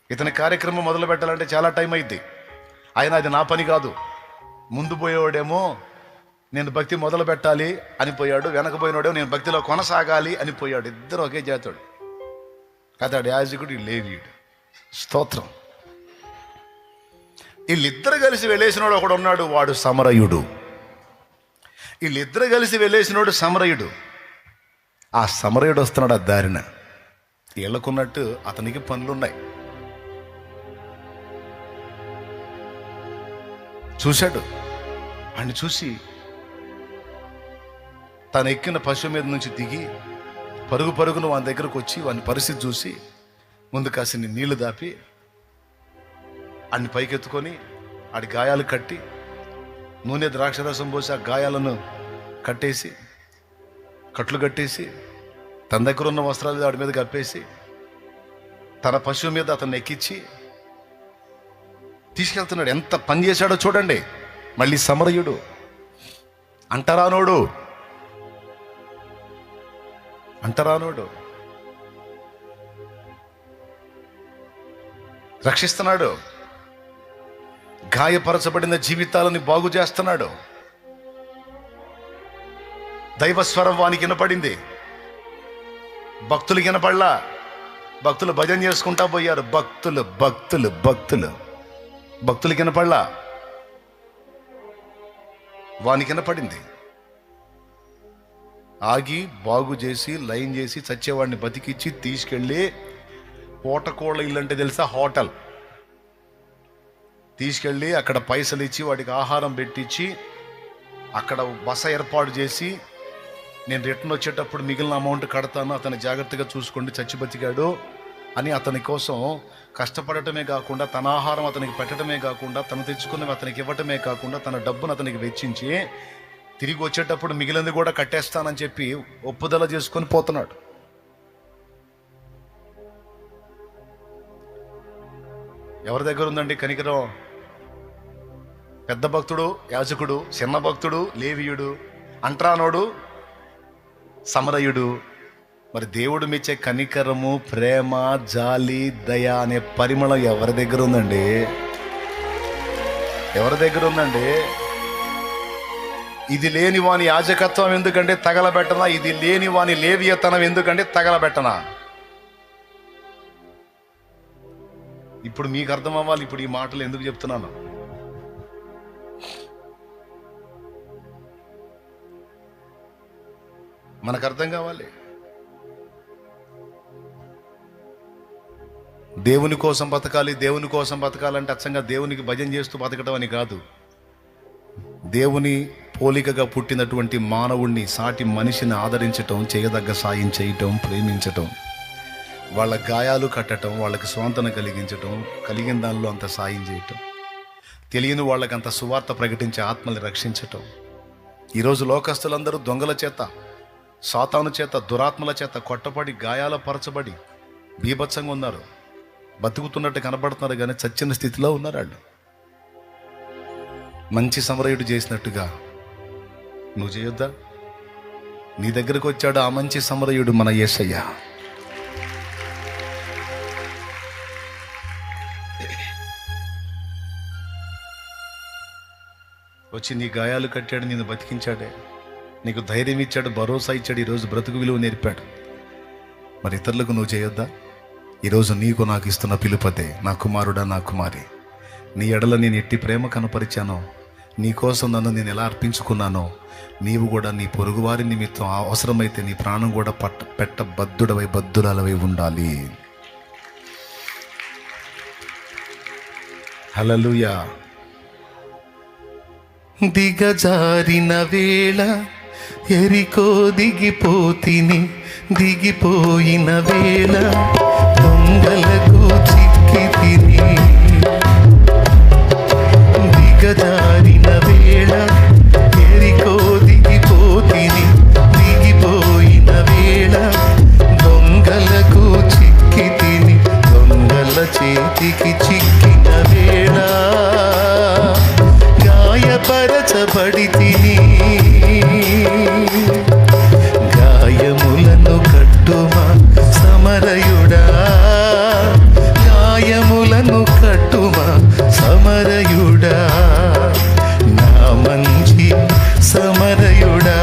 ఇతని కార్యక్రమం మొదలు పెట్టాలంటే చాలా టైం అయింది. ఆయన అది నా పని కాదు. ముందు పోయేవాడేమో నేను భక్తి మొదలు పెట్టాలి అని పోయాడు, వెనకపోయినోడేమో నేను భక్తిలో కొనసాగాలి అని పోయాడు. ఇద్దరు ఒకే జాతుడు. అతడు యాజకుడు, లేవీయుడు. స్తోత్రం. వీళ్ళిద్దరు కలిసి వెళ్ళేసినోడు ఒకడు ఉన్నాడు, వాడు సమరయుడు. వీళ్ళిద్దరు కలిసి వెళ్ళేసినోడు సమరయుడు. ఆ సమరయుడు వస్తున్నాడు ఆ దారిన. వీళ్ళకున్నట్టు అతనికి పనులున్నాయి. చూశాడు. ఆయన చూసి తను ఎక్కిన పశువు మీద నుంచి దిగి పరుగును వాని దగ్గరకు వచ్చి వాని పరిస్థితి చూసి ముందు కాసిని నీళ్లు దాపి అన్ని పైకెత్తుకొని ఆడి గాయాలు కట్టి నూనె ద్రాక్షరసం పోసి ఆ గాయాలను కట్లు కట్టేసి తన దగ్గర ఉన్న వస్త్రాలు వాడి మీద కప్పేసి తన పశువు మీద అతన్ని ఎక్కించి తీసుకెళ్తున్నాడు. ఎంత పని చేశాడో చూడండి. మళ్ళీ సమరయుడు, అంటరానోడు, రక్షిస్తున్నాడు. గాయపరచబడిన జీవితాలని బాగు చేస్తున్నాడు. దైవస్వరం వానికి వినపడింది. భక్తులు వినపడలా. భక్తులు భజన చేసుకుంటా పోయారు. భక్తులు వినపడలా. వానికి వినపడింది. ఆగి బాగు చేసి లైన్ చేసి చచ్చేవాడిని బతికిచ్చి తీసుకెళ్ళి పూటకోళ్ళ ఇల్లు అంటే తెలుసా, హోటల్ తీసుకెళ్ళి అక్కడ పైసలు ఇచ్చి వాడికి ఆహారం పెట్టించి అక్కడ బస ఏర్పాటు చేసి నేను రిటర్న్ వచ్చేటప్పుడు మిగిలిన అమౌంట్ కడతాను, అతను జాగ్రత్తగా చూసుకోండి, చచ్చి బతికాడు అని అతని కోసం కష్టపడటమే కాకుండా తన ఆహారం అతనికి పెట్టడమే కాకుండా తను తెచ్చుకున్నవి అతనికి ఇవ్వటమే కాకుండా తన డబ్బును అతనికి వెచ్చించి తిరిగి వచ్చేటప్పుడు మిగిలింది కూడా కట్టేస్తానని చెప్పి ఒప్పుదల చేసుకొని పోతున్నాడు. ఎవరి దగ్గర ఉందండి కనికరం? పెద్ద భక్తుడు యాజకుడు, చిన్న భక్తుడు లేవీయుడు, అంట్రానోడు సమరయుడు. మరి దేవుడు మెచ్చే కనికరము, ప్రేమ, జాలి, దయ అనే పరిమళం ఎవరి దగ్గర ఉందండి? ఇది లేని వాని యాజకత్వం ఎందుకంటే తగలబెట్టనా? ఇది లేని వాని లేవియతనం ఎందుకంటే తగలబెట్టనా? ఇప్పుడు మీకు అర్థం అవ్వాలి ఇప్పుడు ఈ మాటలు ఎందుకు చెప్తున్నాను. మనకు అర్థం కావాలి. దేవుని కోసం బతకాలంటే అచ్చంగా దేవునికి భజన చేస్తూ బతకడం అని కాదు. దేవుని పోలికగా పుట్టినటువంటి మానవుణ్ణి, సాటి మనిషిని ఆదరించటం, చేయదగ్గ సాయం చేయటం, ప్రేమించటం, వాళ్ళ గాయాలు కట్టడం, వాళ్ళకి స్వాంతన కలిగించటం, కలిగిన దానిలో అంత సాయం చేయటం, తెలియని వాళ్ళకి అంత సువార్త ప్రకటించే ఆత్మల్ని రక్షించటం. ఈరోజు లోకస్తులందరూ దొంగల చేత, సాతాను చేత, దురాత్మల చేత కొట్టబడి గాయాల పరచబడి బీభత్సంగా ఉన్నారు. బతుకుతున్నట్టు కనబడుతున్నారు కానీ చచ్చిన స్థితిలో ఉన్నారు వాళ్ళు. మంచి సమరయుడు చేసినట్టుగా నువ్వు చేయొద్దా? నీ దగ్గరకు వచ్చాడు ఆ మంచి సమరయుడు మన యేసయ్య. వచ్చి నీ గాయాలు కట్టాడు, నిన్ను బతికించాడే, నీకు ధైర్యం ఇచ్చాడు, భరోసా ఇచ్చాడు, ఈరోజు బ్రతుకు విలువ నేర్పాడు. మరి ఇతరులకు నువ్వు చేయొద్దా? ఈరోజు నీకు నాకు ఇస్తున్న పిలుపదే, నా కుమారుడా నా కుమారి, నీ ఎడల నేను ఎట్టి ప్రేమ కనపరిచానో, నీ కోసం నన్ను నేను ఎలా అర్పించుకున్నానో, నీవు కూడా నీ పొరుగువారి నిమిత్తం అవసరమైతే నీ ప్రాణం కూడా పెట్టబద్దుడవై బద్దురాలవై ఉండాలి. హల్లెలూయా. దిగజారిన వేళ ఎరికో దిగిపోతిని, దిగిపోయిన వేళ దొంగలకు చిక్కి తిని. దిగజారిన వేళ ఎరికో దిగిపోతిని, దిగిపోయిన వేళ దొంగలకు చిక్కి తిని. దొంగల చేతికి చిక్కిన వేళ గాయపరచబడి తిని. గాయములను కట్టుమా సమరయుడా, గాయములను కట్టుమా సమరయుడా, నా మంచి సమరయుడా,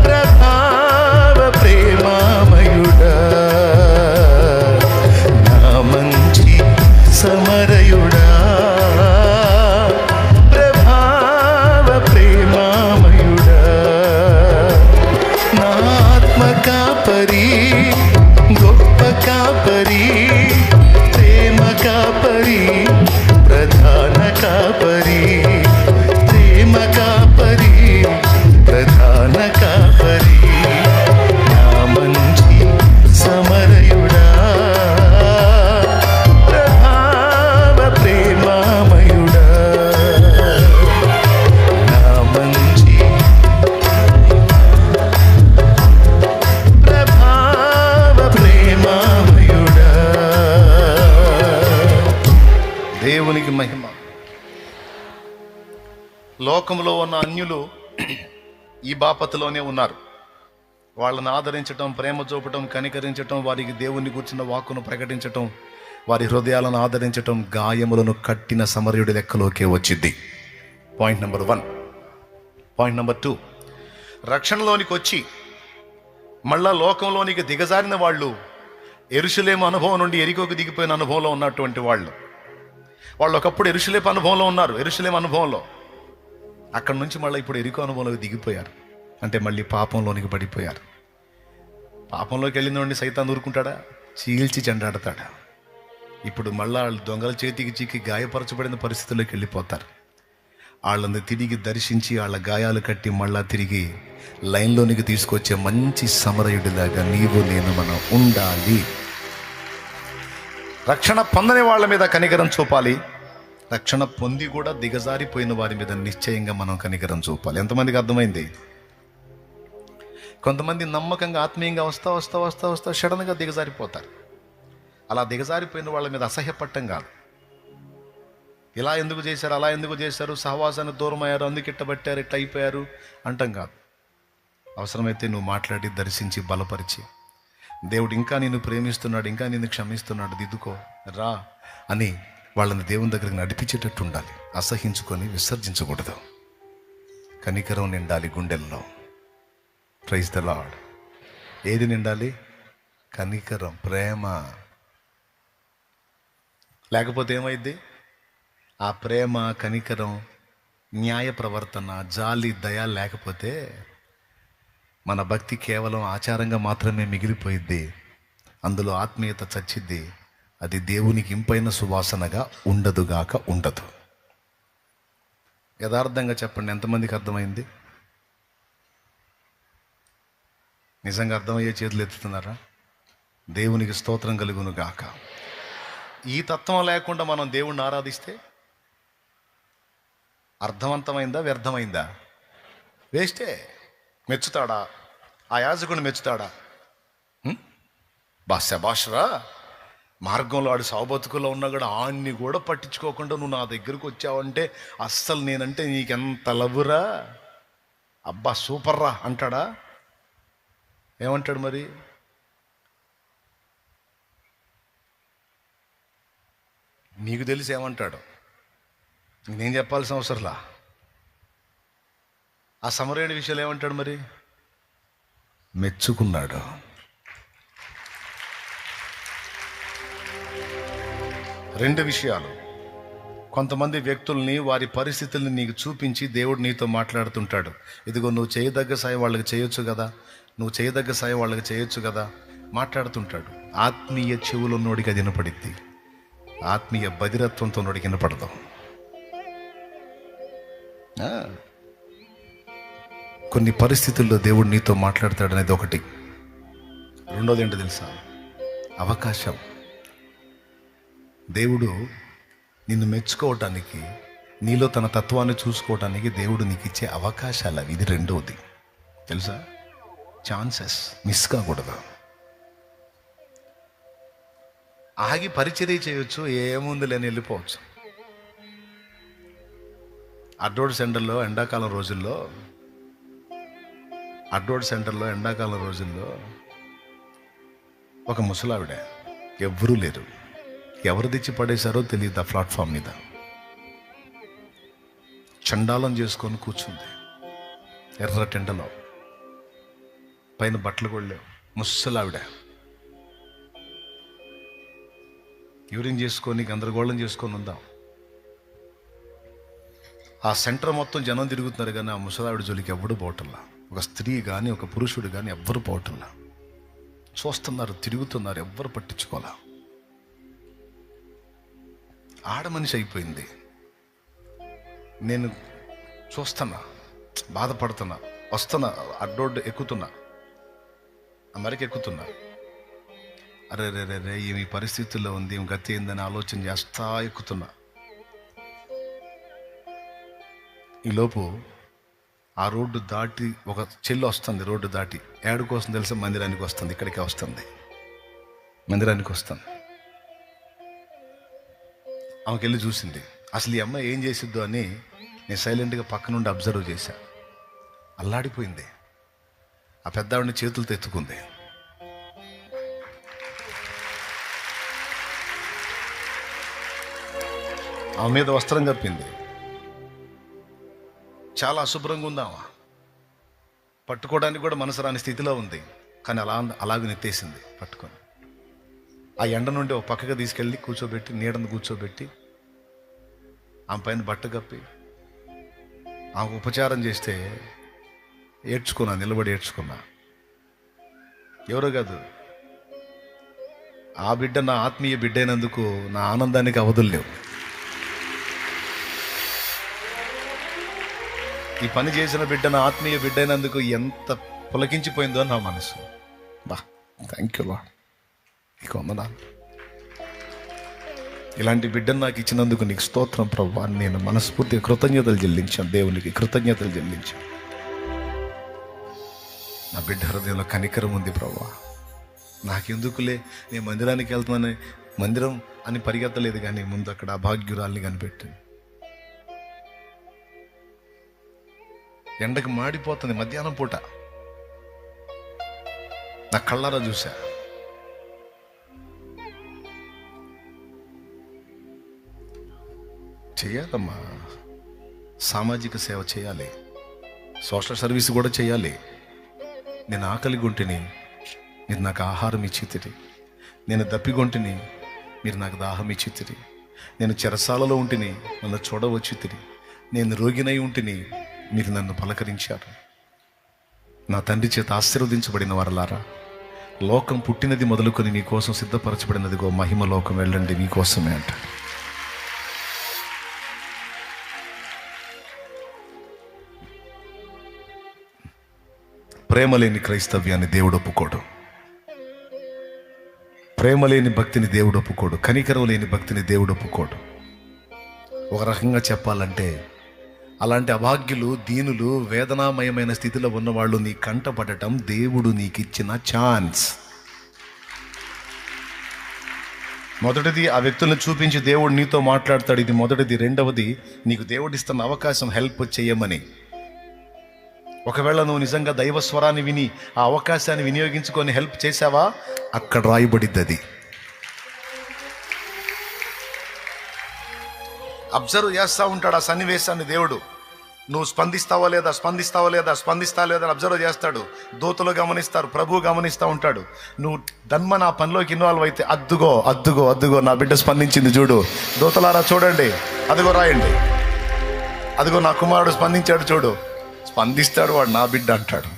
ప్రభావ ప్రేమామయుడా, నా మంచి సమరయుడా, ప్రభావ ప్రేమామయుడా, నా ఆత్మ కాపరి, గొప్ప కాపరి, ప్రేమ కాపరి, ప్రధాన కాపరి, ప్రేమ కాపరి, ప్రధాన కాపరి, నా మంచి సమరయుడా, ప్రభావ ప్రేమామయుడా, నా మంచి ప్రభావ ప్రేమామయుడా. దేవునికి మహిమ. లోకంలో ఉన్న అన్యులు ఈ బాపతలోనే ఉన్నారు. వాళ్ళని ఆదరించటం, ప్రేమ చూపటం, కనికరించటం, వారికి దేవుని కూర్చున్న వాక్కును ప్రకటించటం, వారి హృదయాలను ఆదరించటం గాయములను కట్టిన సమరయుడి లెక్కలోకే వచ్చింది. Point number 1. పాయింట్ నెంబర్ 2, రక్షణలోనికి వచ్చి మళ్ళా లోకంలోనికి దిగజారిన వాళ్ళు, యెరూషలేము అనుభవం నుండి ఎరికోకు దిగిపోయిన అనుభవంలో ఉన్నటువంటి వాళ్ళు ఒకప్పుడు యెరూషలేము అనుభవంలో ఉన్నారు. యెరూషలేము అనుభవంలో అక్కడి నుంచి మళ్ళీ ఇప్పుడు ఎరికో అనుభవంలోకి దిగిపోయారు. అంటే మళ్ళీ పాపంలోనికి పడిపోయారు. పాపంలోకి వెళ్ళిన సైతాన్ ఊరుకుంటాడా? చీల్చి చెండాడతాడా? ఇప్పుడు మళ్ళా వాళ్ళు దొంగల చేతికి చిక్కి గాయపరచబడిన పరిస్థితుల్లోకి వెళ్ళిపోతారు. వాళ్ళని తిరిగి దర్శించి వాళ్ళ గాయాలు కట్టి మళ్ళా తిరిగి లైన్లోనికి తీసుకొచ్చే మంచి సమరయుడిలాగా నీవు నేను మనం ఉండాలి. రక్షణ పొందని వాళ్ళ మీద కనికరం చూపాలి. రక్షణ పొంది కూడా దిగజారిపోయిన వారి మీద నిశ్చయంగా మనం కనికరం చూపాలి. ఎంతమందికి అర్థమైంది? కొంతమంది నమ్మకంగా ఆత్మీయంగా వస్తా సడన్గా దిగజారిపోతారు. అలా దిగజారిపోయిన వాళ్ళ మీద అసహ్యపడటం కాదు. ఇలా ఎందుకు చేశారు, అలా ఎందుకు చేశారు, సహవాసాన్ని దూరం అయ్యారు, అందుకు ఇట్టబట్టారు, ఇట్ట అయిపోయారు అంటాం కాదు. అవసరమైతే నువ్వు మాట్లాడి దర్శించి బలపరిచి, దేవుడు ఇంకా నిన్ను ప్రేమిస్తున్నాడు, ఇంకా నిన్ను క్షమిస్తున్నాడు, దిద్దుకో రా అని వాళ్ళని దేవుని దగ్గరికి నడిపించేటట్టు ఉండాలి. అసహించుకొని విసర్జించకూడదు. కనికరం నిండాలి గుండెల్లో. Praise the Lord. ఏది నిండాలి? కనికరం, ప్రేమ. లేకపోతే ఏమైంది? ఆ ప్రేమ, కనికరం, న్యాయ ప్రవర్తన, జాలి, దయ లేకపోతే మన భక్తి కేవలం ఆచారంగా మాత్రమే మిగిలిపోయిద్ది. అందులో ఆత్మీయత చచ్చిద్ది. అది దేవునికి ఇంపైన సువాసనగా ఉండదు. యథార్థంగా చెప్పండి, ఎంతమందికి అర్థమైంది? నిజంగా అర్థమయ్యే చేతులు ఎత్తుతున్నారా? దేవునికి స్తోత్రం కలుగును గాక. ఈ తత్వం లేకుండా మనం దేవుణ్ణి ఆరాధిస్తే అర్థవంతమైందా, వ్యర్థమైందా? వేస్టే. మెచ్చుతాడా? ఆ యాజకుడిని మెచ్చుతాడా? శభాష్రా, మార్గంలో ఆడు సావుబతుకుల్లో ఉన్నా కూడా ఆడిని కూడా పట్టించుకోకుండా నువ్వు నా దగ్గరకు వచ్చావంటే అస్సలు నేనంటే నీకెంత లవ్వురా. అబ్బా సూపర్ రా అంటాడా? ఏమంటాడు మరి? నీకు తెలిసి ఏమంటాడు? నేను చెప్పాల్సిన అవసరంలా. ఆ సమరయుడి విషయాలు ఏమంటాడు మరి? మెచ్చుకున్నాడు. రెండు విషయాలు. కొంతమంది వ్యక్తుల్ని, వారి పరిస్థితుల్ని నీకు చూపించి దేవుడు నీతో మాట్లాడుతుంటాడు. ఇదిగో నువ్వు చేయదగ్గ సాయం వాళ్ళకి చేయొచ్చు కదా, నువ్వు చేయదగ్గ సాయం వాళ్ళకి చేయొచ్చు కదా మాట్లాడుతుంటాడు. ఆత్మీయ చెవులున్నోడికి అది వినపడిద్ది, ఆత్మీయ బధిరత్వంతో ఉన్నోడికి వినపడదు. కొన్ని పరిస్థితుల్లో దేవుడు నీతో మాట్లాడతాడు అనేది ఒకటి. రెండోది ఏంటో తెలుసా? అవకాశం. దేవుడు నిన్ను మెచ్చుకోవటానికి, నీలో తన తత్వాన్ని చూసుకోవటానికి దేవుడు నీకు ఇచ్చే అవకాశాలు అవి. ఇది రెండోది తెలుసా? ఛాన్సెస్ మిస్ కాకూడదు. ఆగి పరిచర్య చేయొచ్చు, ఏముంది లేని వెళ్ళిపోవచ్చు. అడ్రోడ్ సెంటర్లో ఎండాకాలం రోజుల్లో ఒక ముసలావిడ, ఎవ్వరూ లేరు, ఎవరు తెచ్చి పడేశారో తెలియదు. ఆ ప్లాట్ఫామ్ మీద చండాలం చేసుకొని కూర్చుంది, ఎర్ర టెండలో, పైన బట్టలు కూడా లేవు. ముసలావిడ యూరిన్ చేసుకొని గందరగోళం చేసుకొని ఉందాం. ఆ సెంటర్ మొత్తం జనం తిరుగుతున్నారు, కానీ ఆ ముసలావిడ జోలికి ఎవ్వడు పోవటంలా. ఒక స్త్రీ కానీ ఒక పురుషుడు కానీ ఎవ్వరు పోవటంలా. చూస్తున్నారు, తిరుగుతున్నారు, ఎవ్వరు పట్టించుకోవాలా. ఆడ మనిషి అయిపోయింది. నేను చూస్తున్నా, బాధపడుతున్నా, వస్తున్నా, అడ్డోడ్డు ఎక్కుతున్నా, అమెరికా ఎక్కుతున్నా. అరే రే రే రే ఈ పరిస్థితుల్లో ఉంది, గతి ఏందని ఆలోచన చేస్తా ఎక్కుతున్నా. ఈలోపు ఆ రోడ్డు దాటి ఒక చెల్లి వస్తుంది. రోడ్డు దాటి ఏడు కోసం తెలిసి మందిరానికి వస్తుంది. ఇక్కడికే వస్తుంది, మందిరానికి వస్తుంది. ఆమెకి వెళ్ళి చూసింది. అసలు ఈ అమ్మాయి ఏం చేసిద్దో అని నేను సైలెంట్గా పక్క నుండి అబ్జర్వ్ చేశా. అల్లాడిపోయింది. ఆ పెద్ద ఆవిడని చేతులతో ఎత్తుకుంది. ఆమె మీద వస్త్రం కప్పింది. చాలా అశుభ్రంగా ఉందామా, పట్టుకోవడానికి కూడా మనసు రాని స్థితిలో ఉంది. కానీ అలాగే నెత్తేసింది పట్టుకొని. ఆ ఎండ నుండి ఒక పక్కగా తీసుకెళ్ళి కూర్చోబెట్టి, నీడను కూర్చోబెట్టి, ఆమె పైన బట్ట కప్పి ఆమెకు ఉపచారం చేస్తే ఏడ్చుకున్నా, నిలబడి ఏడ్చుకున్నా. ఎవరో కాదు, ఆ బిడ్డ నా ఆత్మీయ బిడ్డ అయినందుకు నా ఆనందానికి అవధులు లేవు. ఈ పని చేసిన బిడ్డ నా ఆత్మీయ బిడ్డ అయినందుకు ఎంత పులకించిపోయిందో నా మనసు. బా, థ్యాంక్ యూ లార్డ్, నీకు వందనాలు. ఇలాంటి బిడ్డను నాకు ఇచ్చినందుకు నీకు స్తోత్రం ప్రభువా. నేను మనస్ఫూర్తిగా కృతజ్ఞతలు చెల్లించాను, దేవునికి కృతజ్ఞతలు చెల్లించాను. నా బిడ్డ హృదయంలో కనికరం ఉంది ప్రభువా. నాకెందుకులే, నేను మందిరానికి వెళ్తున్నాను, మందిరం అని పరిగెత్తలేదు, కానీ ముందు అక్కడ అభాగ్యురాల్ని కనిపెట్టింది. ఎండకు మాడిపోతుంది మధ్యాహ్నం పూట, నా కళ్ళారా చూసా. చేయాలమ్మా, సామాజిక సేవ చేయాలి, సోషల్ సర్వీస్ కూడా చేయాలి. నేను ఆకలి గుంటిని, మీరు నాకు ఆహారం ఇచ్చితిరి. నేను దప్పిగొంటిని, మీరు నాకు దాహం ఇచ్చితిరి. నేను చెరసాలలో ఉంటిని, నన్ను చూడవచ్చితిరి. నేను రోగినై ఉంటిని, మీరు నన్ను పలకరించారు. నా తండ్రి చేత ఆశీర్వదించబడిన వారలారా, లోకం పుట్టినది మొదలుకొని నీ కోసం సిద్ధపరచబడినదిగో మహిమ లోకం వెళ్ళండి మీకోసమే అంట. ప్రేమ లేని క్రైస్తవ్యాన్ని దేవుడు ఒప్పుకోడు, ప్రేమ లేని భక్తిని దేవుడు ఒప్పుకోడు, కనికరం లేని భక్తిని దేవుడు ఒప్పుకోడు. ఒక రకంగా చెప్పాలంటే అలాంటి అభాగ్యులు, దీనులు, వేదనామయమైన స్థితిలో ఉన్నవాళ్ళు నీ కంట పడటం దేవుడు నీకు ఇచ్చిన ఛాన్స్. మొదటిది, ఆ వ్యక్తులను చూపించి దేవుడు నీతో మాట్లాడతాడు, ఇది మొదటిది. రెండవది, నీకు దేవుడు ఇస్తున్న అవకాశం హెల్ప్ చేయమని. ఒకవేళ నువ్వు నిజంగా దైవ స్వరాన్ని విని ఆ అవకాశాన్ని వినియోగించుకొని హెల్ప్ చేసావా, అక్కడ రాయబడిద్ది అది. అబ్జర్వ్ చేస్తూ ఉంటాడు ఆ సన్నివేశాన్ని దేవుడు. నువ్వు స్పందిస్తావా లేదా, స్పందిస్తా లేదా అని అబ్జర్వ్ చేస్తాడు. దూతలు గమనిస్తారు, ప్రభువు గమనిస్తూ ఉంటాడు. నువ్వు ధన్మ నా పనిలోకి ఇన్వాల్వ్ అయితే అద్దుగో అద్దుగో అద్దుగో నా బిడ్డ స్పందించింది చూడు, దూతలారా చూడండి, అదిగో రాయండి, అదిగో నా కుమారుడు స్పందించాడు చూడు. స్పందిస్తాడు వాడు, నా బిడ్డ అంటాడు.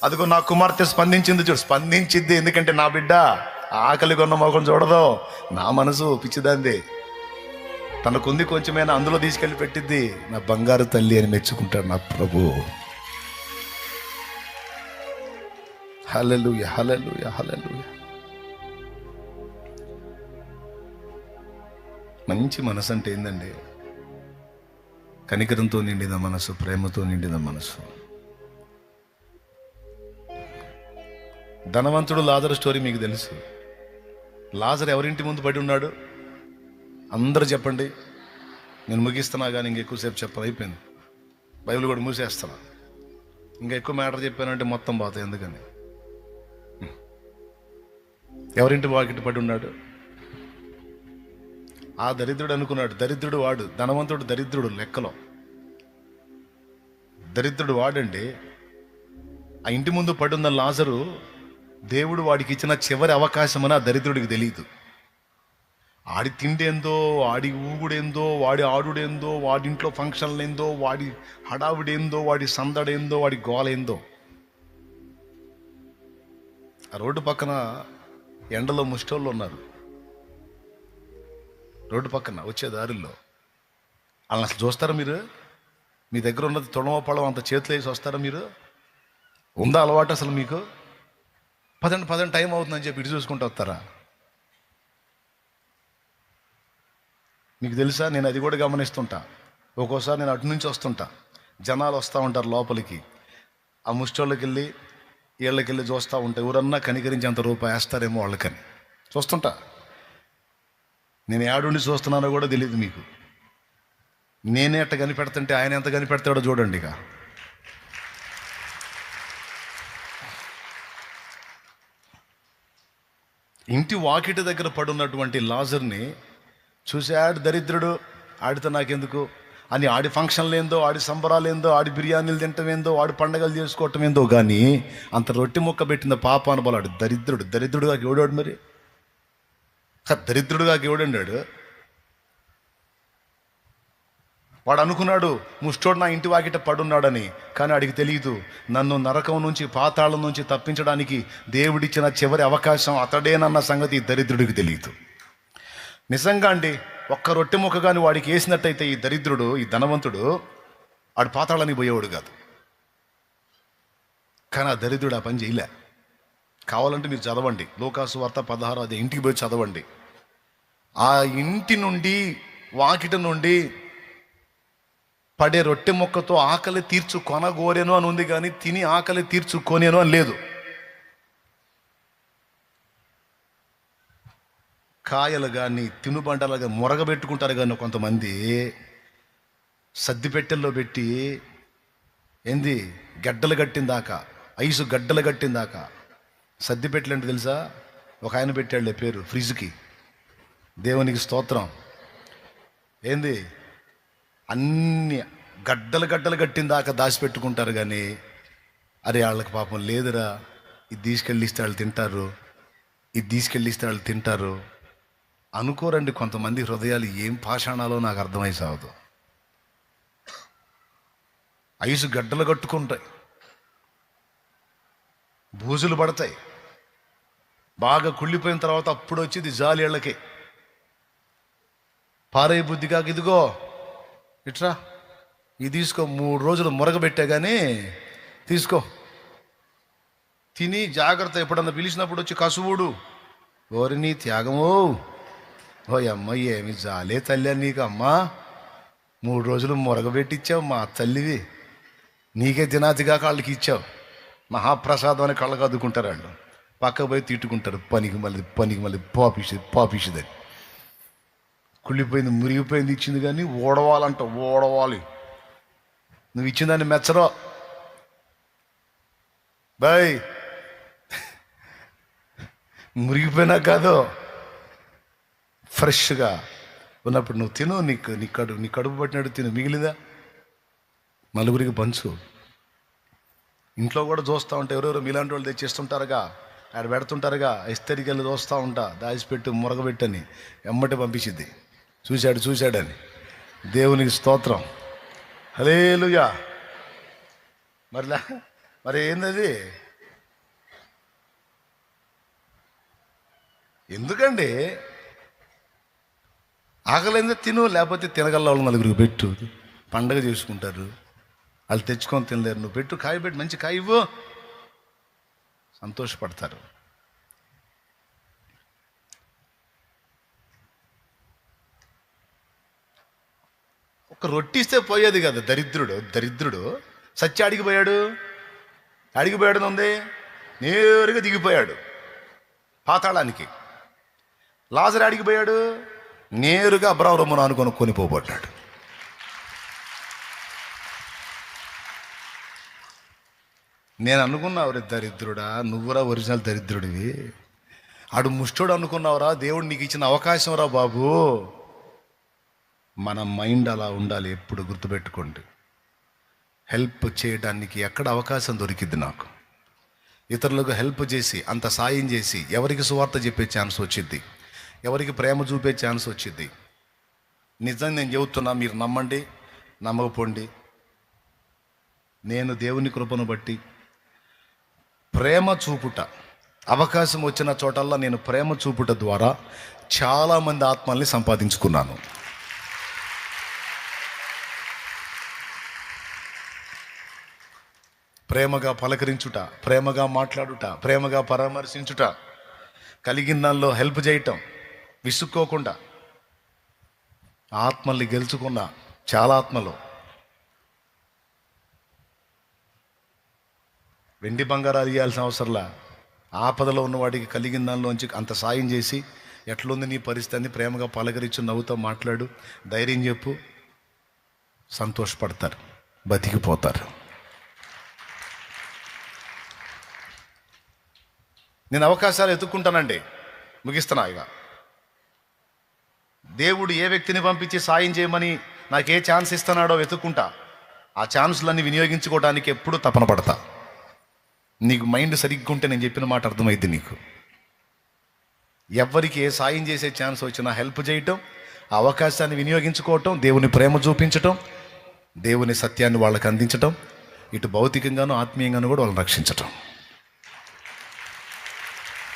అదిగో నా కుమార్తె స్పందించింది చూడు, స్పందించింది ఎందుకంటే నా బిడ్డ. ఆకలి కొన్న మొఖం చూడదు, నా మనసు పిచ్చిదాంది, తనకుంది కొంచెమైనా అందులో తీసుకెళ్ళి పెట్టిద్ది. నా బంగారు తల్లి అని మెచ్చుకుంటాడు నా ప్రభు. హల్లెలూయా హల్లెలూయా హల్లెలూయా. మంచి మనసు అంటే ఏందండి? కనికరంతో నిండిన మనసు, ప్రేమతో నిండిన మనసు. ధనవంతుడు లాజరు స్టోరీ మీకు తెలుసు. లాజరు ఎవరింటి ముందు పడి ఉన్నాడు? అందరూ చెప్పండి, నేను ముగిస్తున్నా కానీ ఇంకెక్కువసేపు చెప్పను, అయిపోయింది. బైబిల్ కూడా మూసేస్తున్నా. ఇంకా ఎక్కువ మ్యాటర్ చెప్పానంటే మొత్తం పోతాయి. ఎందుకని? ఎవరింటి వాకిటి పడి ఉన్నాడు? ఆ దరిద్రుడు అనుకున్నాడు. దరిద్రుడు వాడు, ధనవంతుడు దరిద్రుడు లెక్కలో. దరిద్రుడు వాడండి. ఆ ఇంటి ముందు పడున్న లాజరు దేవుడు వాడికి ఇచ్చిన చివరి అవకాశం అని ఆ దరిద్రుడికి తెలియదు. ఆడి తిండేందో, ఆడి ఊగుడేందో, వాడి ఆడుడేందో, వాడింట్లో ఫంక్షన్లు ఏందో, వాడి హడావుడేందో, వాడి సందడేందో, వాడి గోలేందో. ఆ రోడ్డు పక్కన ఎండలో ముష్టోళ్ళు ఉన్నారు. రోడ్డు పక్కన వచ్చే దారుల్లో వాళ్ళని అసలు చూస్తారా మీరు? మీ దగ్గర ఉన్నది తొడమ పళ్ళం అంత చేతులు వేసి వస్తారా మీరు? ఉందా అలవాటు అసలు మీకు? పదండి టైం అవుతుందని చెప్పి ఇటు చూసుకుంటూ వస్తారా? మీకు తెలుసా, నేను అది కూడా గమనిస్తుంటా. ఒక్కోసారి నేను అటు నుంచి వస్తుంటా, జనాలు వస్తూ ఉంటారు లోపలికి. ఆ ముష్టోళ్ళకి వెళ్ళి వీళ్ళకి వెళ్ళి చూస్తూ ఉంటాయి, ఎవరన్నా కనికరించి అంత రూపాయి వేస్తారేమో వాళ్ళకని చూస్తుంటా. నేను ఏడుండి చూస్తున్నానో కూడా తెలియదు మీకు. నేనే అట్ట కనిపెడుతుంటే ఆయన ఎంత కనిపెడతాడో చూడండి. ఇక ఇంటి వాకిటి దగ్గర పడున్నటువంటి లాజర్ని చూశాడు దరిద్రుడు. ఆడితో నాకెందుకు అని ఆడి ఫంక్షన్లు ఏందో, ఆడి సంబరాలు ఏందో, ఆడి బిర్యానీలు తింటం ఏందో, ఆడి పండగలు చేసుకోవటం ఏందో, కానీ అంత రొట్టె ముక్క పెట్టిన పాప అనుబలాడు దరిద్రుడుగా ఎవడాడు మరి? దరిద్రుడుగా ఎవడండాడు? వాడు అనుకున్నాడు ముష్టోడు నా ఇంటి వాకిట పడున్నాడని. కానీ వాడికి తెలియదు, నన్ను నరకం నుంచి, పాతాళం నుంచి తప్పించడానికి దేవుడిచ్చిన చివరి అవకాశం అతడేనన్న సంగతి దరిద్రుడికి తెలియదు. నిజంగా అండి, ఒక్క రొట్టె ముక్క కానీ వాడికి వేసినట్టయితే ఈ దరిద్రుడు, ఈ ధనవంతుడు వాడు పాతాళానికి పోయేవాడు కాదు. కానీ ఆ దరిద్రుడు ఆ పని చేయలే. కావాలంటే మీరు చదవండి, లూకాసు వార్త 16 అదే ఇంటికి పోయి చదవండి. ఆ ఇంటి నుండి, వాకిటి నుండి పడే రొట్టె ముక్కతో ఆకలి తీర్చుకొనగోరేను అని ఉంది, కానీ తిని ఆకలి తీర్చుకోనేను అని లేదు. కాయలు కానీ తినుబండలుగా మురగబెట్టుకుంటారు. కానీ కొంతమంది సద్దిపెట్టెల్లో పెట్టి ఏంది గడ్డలు కట్టిందాకా, ఐసు గడ్డలు కట్టిందాకా సద్దిపెట్టెలు అంటే తెలుసా? ఒక ఆయన పెట్టాడులే పేరు ఫ్రిడ్జ్కి. దేవునికి స్తోత్రం. ఏంది అన్ని గడ్డలు కట్టిందాకా దాచిపెట్టుకుంటారు. కానీ అరే వాళ్ళకి పాపం లేదురా, ఇది తీసుకెళ్ళిస్తే వాళ్ళు తింటారు, ఇది తీసుకెళ్ళిస్తే వాళ్ళు తింటారు అనుకోరండి. కొంతమంది హృదయాలు ఏం పాషాణాలో నాకు అర్థమై సాగదు. ఐసు గడ్డలు కట్టుకుంటాయి, బూజులు పడతాయి, బాగా కుళ్ళిపోయిన తర్వాత అప్పుడు వచ్చేది జాలి ఇళ్ళకి. పారే బుద్ధి కాక ఇదిగో ఇట్రా, ఇది తీసుకో, 3 రోజులు మురగబెట్టా కానీ తీసుకో, తిని జాగ్రత్త, ఎప్పుడన్నా పిలిచినప్పుడు వచ్చి కసువుడు. ఓరిని త్యాగమో, ఓ అమ్మ ఏమి జాలే తల్లి నీకు అమ్మా, 3 రోజులు మురగబెట్టిచ్చావు మా తల్లివి, నీకే తినాతిగాక వాళ్ళకి ఇచ్చావు, మహాప్రసాదం అని కళ్ళకు అద్దుకుంటారు వాళ్ళు. పక్క పోయి తిట్టుకుంటారు, పనికి మళ్ళీ పాపిషిదని. కుళ్ళిపోయింది, మురిగిపోయింది ఇచ్చింది, కానీ ఓడవాలి. నువ్వు ఇచ్చిన దాన్ని మెచ్చరో, బాయ్ మురిగిపోయినా కాదు, ఫ్రెష్గా ఉన్నప్పుడు నువ్వు తిను. నీ కడుపు పట్టినట్టు తిను, మిగిలిందా నలుగురికి పంచు. ఇంట్లో కూడా చూస్తూ ఉంటా, ఎవరెవరు మీలాంటి వాళ్ళు తెచ్చిస్తుంటారుగా, ఆడ పెడుతుంటారుగా, ఇస్తరికి వెళ్ళి చూస్తూ ఉంటా, దాచిపెట్టు మురగబెట్టని ఎమ్మటి పంపించింది. చూశాడని. దేవునికి స్తోత్రం, హల్లెలూయా. మరి ఏందది? ఎందుకండి? ఆకలిందే తిను, లేకపోతే తినగల వాళ్ళు నలుగురికి పెట్టు. పండగ చేసుకుంటారు, వాళ్ళు తెచ్చుకొని తినలేరు. నువ్వు పెట్టు, కాయ పెట్టు, మంచి కాయ ఇవ్వు, సంతోషపడతారు. ఒక రొట్టి ఇస్తే పోయేది కదా. దరిద్రుడు సచ్చి అడిగిపోయాడు ఉంది, నేరుగా దిగిపోయాడు పాతాళానికి. లాజరు అడిగిపోయాడు, నేరుగా అబ్రాహామును అనుకొని కొనిపోబడ్డాడు. నేను అనుకున్నావురా దరిద్రుడా, నువ్వురా ఒరిజినల్ దరిద్రుడివి. ఆడు ముష్టోడు అనుకున్నావురా, దేవుడు నీకు ఇచ్చిన అవకాశం రా బాబు. మన మైండ్ అలా ఉండాలి ఎప్పుడు, గుర్తుపెట్టుకోండి. హెల్ప్ చేయడానికి ఎక్కడ అవకాశం దొరికింది నాకు, ఇతరులకు హెల్ప్ చేసి, అంత సాయం చేసి, ఎవరికి సువార్త చెప్పే ఛాన్స్ వచ్చింది, ఎవరికి ప్రేమ చూపే ఛాన్స్ వచ్చింది. నిజంగా నేను చెబుతున్నా, మీరు నమ్మండి నమ్మకపోండి, నేను దేవుని కృపను బట్టి ప్రేమ చూపుట, అవకాశం వచ్చిన చోటల్లా నేను ప్రేమ చూపుట ద్వారా చాలామంది ఆత్మల్ని సంపాదించుకున్నాను. ప్రేమగా పలకరించుట, ప్రేమగా మాట్లాడుట, ప్రేమగా పరామర్శించుట, కలిగిన దానిలో హెల్ప్ చేయటం, విసుక్కోకుండా ఆత్మల్ని గెలుచుకున్న చాలా ఆత్మలు. వెండి బంగారాలు ఇవ్వాల్సిన అవసరంలా, ఆపదలో ఉన్నవాడికి కలిగిన దానిలోంచి అంత సాయం చేసి, ఎట్లుంది నీ పరిస్థితి, ప్రేమగా పలకరించు, నవ్వుతో మాట్లాడు, ధైర్యం చెప్పు, సంతోషపడతారు, బతికిపోతారు. నేను అవకాశాలు ఎత్తుక్కుంటానండి, ముగిస్తున్నా ఇక. దేవుడు ఏ వ్యక్తిని పంపించి సాయం చేయమని నాకు ఏ ఛాన్స్ ఇస్తున్నాడో వెతుక్కుంటా, ఆ ఛాన్సులన్నీ వినియోగించుకోవడానికి ఎప్పుడూ తపన పడతా. నీకు మైండ్ సరిగ్గా ఉంటే నేను చెప్పిన మాట అర్థమైంది నీకు. ఎవరికి ఏ సాయం చేసే ఛాన్స్ వచ్చినా హెల్ప్ చేయటం, ఆ అవకాశాన్ని వినియోగించుకోవటం, దేవుని ప్రేమ చూపించటం, దేవుని సత్యాన్ని వాళ్ళకి అందించటం, ఇటు భౌతికంగాను ఆత్మీయంగాను కూడా వాళ్ళని రక్షించటం.